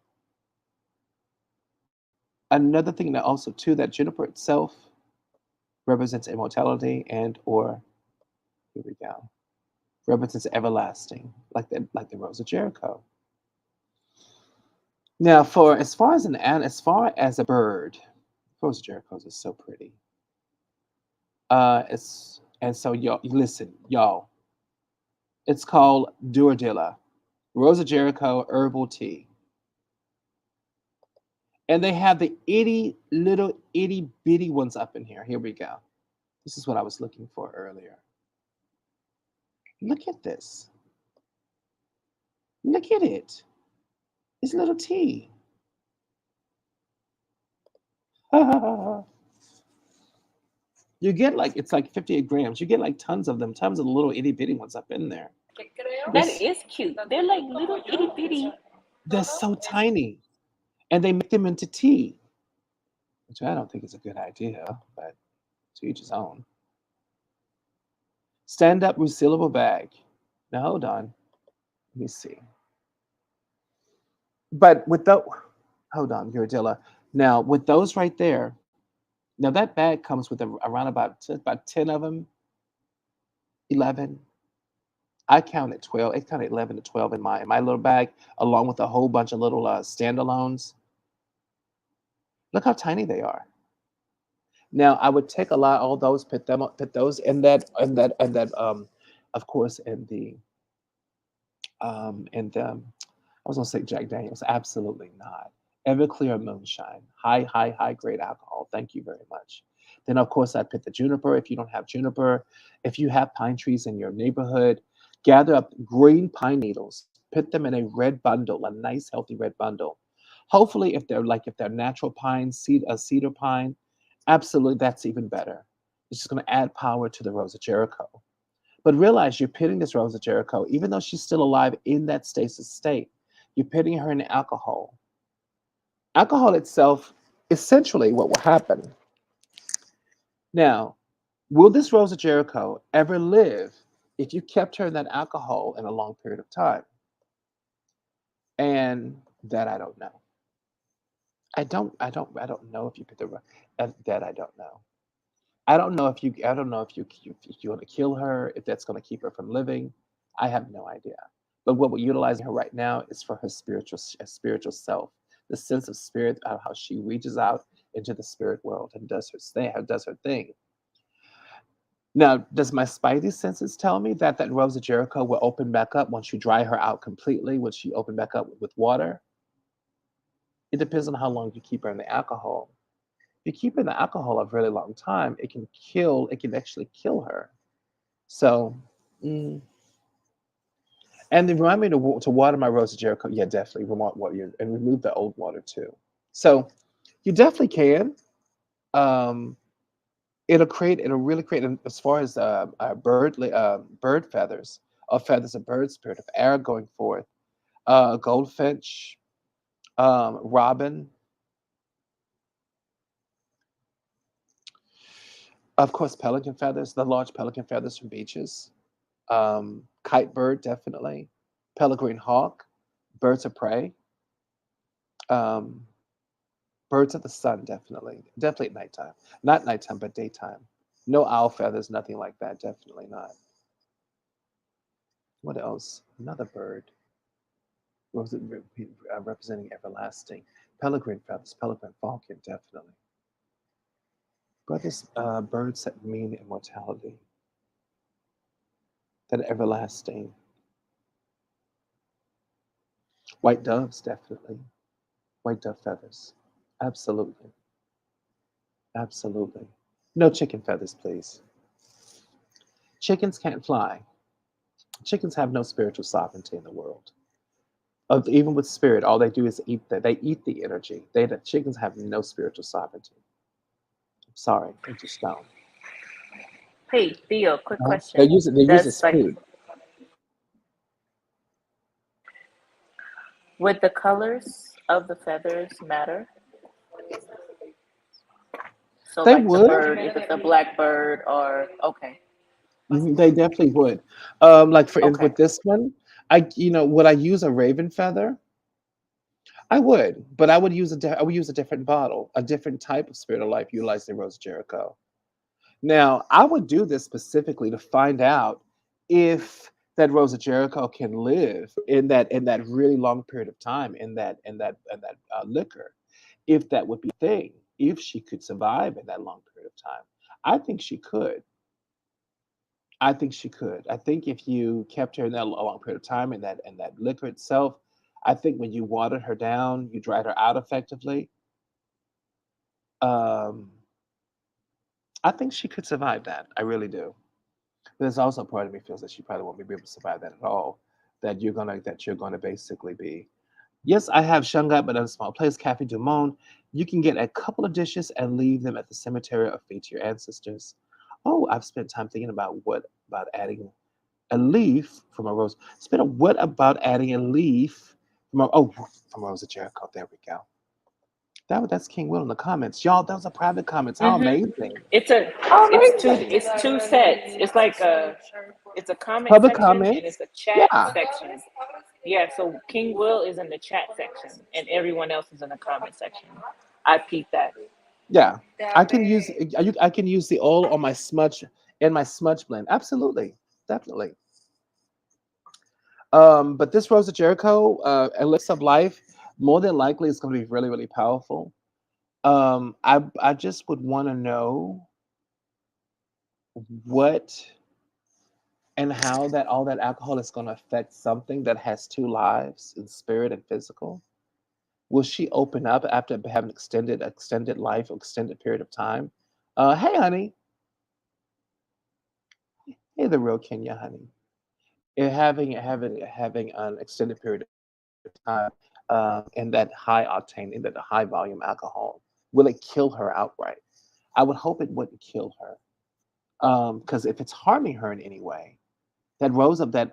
another thing that also too, that juniper itself represents immortality and or here we go, represents everlasting, like the Rose of Jericho. Now, as far as a bird, Rose of Jericho is so pretty. So y'all listen, y'all. It's called Duradilla, Rose of Jericho herbal tea. And they have the little itty bitty ones up in here. Here we go. This is what I was looking for earlier. Look at this. Look at it. It's little tea. You get it's like 58 grams. You get like tons of them, tons of the little itty bitty ones up in there. That is cute. They're like little itty bitty. They're so tiny. And they make them into tea, which I don't think is a good idea, but to each his own. Stand up resealable bag. Now hold on. Let me see. But with hold on, Uradilla. Now with those right there, now that bag comes with around about 10 of them, 11. I counted 12. It counted 11 to 12 in my little bag, along with a whole bunch of little standalones. Look how tiny they are. Now I would take all those, put those in that, of course, I was gonna say Jack Daniels. Absolutely not. Everclear moonshine, high grade alcohol. Thank you very much. Then of course I'd put the juniper. If you don't have juniper, if you have pine trees in your neighborhood, gather up green pine needles, put them in a red bundle, a nice healthy red bundle. Hopefully, if they're natural pine, cedar pine, absolutely that's even better. It's just going to add power to the Rose of Jericho. But realize you're pitting this Rose of Jericho, even though she's still alive in that stasis state, you're pitting her in alcohol. Alcohol itself, essentially, what will happen. Now, will this Rose of Jericho ever live if you kept her in that alcohol in a long period of time? And that I don't know. I don't know if you put that I don't know. I don't know if you want to kill her, if that's going to keep her from living. I have no idea. But what we're utilizing her right now is for her spiritual self, the sense of spirit, of how she reaches out into the spirit world and does her thing. Now, does my spidey senses tell me that Rose of Jericho will open back up once you dry her out completely? Will she open back up with water? It depends on how long you keep her in the alcohol. If you keep her in the alcohol a really long time, it can actually kill her. So, and they remind me to water my Rose of Jericho. Yeah, definitely water and remove the old water too. So, you definitely can. It'll really create, as far as bird feathers, or feathers of bird spirit of air going forth, goldfinch, robin, of course, pelican feathers, the large pelican feathers from beaches, kite bird, definitely, peregrine hawk, birds of prey. Um, birds of the sun, definitely. Definitely at nighttime. Not nighttime, but daytime. No owl feathers, nothing like that. Definitely not. What else? Another bird. What was it representing everlasting? Peregrine feathers, peregrine falcon, definitely. Brothers, birds that mean immortality, that everlasting. White doves, definitely. White dove feathers. Absolutely. Absolutely. No chicken feathers, please. Chickens can't fly. Chickens have no spiritual sovereignty in the world. Even with spirit, all they do is eat that. They eat the energy. The chickens have no spiritual sovereignty. I'm sorry, they just don't. Hey, Theo, quick They question. use it. They use it Does as like food. would the colors of the feathers matter? So They like the would. bird, if it's a black bird or okay. Mhm, they definitely would. Like for Okay. with this one, would I use a raven feather? I would, but I would use a different bottle, a different type of spirit of life utilizing Rose of Jericho. Now, I would do this specifically to find out if that Rose of Jericho can live in that really long period of time in that liquor, if that would be a thing, if she could survive in that long period of time. I think she could. I think she could. I think if you kept her in that long period of time in that liquor itself, I think when you watered her down, you dried her out effectively. Um, I think she could survive that. I really do. There's also a part of me feels that she probably won't be able to survive that at all. That you're gonna basically be. Yes, I have Shungat, but at a small place, Cafe Du Monde. You can get a couple of dishes and leave them at the cemetery or feed to your ancestors. Oh, I've spent time thinking about adding a leaf from a rose. What about adding a leaf from a rose of Jericho? There we go. That's King Will in the comments, y'all. Those are private comments. How Mm-hmm. amazing! It's a How amazing! it's two sets. It's a comment Public section and it's comments. a chat Yeah, section. Yeah, so King Will is in the chat section and everyone else is in the comment section. I peeped that. yeah. I can use the oil on my smudge in my smudge blend. Absolutely, definitely. But this Rose of Jericho, Elixir of Life, more than likely is going to be really, really powerful. I just would want to know what and how that all that alcohol is going to affect something that has two lives in spirit and physical. Will she open up after having extended life, extended period of time? Hey, honey. Hey, the real Kenya, honey. Having an extended period of time in that high octane, in that high volume alcohol, will it kill her outright? I would hope it wouldn't kill her, because if it's harming her in any way, that rose of that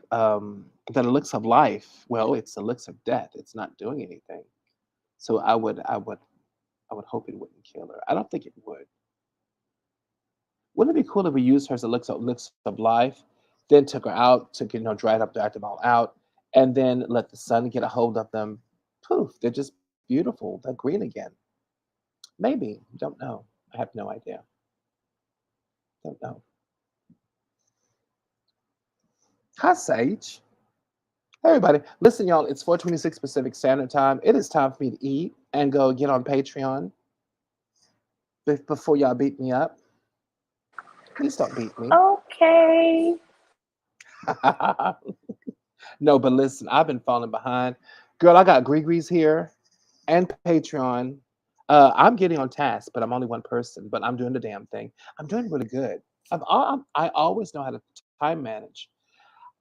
elixir of life, well, it's elixir of death. It's not doing anything. So I would hope it wouldn't kill her. I don't think it would. Wouldn't it be cool if we used her as elixir of life, then took her out, dried up, dragged them all out, and then let the sun get a hold of them? Poof, they're just beautiful. They're green again. Maybe. Don't know. I have no idea. Don't know. Hi, Sage. Hey, everybody. Listen, y'all, it's 4:26 Pacific Standard Time. It is time for me to eat and go get on Patreon before y'all beat me up. Please don't beat me. Okay. No, but listen, I've been falling behind. Girl, I got Grigri's here and Patreon. I'm getting on task, but I'm only one person, but I'm doing the damn thing. I'm doing really good. I always know how to time manage.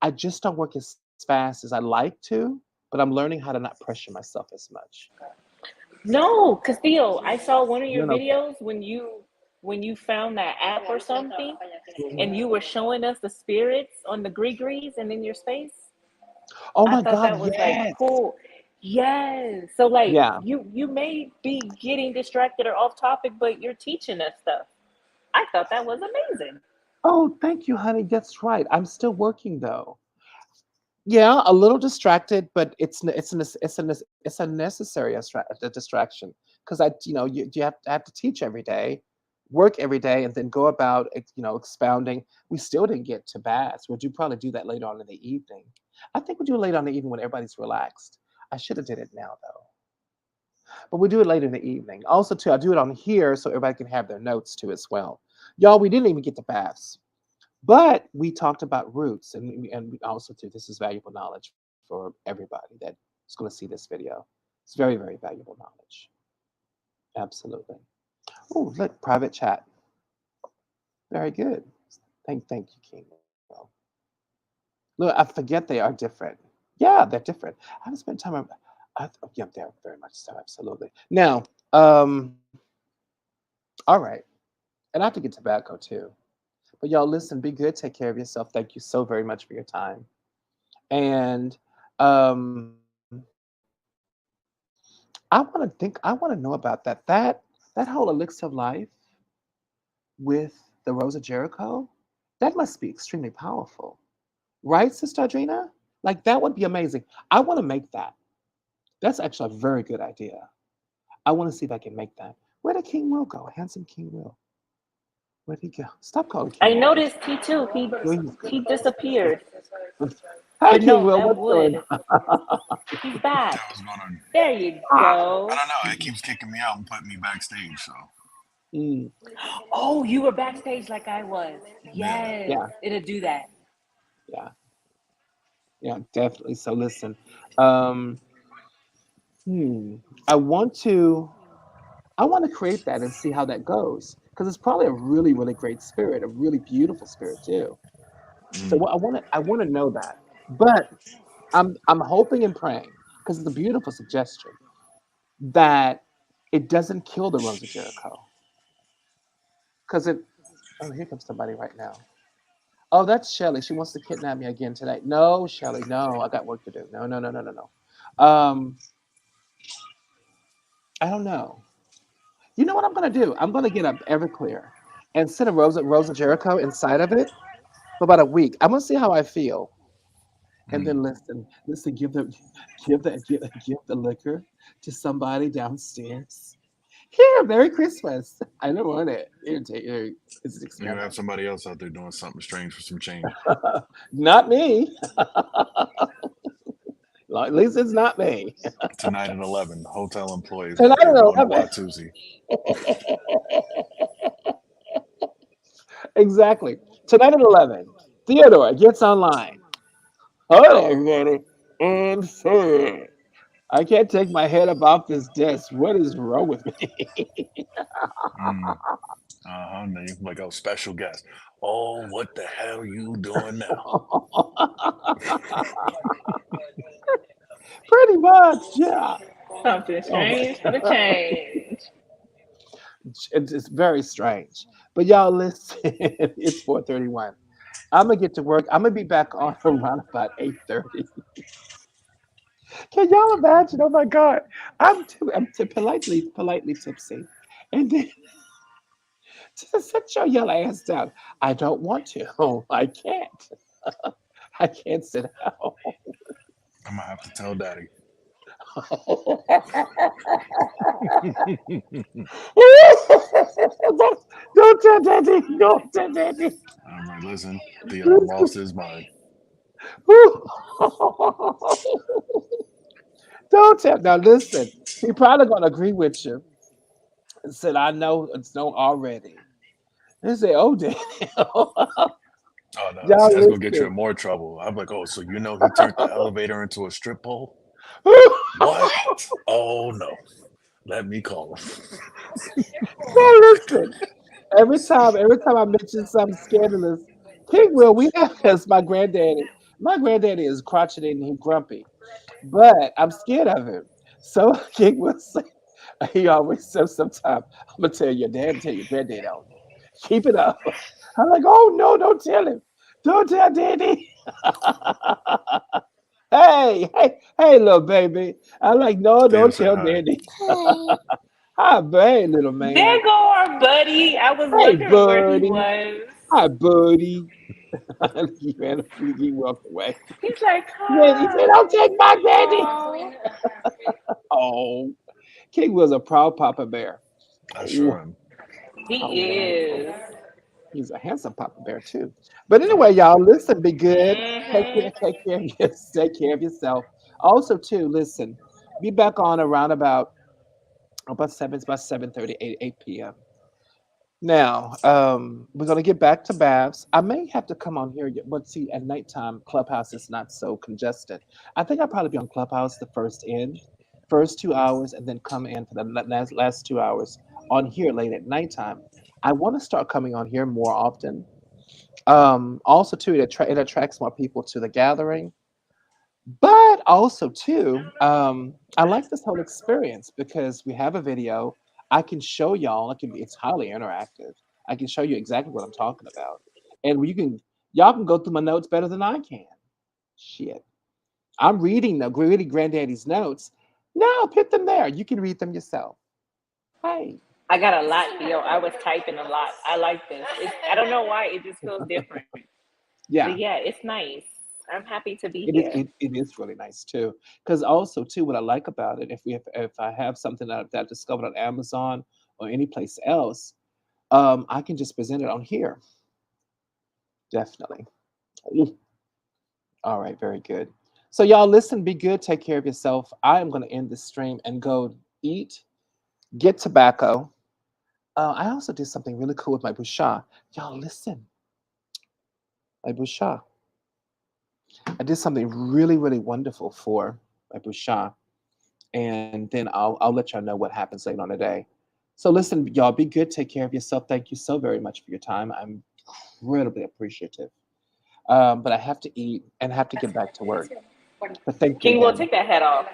I just don't work as fast as I like to, but I'm learning how to not pressure myself as much. No, cause Theo, I saw one of your Doing okay. videos when you found that app or something, Mhm. and you were showing us the spirits on the Grigris and in your space. Oh I my thought God, that was like yes. cool. Yes. So like Yeah. you may be getting distracted or off topic, but you're teaching us stuff. I thought that was amazing. Oh, thank you, honey. That's right. I'm still working though. Yeah, a little distracted, but it's a necessary distraction because you have to teach every day, work every day, and then go about expounding. We still didn't get to baths. We'll probably do that later on in the evening. I think we'll do it later on in the evening when everybody's relaxed. I should have did it now though, but we'll do it later in the evening. Also, too, I'll do it on here so everybody can have their notes too as well. Y'all, we didn't even get to baths. But we talked about roots, and we also too. This is valuable knowledge for everybody that is going to see this video. It's very, very valuable knowledge. Absolutely. Oh, look, private chat. Very good. Thank you, King. Well, look, I forget they are different. Yeah, they're different. I haven't spent time. Yeah, they're very much so. Absolutely. Now, all right, and I have to get tobacco too. But y'all, listen, be good, take care of yourself. Thank you so very much for your time. And I want to know about that whole elixir of life with the Rose of Jericho. That must be extremely powerful, right, Sister Adrena? Like that would be amazing. I want to make that. That's actually a very good idea. I want to see if I can make that. Where did King Will go? Handsome King Will. Where'd he go? Stop calling I King Will. noticed he too. Where he's He going. disappeared. Hi, But King no, Will. that What's going would. He's back. I was gonna. There you I go. don't know. It keeps kicking me out and putting me backstage. So Mm, Oh, you were backstage like I was. yeah. Yes, yeah, it'll do that. yeah, yeah, definitely. So listen, um, hmm, I want to, I want to create that and see how that goes because it's probably a really, really great spirit, a really beautiful spirit too. So Mm. I want to know that, but I'm hoping and praying because it's a beautiful suggestion that it doesn't kill the Rose of Jericho because it. Oh, here comes somebody right now. Oh, that's Shelly. She wants to kidnap me again tonight. No, Shelly, no, I got work to do. No, no, no, no, no, no. I don't know. You know what I'm gonna do? I'm gonna get a Everclear and sit a Rosa Jericho inside of it for about a week. I'm gonna see how I feel, and Mm. then listen. Give the liquor to somebody downstairs. Here, Merry Christmas. I don't want it. Here, take here. It's You have expensive. somebody else out there doing something strange for some change. Not me. At least it's not me. Tonight at 11, hotel employees Tonight out there at doing the 11. Watusi. Exactly. Tonight at 11, Theodore gets online. Hello, everybody. I'm sorry. I can't take my head up off this desk. What is wrong with me? Mm. And you like, oh, special guest. Oh, what the hell are you doing now? Pretty much, yeah. Something Oh my strange for the God. change. It's very strange. But y'all listen, it's 4:31. I'm gonna get to work. I'm gonna be back on around about 8:30. Can y'all imagine? Oh my God. Politely tipsy. And then just sit your yellow ass down. I don't want to. Oh, I can't. I can't sit down. I'm gonna have to tell daddy. Don't tell daddy. Don't tell daddy. I'm like, listen, Theo done lost his mind. Don't tell. Now listen. He probably gonna agree with you and said, "I know it's no already." And say, "Oh damn." Oh no, see, Y'all that's gonna get you in listen. more trouble. I'm like, oh, so you know he turned the elevator into a strip pole? What? Oh no. Let me call him. So listen. Every time I mention something scandalous, King will we have because my granddaddy. My granddaddy is crotchety and he grumpy, but I'm scared of him. So King will say, he always says sometimes, I'm gonna tell your dad, tell your granddad on you. Keep it up. I'm like, oh no, don't tell him. Don't tell daddy. Hey, little baby. I'm like, no, Theo don't said tell hi. daddy. Hi, hey, little man. There go our buddy. I was Hey, wondering where he buddy. was. Hi, buddy. He walked away. He's like, Yeah, he said, "Don't take my candy." oh. Oh, King was a proud Papa Bear. I Oh, sure am. how He wonderful. is. He's a handsome Papa Bear too. But anyway, y'all, listen, be good. Hmm. Take care of yourself. Also, too, listen, be back on around about 7:30, 8 p.m. Now, we're gonna get back to baths. I may have to come on here, but see, at nighttime, Clubhouse is not so congested. I think I'll probably be on Clubhouse the first 2 hours, and then come in for the last 2 hours on here late at nighttime. I want to start coming on here more often. Also, too, it attracts more people to the gathering. But also too, I like this whole experience because we have a video. I can show y'all. It's highly interactive. I can show you exactly what I'm talking about, and y'all can go through my notes better than I can. Shit, I'm reading the reading Granddaddy's notes. No, put them there. You can read them yourself. Hey, I got a lot, Theo. I was typing a lot. I like this. I don't know why. It just feels different. But yeah. yeah, it's nice. I'm happy to be It is here. it is really nice too. Because also too, what I like about it, if I have something that I discovered on Amazon or any place else, I can just present it on here. Definitely. Ooh. All right, very good. So y'all listen, be good, take care of yourself. I am gonna end this stream and go eat, get tobacco. I also did something really cool with my busha. Y'all listen, my busha. I did something really, really wonderful for my busha. And then I'll let y'all know what happens later on today. So listen, y'all, be good, take care of yourself. Thank you so very much for your time. I'm incredibly appreciative. But I have to eat and have to get back to work. But thank you King will again. take that hat off.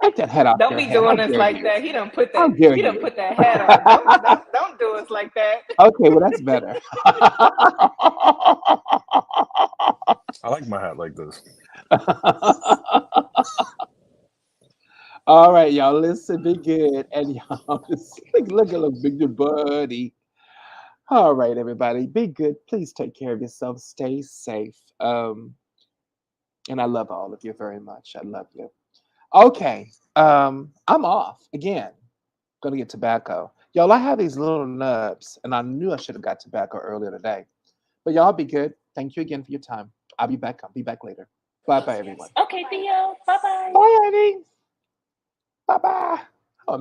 Take that head off Don't your be head. How doing us dare like you? that. He done put How that. dare He done you? put that hat on. Don't do us like that. Okay, well that's better. I like my hat like this. All right, y'all. Listen, be good, and y'all just look at big good buddy. All right, everybody, be good. Please take care of yourself. Stay safe. And I love all of you very much. I love you. Okay, I'm off again. Gonna get tobacco, y'all. I have these little nubs, and I knew I should have got tobacco earlier today. But y'all be good. Thank you again for your time. I'll be back. I'll be back later. Bye, bye, everyone. Okay, Theo. Bye bye. Bye, Eddie. Bye, bye.